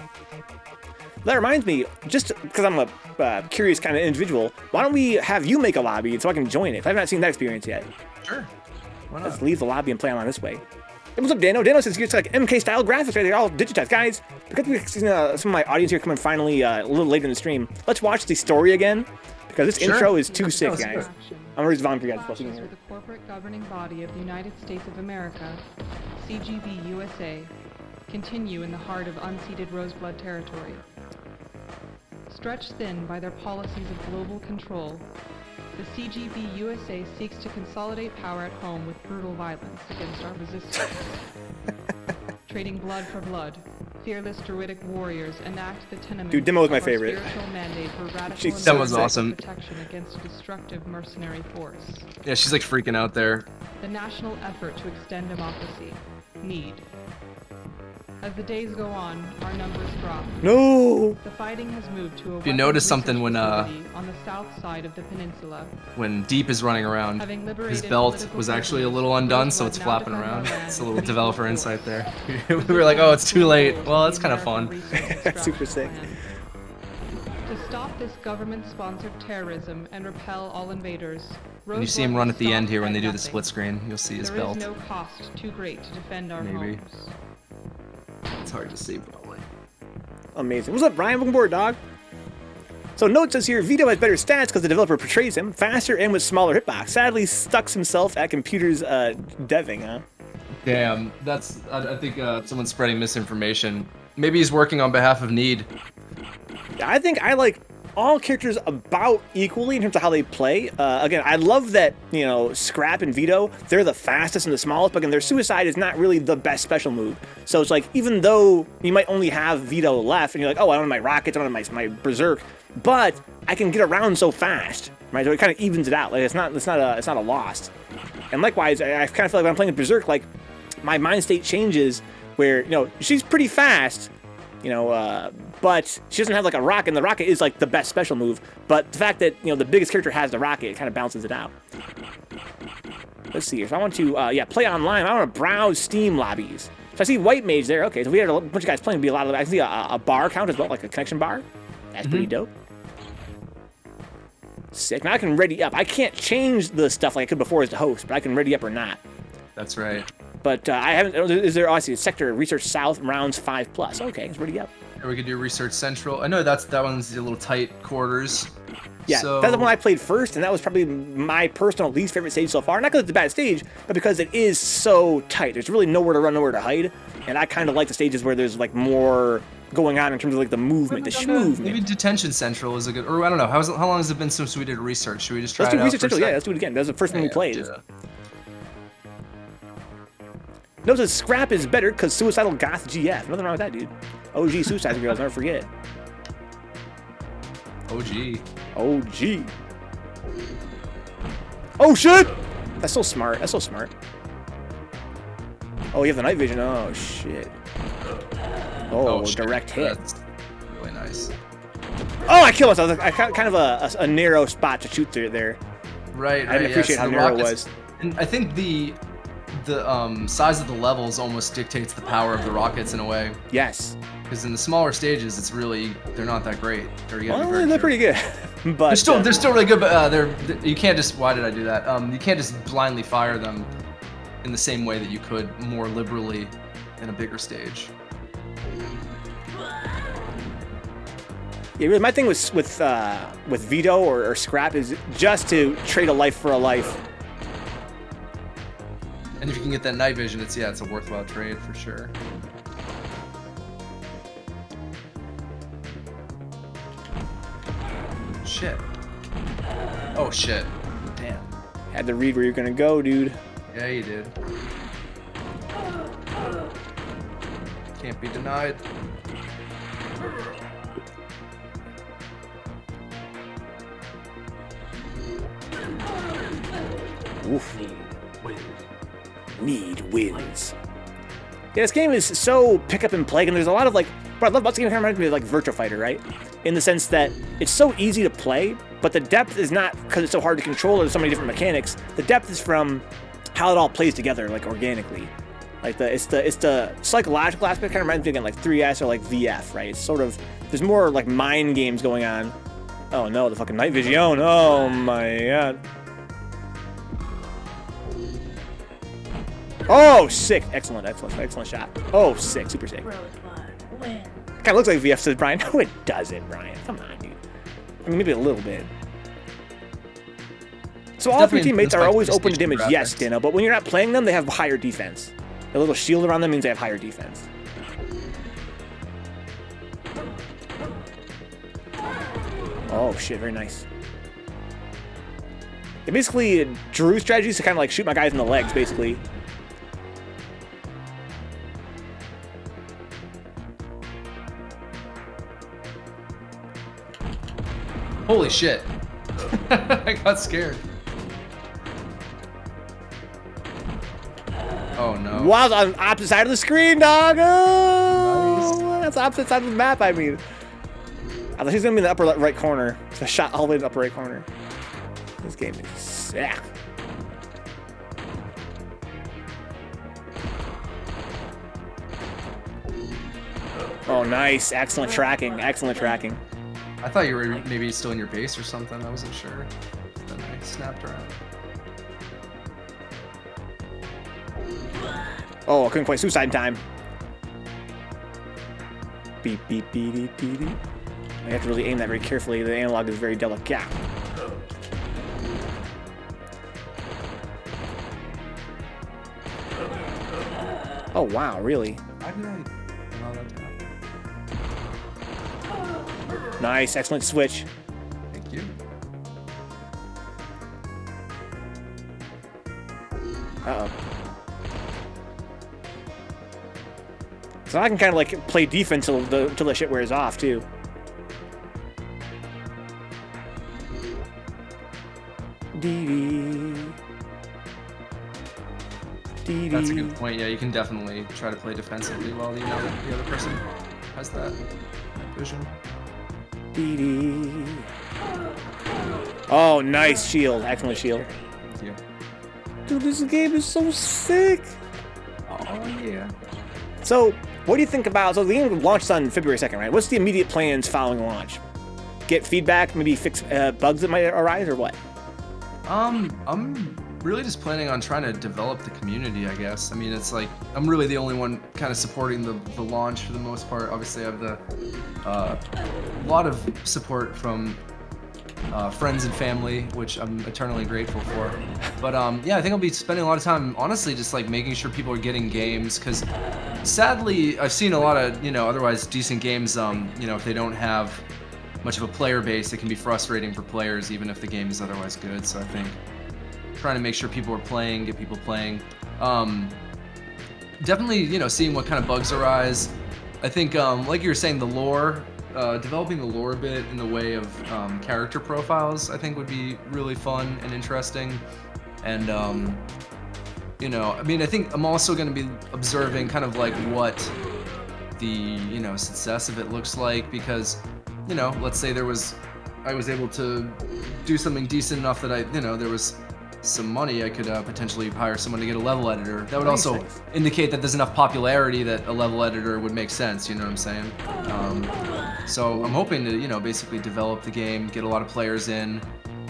[SPEAKER 1] That reminds me, just because I'm a curious kind of individual, why don't we have you make a lobby so I can join it? I have not seen that experience yet.
[SPEAKER 2] Sure. Why not?
[SPEAKER 1] Let's leave the lobby and play online this way. Hey, what's up, Dano? Dano says it's like MK style graphics right there, all digitized. Guys, because we've seen some of my audience here coming finally a little later in the stream, let's watch the story again, because this intro is too sick, guys. I'm going to volunteer guys.
[SPEAKER 3] Clashes with the corporate governing body of the United States of America, CGB USA, continue in the heart of unceded Roze Blud territory. Stretched thin by their policies of global control, the CGB USA seeks to consolidate power at home with brutal violence against our resistance. Trading blood for blood, fearless druidic warriors enact the tenements
[SPEAKER 1] Dude, Demo was my
[SPEAKER 3] of our
[SPEAKER 1] favorite.
[SPEAKER 3] spiritual mandate for radical
[SPEAKER 1] That
[SPEAKER 2] was
[SPEAKER 3] and
[SPEAKER 2] awesome.
[SPEAKER 3] protection against a destructive mercenary force.
[SPEAKER 2] Yeah, she's like freaking out there.
[SPEAKER 3] The national effort to extend democracy. Need. As the days go on, our numbers drop.
[SPEAKER 1] No!
[SPEAKER 3] The fighting has moved to a
[SPEAKER 2] You notice something when
[SPEAKER 3] facility on the south side of the peninsula.
[SPEAKER 2] when Deep is running around,
[SPEAKER 3] Having
[SPEAKER 2] his
[SPEAKER 3] liberated
[SPEAKER 2] belt
[SPEAKER 3] political
[SPEAKER 2] was actually a
[SPEAKER 3] prisoners,
[SPEAKER 2] little undone,
[SPEAKER 3] Roze
[SPEAKER 2] so
[SPEAKER 3] Blud
[SPEAKER 2] it's
[SPEAKER 3] now
[SPEAKER 2] flapping
[SPEAKER 3] defends our
[SPEAKER 2] around.
[SPEAKER 3] land
[SPEAKER 2] It's a
[SPEAKER 3] with
[SPEAKER 2] little
[SPEAKER 3] lethal
[SPEAKER 2] developer
[SPEAKER 3] force.
[SPEAKER 2] insight there. We were like, oh, it's too late. Well, it's kind of fun.
[SPEAKER 1] Super sick.
[SPEAKER 3] To stop this government-sponsored terrorism and repel all invaders,
[SPEAKER 2] And you see him run at the end here when they do the split screen. You'll see his
[SPEAKER 3] there
[SPEAKER 2] belt.
[SPEAKER 3] is no cost too great to defend our
[SPEAKER 2] Maybe.
[SPEAKER 3] homes.
[SPEAKER 2] It's hard to see, probably.
[SPEAKER 1] Amazing. What's up, Ryan? Welcome aboard, dog. So note says here, Vito has better stats because the developer portrays him faster and with smaller hitbox. Sadly, stucks himself at computers deving, huh?
[SPEAKER 2] Damn, that's. I think someone's spreading misinformation. Maybe he's working on behalf of Need.
[SPEAKER 1] I think I like all characters about equally in terms of how they play. Again, I love that, Scrap and Vito, they're the fastest and the smallest, but again, their suicide is not really the best special move. So it's like, even though you might only have Vito left, and you're like, oh, I don't have my rockets, I don't have my berserk, but I can get around so fast, right? So it kind of evens it out. Like it's not a loss. And likewise, I kind of feel like when I'm playing a berserk, like my mind state changes where, she's pretty fast, but she doesn't have like a rocket, and the rocket is like the best special move. But the fact that, the biggest character has the rocket, it kind of balances it out. Let's see, if I want to, play online, I want to browse Steam lobbies. So I see White Mage there. Okay, so we had a bunch of guys playing, be a lot of, I see a bar count as well, like a connection bar. That's pretty dope. Sick. Now I can ready up. I can't change the stuff like I could before as the host, but I can ready up or not.
[SPEAKER 2] That's right.
[SPEAKER 1] But I haven't, is there, I see, Sector Research South, rounds 5+. Okay, it's ready up.
[SPEAKER 2] Or we could do Research Central. I know that one's a little tight quarters.
[SPEAKER 1] Yeah,
[SPEAKER 2] so...
[SPEAKER 1] that's the one I played first, and that was probably my personal least favorite stage so far. Not because it's a bad stage, but because it is so tight. There's really nowhere to run, nowhere to hide, and I kind of like the stages where there's like more going on in terms of like the movement, the movement.
[SPEAKER 2] Maybe Detention Central is a good, or I don't know. How long has it been since we did research? Should we just try
[SPEAKER 1] Let's do
[SPEAKER 2] it out
[SPEAKER 1] Research
[SPEAKER 2] for a
[SPEAKER 1] Central, yeah,
[SPEAKER 2] sec?
[SPEAKER 1] let's do it again. That was the first one we played.
[SPEAKER 2] Yeah.
[SPEAKER 1] Notice that Scrap is better because Suicidal Goth GF. Nothing wrong with that, dude. OG Suicide Girls, never forget.
[SPEAKER 2] OG.
[SPEAKER 1] OG. Oh shit! That's so smart. That's so smart. Oh, you have the night vision. Oh shit. Oh,
[SPEAKER 2] shit.
[SPEAKER 1] direct hit.
[SPEAKER 2] That's really nice.
[SPEAKER 1] Oh, I killed myself. I kind of a narrow spot to shoot through there.
[SPEAKER 2] Right.
[SPEAKER 1] I didn't appreciate how narrow it was.
[SPEAKER 2] And I think the size of the levels almost dictates the power of the rockets in a way.
[SPEAKER 1] Yes.
[SPEAKER 2] Because in the smaller stages, they're not that great.
[SPEAKER 1] They're pretty good. But
[SPEAKER 2] they're still really good. But you can't just. Why did I do that? You can't just blindly fire them in the same way that you could more liberally in a bigger stage.
[SPEAKER 1] Yeah, really, my thing with Vito or Scrap is just to trade a life for a life.
[SPEAKER 2] And if you can get that night vision, it's a worthwhile trade for sure. Shit. Oh shit. Damn.
[SPEAKER 1] Had to read where you're gonna go, dude.
[SPEAKER 2] Yeah, you did. Can't be denied.
[SPEAKER 1] Oof. Need wins. Yeah, this game is so pick up and play, and there's a lot of like. What I love about this game, it kind of reminds me of like Virtua Fighter, right? In the sense that it's so easy to play, but the depth is not because it's so hard to control or there's so many different mechanics. The depth is from how it all plays together, like organically. Like it's the psychological aspect. Kind of reminds me again like 3S or like VF, right? It's sort of there's more like mind games going on. Oh no, the fucking night vision. Oh my god. Oh, sick. Excellent shot. Oh, sick. Super sick.
[SPEAKER 4] Roze Blud, win.
[SPEAKER 1] Kind of looks like VF, says Brian. No, it doesn't, Brian. Come on, dude. I mean, maybe a little bit. So all three teammates are always open to damage, yes, Dino, but when you're not playing them, they have higher defense. A little shield around them means they have higher defense. Oh, shit. Very nice. Yeah, basically, Drew's strategy is to kind of like shoot my guys in the legs, basically.
[SPEAKER 2] Holy shit. I got scared. Oh no.
[SPEAKER 1] Wow, on the opposite side of the screen, dog. Oh,
[SPEAKER 2] Nice.
[SPEAKER 1] that's the opposite side of the map, I mean. I thought he's going to be in the upper right corner. So I shot all the way in the upper right corner. This game is sick. Oh, nice. Excellent tracking. Excellent tracking.
[SPEAKER 2] I thought you were maybe still in your base or something. I wasn't sure. Then I snapped around.
[SPEAKER 1] Oh, I couldn't quite suicide in time. Beep, beep, beep, beep, beep, beep. I have to really aim that very carefully. The analog is very delicate. Oh, wow, really?
[SPEAKER 2] Why did I allow that to happen?
[SPEAKER 1] Nice, excellent switch.
[SPEAKER 2] Thank you.
[SPEAKER 1] Uh-oh. So I can kind of like play defense till the shit wears off, too.
[SPEAKER 2] That's a good point. Yeah, you can definitely try to play defensively while the other person has that vision.
[SPEAKER 1] Oh, nice shield. Excellent shield.
[SPEAKER 2] Thank you.
[SPEAKER 1] Dude, this game is so sick.
[SPEAKER 2] Oh yeah.
[SPEAKER 1] So, what do you think about... So the game launched on February 2nd, right? What's the immediate plans following launch? Get feedback, maybe fix bugs that might arise, or what?
[SPEAKER 2] I'm really just planning on trying to develop the community, I guess. I mean, it's like, I'm really the only one kind of supporting the launch for the most part. Obviously, I have the lot of support from friends and family, which I'm eternally grateful for. But yeah, I think I'll be spending a lot of time, honestly, just like making sure people are getting games, because sadly, I've seen a lot of, otherwise decent games, if they don't have much of a player base, it can be frustrating for players, even if the game is otherwise good. So I think trying to make sure people are playing, get people playing. Definitely, seeing what kind of bugs arise. I think, like you were saying, the lore, developing the lore a bit in the way of character profiles, I think would be really fun and interesting. And, I mean, I think I'm also going to be observing kind of like what the, success of it looks like, because, let's say I was able to do something decent enough that there was some money, I could potentially hire someone to get a level editor. That would also indicate that there's enough popularity that a level editor would make sense, you know what I'm saying? So I'm hoping to, basically develop the game, get a lot of players in,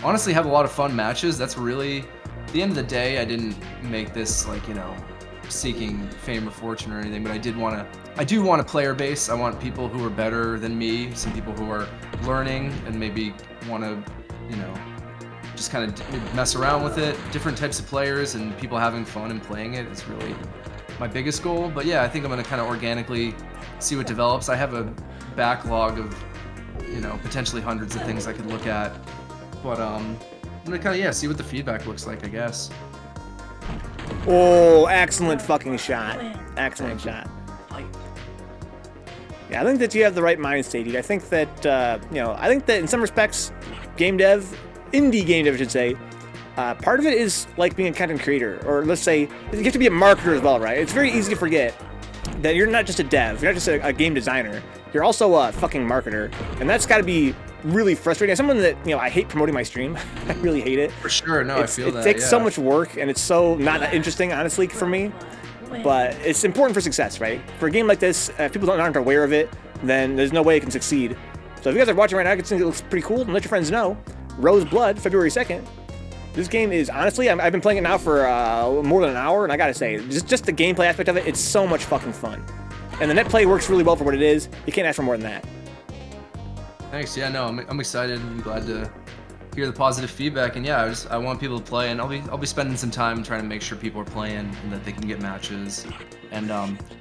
[SPEAKER 2] honestly have a lot of fun matches. That's really, at the end of the day, I didn't make this like, seeking fame or fortune or anything, but I do want a player base. I want people who are better than me, some people who are learning and maybe want to, just kind of mess around with it. Different types of players and people having fun and playing it is really my biggest goal. But yeah, I think I'm going to kind of organically see what develops. I have a backlog of, potentially hundreds of things I could look at. But I'm going to kind of, see what the feedback looks like, I guess.
[SPEAKER 1] Oh, excellent fucking shot. Excellent shot. Yeah, I think that you have the right mind state, dude. I think that, I think that in some respects, indie game dev, I should say, part of it is like being a content creator, or let's say you have to be a marketer as well, right? It's very easy to forget that you're not just a dev, you're not just a game designer, you're also a fucking marketer, and that's got to be really frustrating. As someone that, I hate promoting my stream. I really hate it.
[SPEAKER 2] For sure, no, I feel that.
[SPEAKER 1] It takes so much work, and it's so not that interesting, honestly, for me. But it's important for success, right? For a game like this, if people aren't aware of it, then there's no way it can succeed. So if you guys are watching right now, I think it looks pretty cool, and let your friends know. Roze Blud, February 2nd. This game is, honestly, I've been playing it now for more than an hour, and I gotta say, just the gameplay aspect of it, it's so much fucking fun. And the net play works really well for what it is. You can't ask for more than that.
[SPEAKER 2] Thanks. Yeah, no, I'm excited. I'm glad to hear the positive feedback, and yeah, I want people to play, and I'll be spending some time trying to make sure people are playing and that they can get matches. And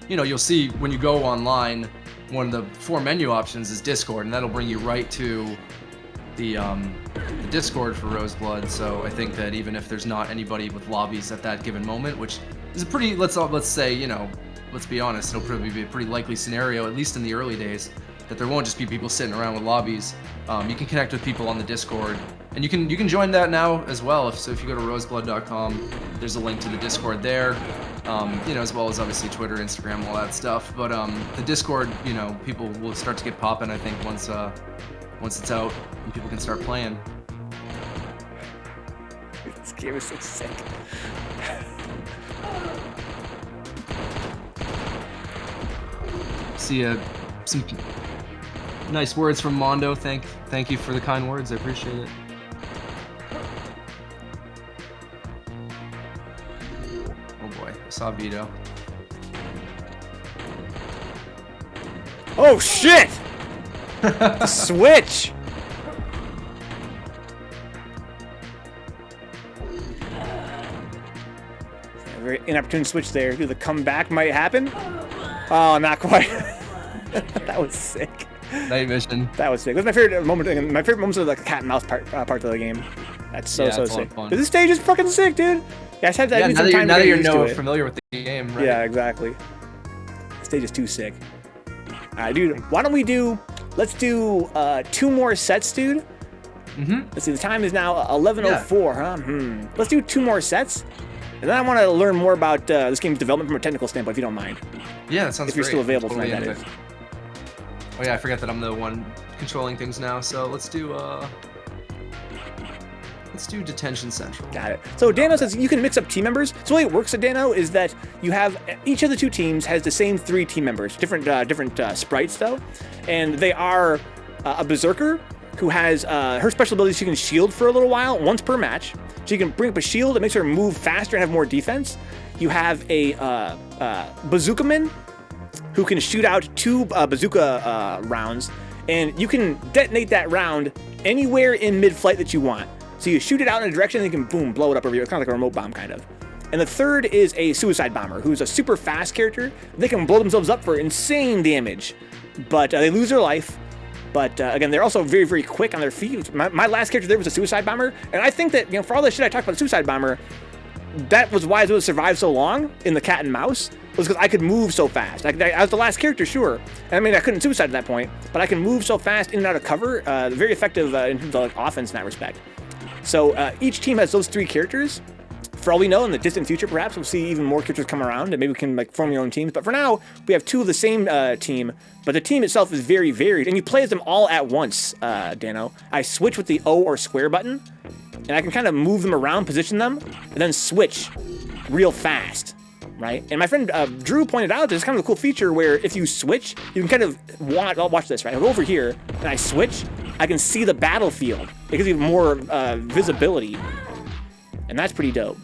[SPEAKER 2] you'll see when you go online, one of the 4 menu options is Discord, and that'll bring you right to the Discord for Roze Blud. So I think that even if there's not anybody with lobbies at that given moment, which is a pretty, let's say, let's be honest, it'll probably be a pretty likely scenario, at least in the early days, that there won't just be people sitting around with lobbies. You can connect with people on the Discord, and you can join that now as well. So if you go to rozeblud.com, there's a link to the Discord there, as well as obviously Twitter, Instagram, all that stuff. But the Discord, people will start to get popping, I think, once it's out and people can start playing.
[SPEAKER 1] This game is so sick.
[SPEAKER 2] See some nice words from Mondo. Thank you for the kind words. I appreciate it. Oh boy, I saw Vito.
[SPEAKER 1] Oh shit! The switch! A very inopportune switch there. Dude, the comeback might happen. Oh, not quite. That was sick.
[SPEAKER 2] Night vision.
[SPEAKER 1] That was sick. That's my favorite moment. My favorite moments are the cat and mouse part of the game. That's so sick. But this stage is fucking sick, dude. Yeah, I just had to need some time to get used to it.
[SPEAKER 2] Familiar with the game, right?
[SPEAKER 1] Yeah, exactly. The stage is too sick. All right, dude. Why don't we do? Let's do 2 more sets, dude. Let's see. The time is now 11:04, huh? Let's do 2 more sets. And then I want to learn more about this game's development from a technical standpoint, if you don't mind.
[SPEAKER 2] Yeah, that sounds great.
[SPEAKER 1] If you're still available tonight, that is.
[SPEAKER 2] Oh yeah, I forgot that I'm the one controlling things now. So let's do Detention Central.
[SPEAKER 1] Got it. So Dano says you can mix up team members. So the way it works at Dano is that you have each of the 2 teams has the same 3 team members, different sprites though, and they are a berserker who has her special ability. She can shield for a little while, once per match. She can bring up a shield that makes her move faster and have more defense. You have a bazooka man who can shoot out 2 bazooka rounds, and you can detonate that round anywhere in mid-flight that you want. So you shoot it out in a direction, and you can boom, blow it up over here. It's kind of like a remote bomb, kind of. And the third is a suicide bomber, who's a super fast character. They can blow themselves up for insane damage, but they lose their life. But again, they're also very, very quick on their feet. My last character there was a suicide bomber, and I think that for all the shit I talked about the suicide bomber, that was why I was able to survive so long in the cat and mouse, was because I could move so fast. I was the last character, sure. I mean, I couldn't suicide at that point, but I can move so fast in and out of cover. Very effective in terms of offense in that respect. So each team has those 3 characters. For all we know, in the distant future, perhaps we'll see even more characters come around, and maybe we can form your own teams. But for now, we have 2 of the same team, but the team itself is very varied, and you play as them all at once, Dano. I switch with the O or square button, and I can kind of move them around, position them, and then switch real fast, right? And my friend Drew pointed out there's kind of a cool feature where if you switch, you can kind of watch this, right? I'll go over here, and I switch, I can see the battlefield. It gives you more visibility, and that's pretty dope.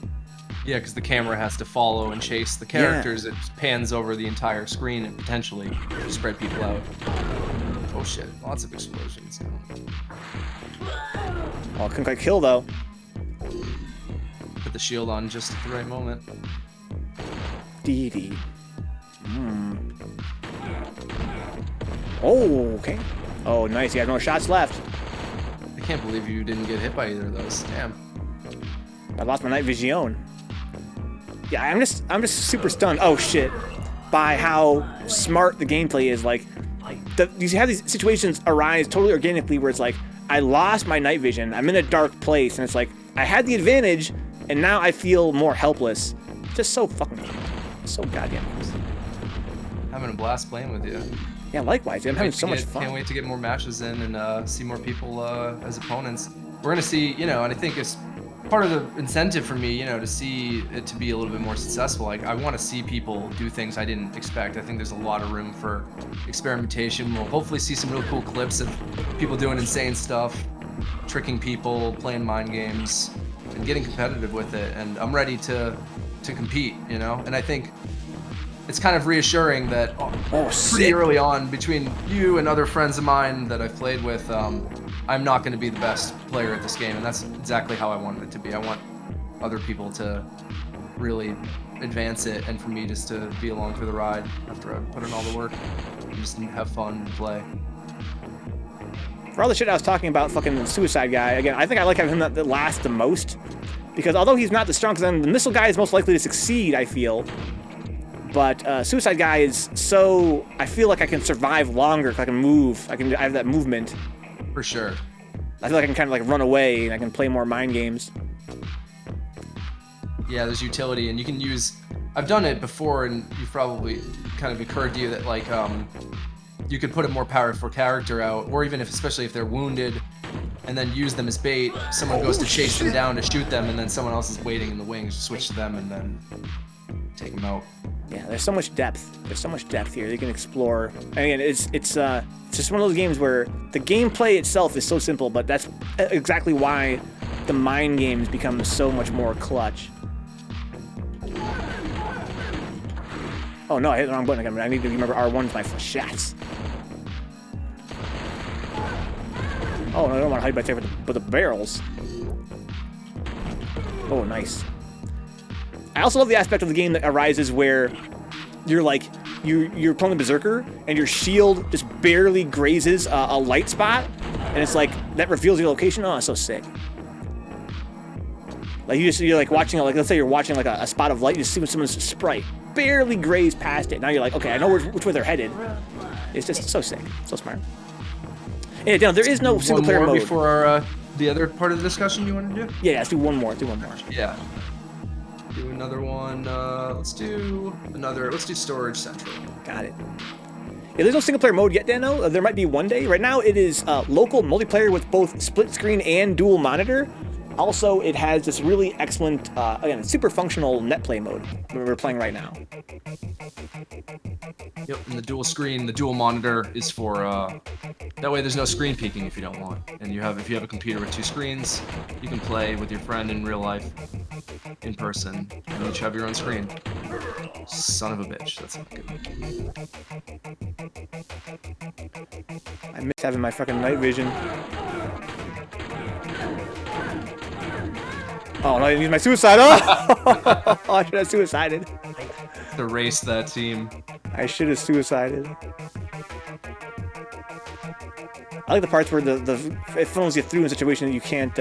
[SPEAKER 2] Yeah, because the camera has to follow and chase the characters. Yeah. It pans over the entire screen and potentially spread people out. Oh shit, lots of explosions.
[SPEAKER 1] Oh, couldn't quite kill though.
[SPEAKER 2] Put the shield on just at the right moment.
[SPEAKER 1] DD. Oh, okay. Oh, nice. You have no shots left.
[SPEAKER 2] I can't believe you didn't get hit by either of those. Damn.
[SPEAKER 1] I lost my night vision. Yeah, I'm just super stunned. Oh shit, by how smart the gameplay is. Like, you have these situations arise totally organically where it's like, I lost my night vision. I'm in a dark place, and it's like I had the advantage, and now I feel more helpless. Just so fucking, so goddamn close.
[SPEAKER 2] Having a blast playing with you.
[SPEAKER 1] Yeah, likewise. I'm having so much fun.
[SPEAKER 2] Can't wait to get more matches in and see more people as opponents. We're gonna see, and I think it's part of the incentive for me, to see it to be a little bit more successful. Like, I want to see people do things I didn't expect. I think there's a lot of room for experimentation. We'll hopefully see some real cool clips of people doing insane stuff, tricking people, playing mind games, and getting competitive with it. And I'm ready to compete, And I think it's kind of reassuring that pretty early on, between you and other friends of mine that I've played with, I'm not going to be the best player at this game, and that's exactly how I wanted it to be. I want other people to really advance it, and for me just to be along for the ride after I've put in all the work and just have fun and play.
[SPEAKER 1] For all the shit I was talking about, fucking Suicide Guy, again, I think I like having him that last the most, because although he's not the strongest, then the Missile Guy is most likely to succeed, I feel. But Suicide Guy is so... I feel like I can survive longer if I can move. I have that movement.
[SPEAKER 2] For sure.
[SPEAKER 1] I feel like I can kind of like run away and I can play more mind games.
[SPEAKER 2] Yeah, there's utility, and you can use... I've done it before, and you've probably kind of occurred to you that, like, you could put a more powerful character out, or even especially if they're wounded, and then use them as bait. Someone goes to chase them down to shoot them, and then someone else is waiting in the wings to switch to them and then take them out.
[SPEAKER 1] Yeah, there's so much depth. There's so much depth here. You can explore. And again, it's just one of those games where the gameplay itself is so simple, but that's exactly why the mind games become so much more clutch. Oh no, I hit the wrong button again. I need to remember R1 is my shots. Oh no, I don't want to hide back there with the barrels. Oh, nice. I also love the aspect of the game that arises where you're like, you're playing the Berserker and your shield just barely grazes a light spot, and it's like, that reveals your location. Oh, it's so sick. Like you're like watching, like let's say you're watching like a spot of light, you just see when someone's sprite barely grazed past it. Now you're like, okay, I know which way they're headed. It's just so sick, so smart. Yeah, no, there is no single player mode.
[SPEAKER 2] Before the other part of the discussion you want to do?
[SPEAKER 1] Yeah, let's do one more. Do one more.
[SPEAKER 2] Yeah. Do another one. Let's do Storage Central.
[SPEAKER 1] Got it. Yeah, there's no single player mode yet, Dano. There might be one day. Right now, it is local multiplayer with both split screen and dual monitor. Also, it has this really excellent, again, super functional net play mode that we're playing right now.
[SPEAKER 2] Yep, and the dual screen, the dual monitor is for, that way there's no screen peeking if you don't want. And if you have a computer with two screens, you can play with your friend in real life, in person, and each have your own screen. Son of a bitch, that's not good.
[SPEAKER 1] I miss having my fucking night vision. Oh, no, I didn't use my suicide. Oh, I should have suicided.
[SPEAKER 2] Erase that team.
[SPEAKER 1] I should have suicided. I like the parts where it funnels you through in a situation that you can't.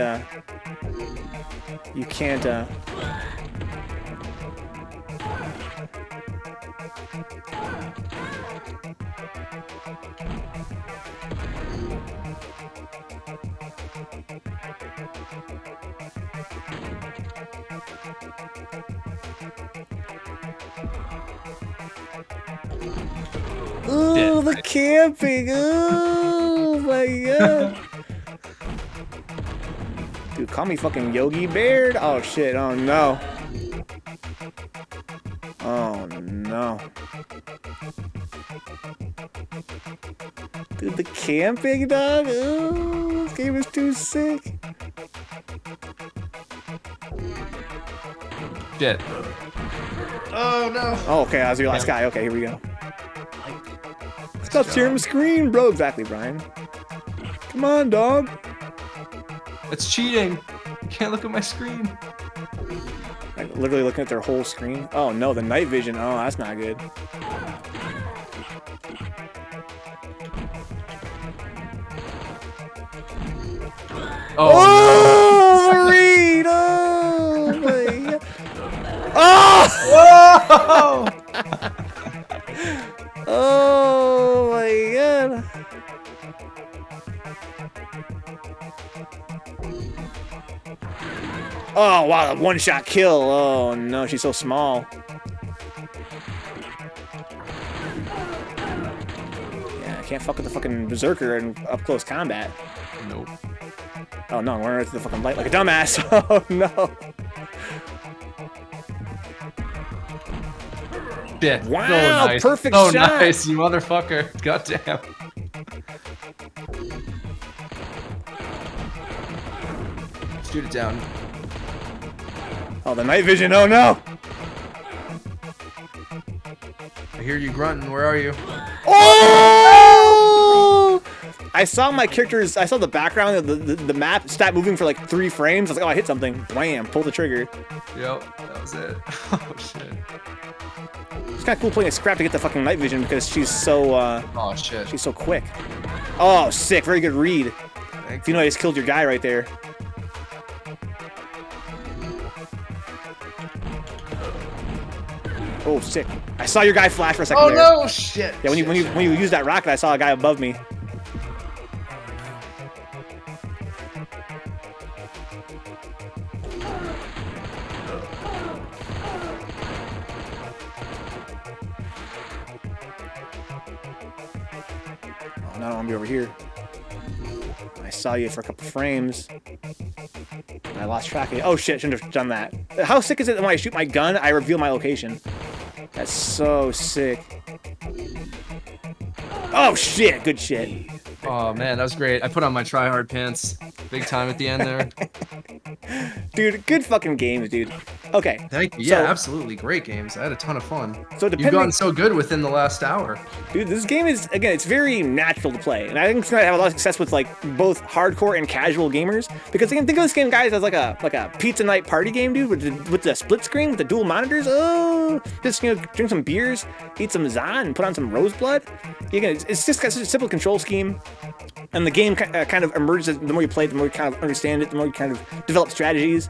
[SPEAKER 1] Oh, the camping! Oh my god! Dude, call me fucking Yogi Bear. Oh shit! Oh no! Oh no! Dude, the camping, dog. Oh, this game is too sick.
[SPEAKER 2] Shit. Oh no!
[SPEAKER 1] Oh, okay, I was your last guy. Okay, here we go. Stop sharing the screen, bro. Exactly, Brian. Come on, dog.
[SPEAKER 2] It's cheating. You can't look at my screen.
[SPEAKER 1] Like, literally looking at their whole screen. Oh no, the night vision. Oh, that's not good.
[SPEAKER 2] Oh,
[SPEAKER 1] no. Marine! Oh my god. Oh!
[SPEAKER 2] Whoa!
[SPEAKER 1] Oh my god. Oh, wow, a one-shot kill. Oh, no, she's so small. Yeah, I can't fuck with the fucking berserker in up-close combat.
[SPEAKER 2] Nope.
[SPEAKER 1] Oh, no, I'm running through the fucking light like a dumbass. Oh, no.
[SPEAKER 2] Shit.
[SPEAKER 1] Wow,
[SPEAKER 2] so nice.
[SPEAKER 1] perfect
[SPEAKER 2] so
[SPEAKER 1] shot.
[SPEAKER 2] Nice, you motherfucker. Goddamn. Shoot it down.
[SPEAKER 1] Oh, the night vision. Oh, no.
[SPEAKER 2] I hear you grunting. Where are you?
[SPEAKER 1] Oh! I saw my characters, I saw the background of the map stop moving for like 3 frames. I was like, oh, I hit something. Wham, pull the trigger.
[SPEAKER 2] Yep, that was it. Oh, shit.
[SPEAKER 1] It's kind of cool playing a scrap to get the fucking night vision because she's so,
[SPEAKER 2] Oh, shit.
[SPEAKER 1] she's so quick. Oh, sick. Very good read.
[SPEAKER 2] Thank
[SPEAKER 1] You know, I just killed your guy right there. Oh, sick. I saw your guy flash for a second
[SPEAKER 2] Oh,
[SPEAKER 1] there.
[SPEAKER 2] no! Shit.
[SPEAKER 1] Yeah, when you used that rocket, I saw a guy above me. Oh, no, I don't want to be over here. I saw you for a couple frames. I lost track of you. Oh shit, shouldn't have done that. How sick is it that when I shoot my gun, I reveal my location? That's so sick. Oh shit, good shit.
[SPEAKER 2] Oh, man, that was great. I put on my try-hard pants big time at the end there.
[SPEAKER 1] Dude, good fucking games, dude. Okay.
[SPEAKER 2] Thank you. Yeah,
[SPEAKER 1] so-
[SPEAKER 2] absolutely. Great games. I had a ton of fun.
[SPEAKER 1] So
[SPEAKER 2] You've
[SPEAKER 1] depending,
[SPEAKER 2] gotten so good within the last hour.
[SPEAKER 1] dude, this game is, again, it's very natural to play, and I think it's gonna have a lot of success with like both hardcore and casual gamers. Because you can think of this game, guys, as like a pizza night party game, dude, with the split screen with the dual monitors. Oh, just drink some beers, eat some Zan, and put on some Roze Blud. Again, it's just got such a simple control scheme. And the game kind of emerges the more you play it, the more you kind of understand it, the more you kind of develop strategies.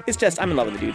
[SPEAKER 1] It's just, I'm in love with it, dude.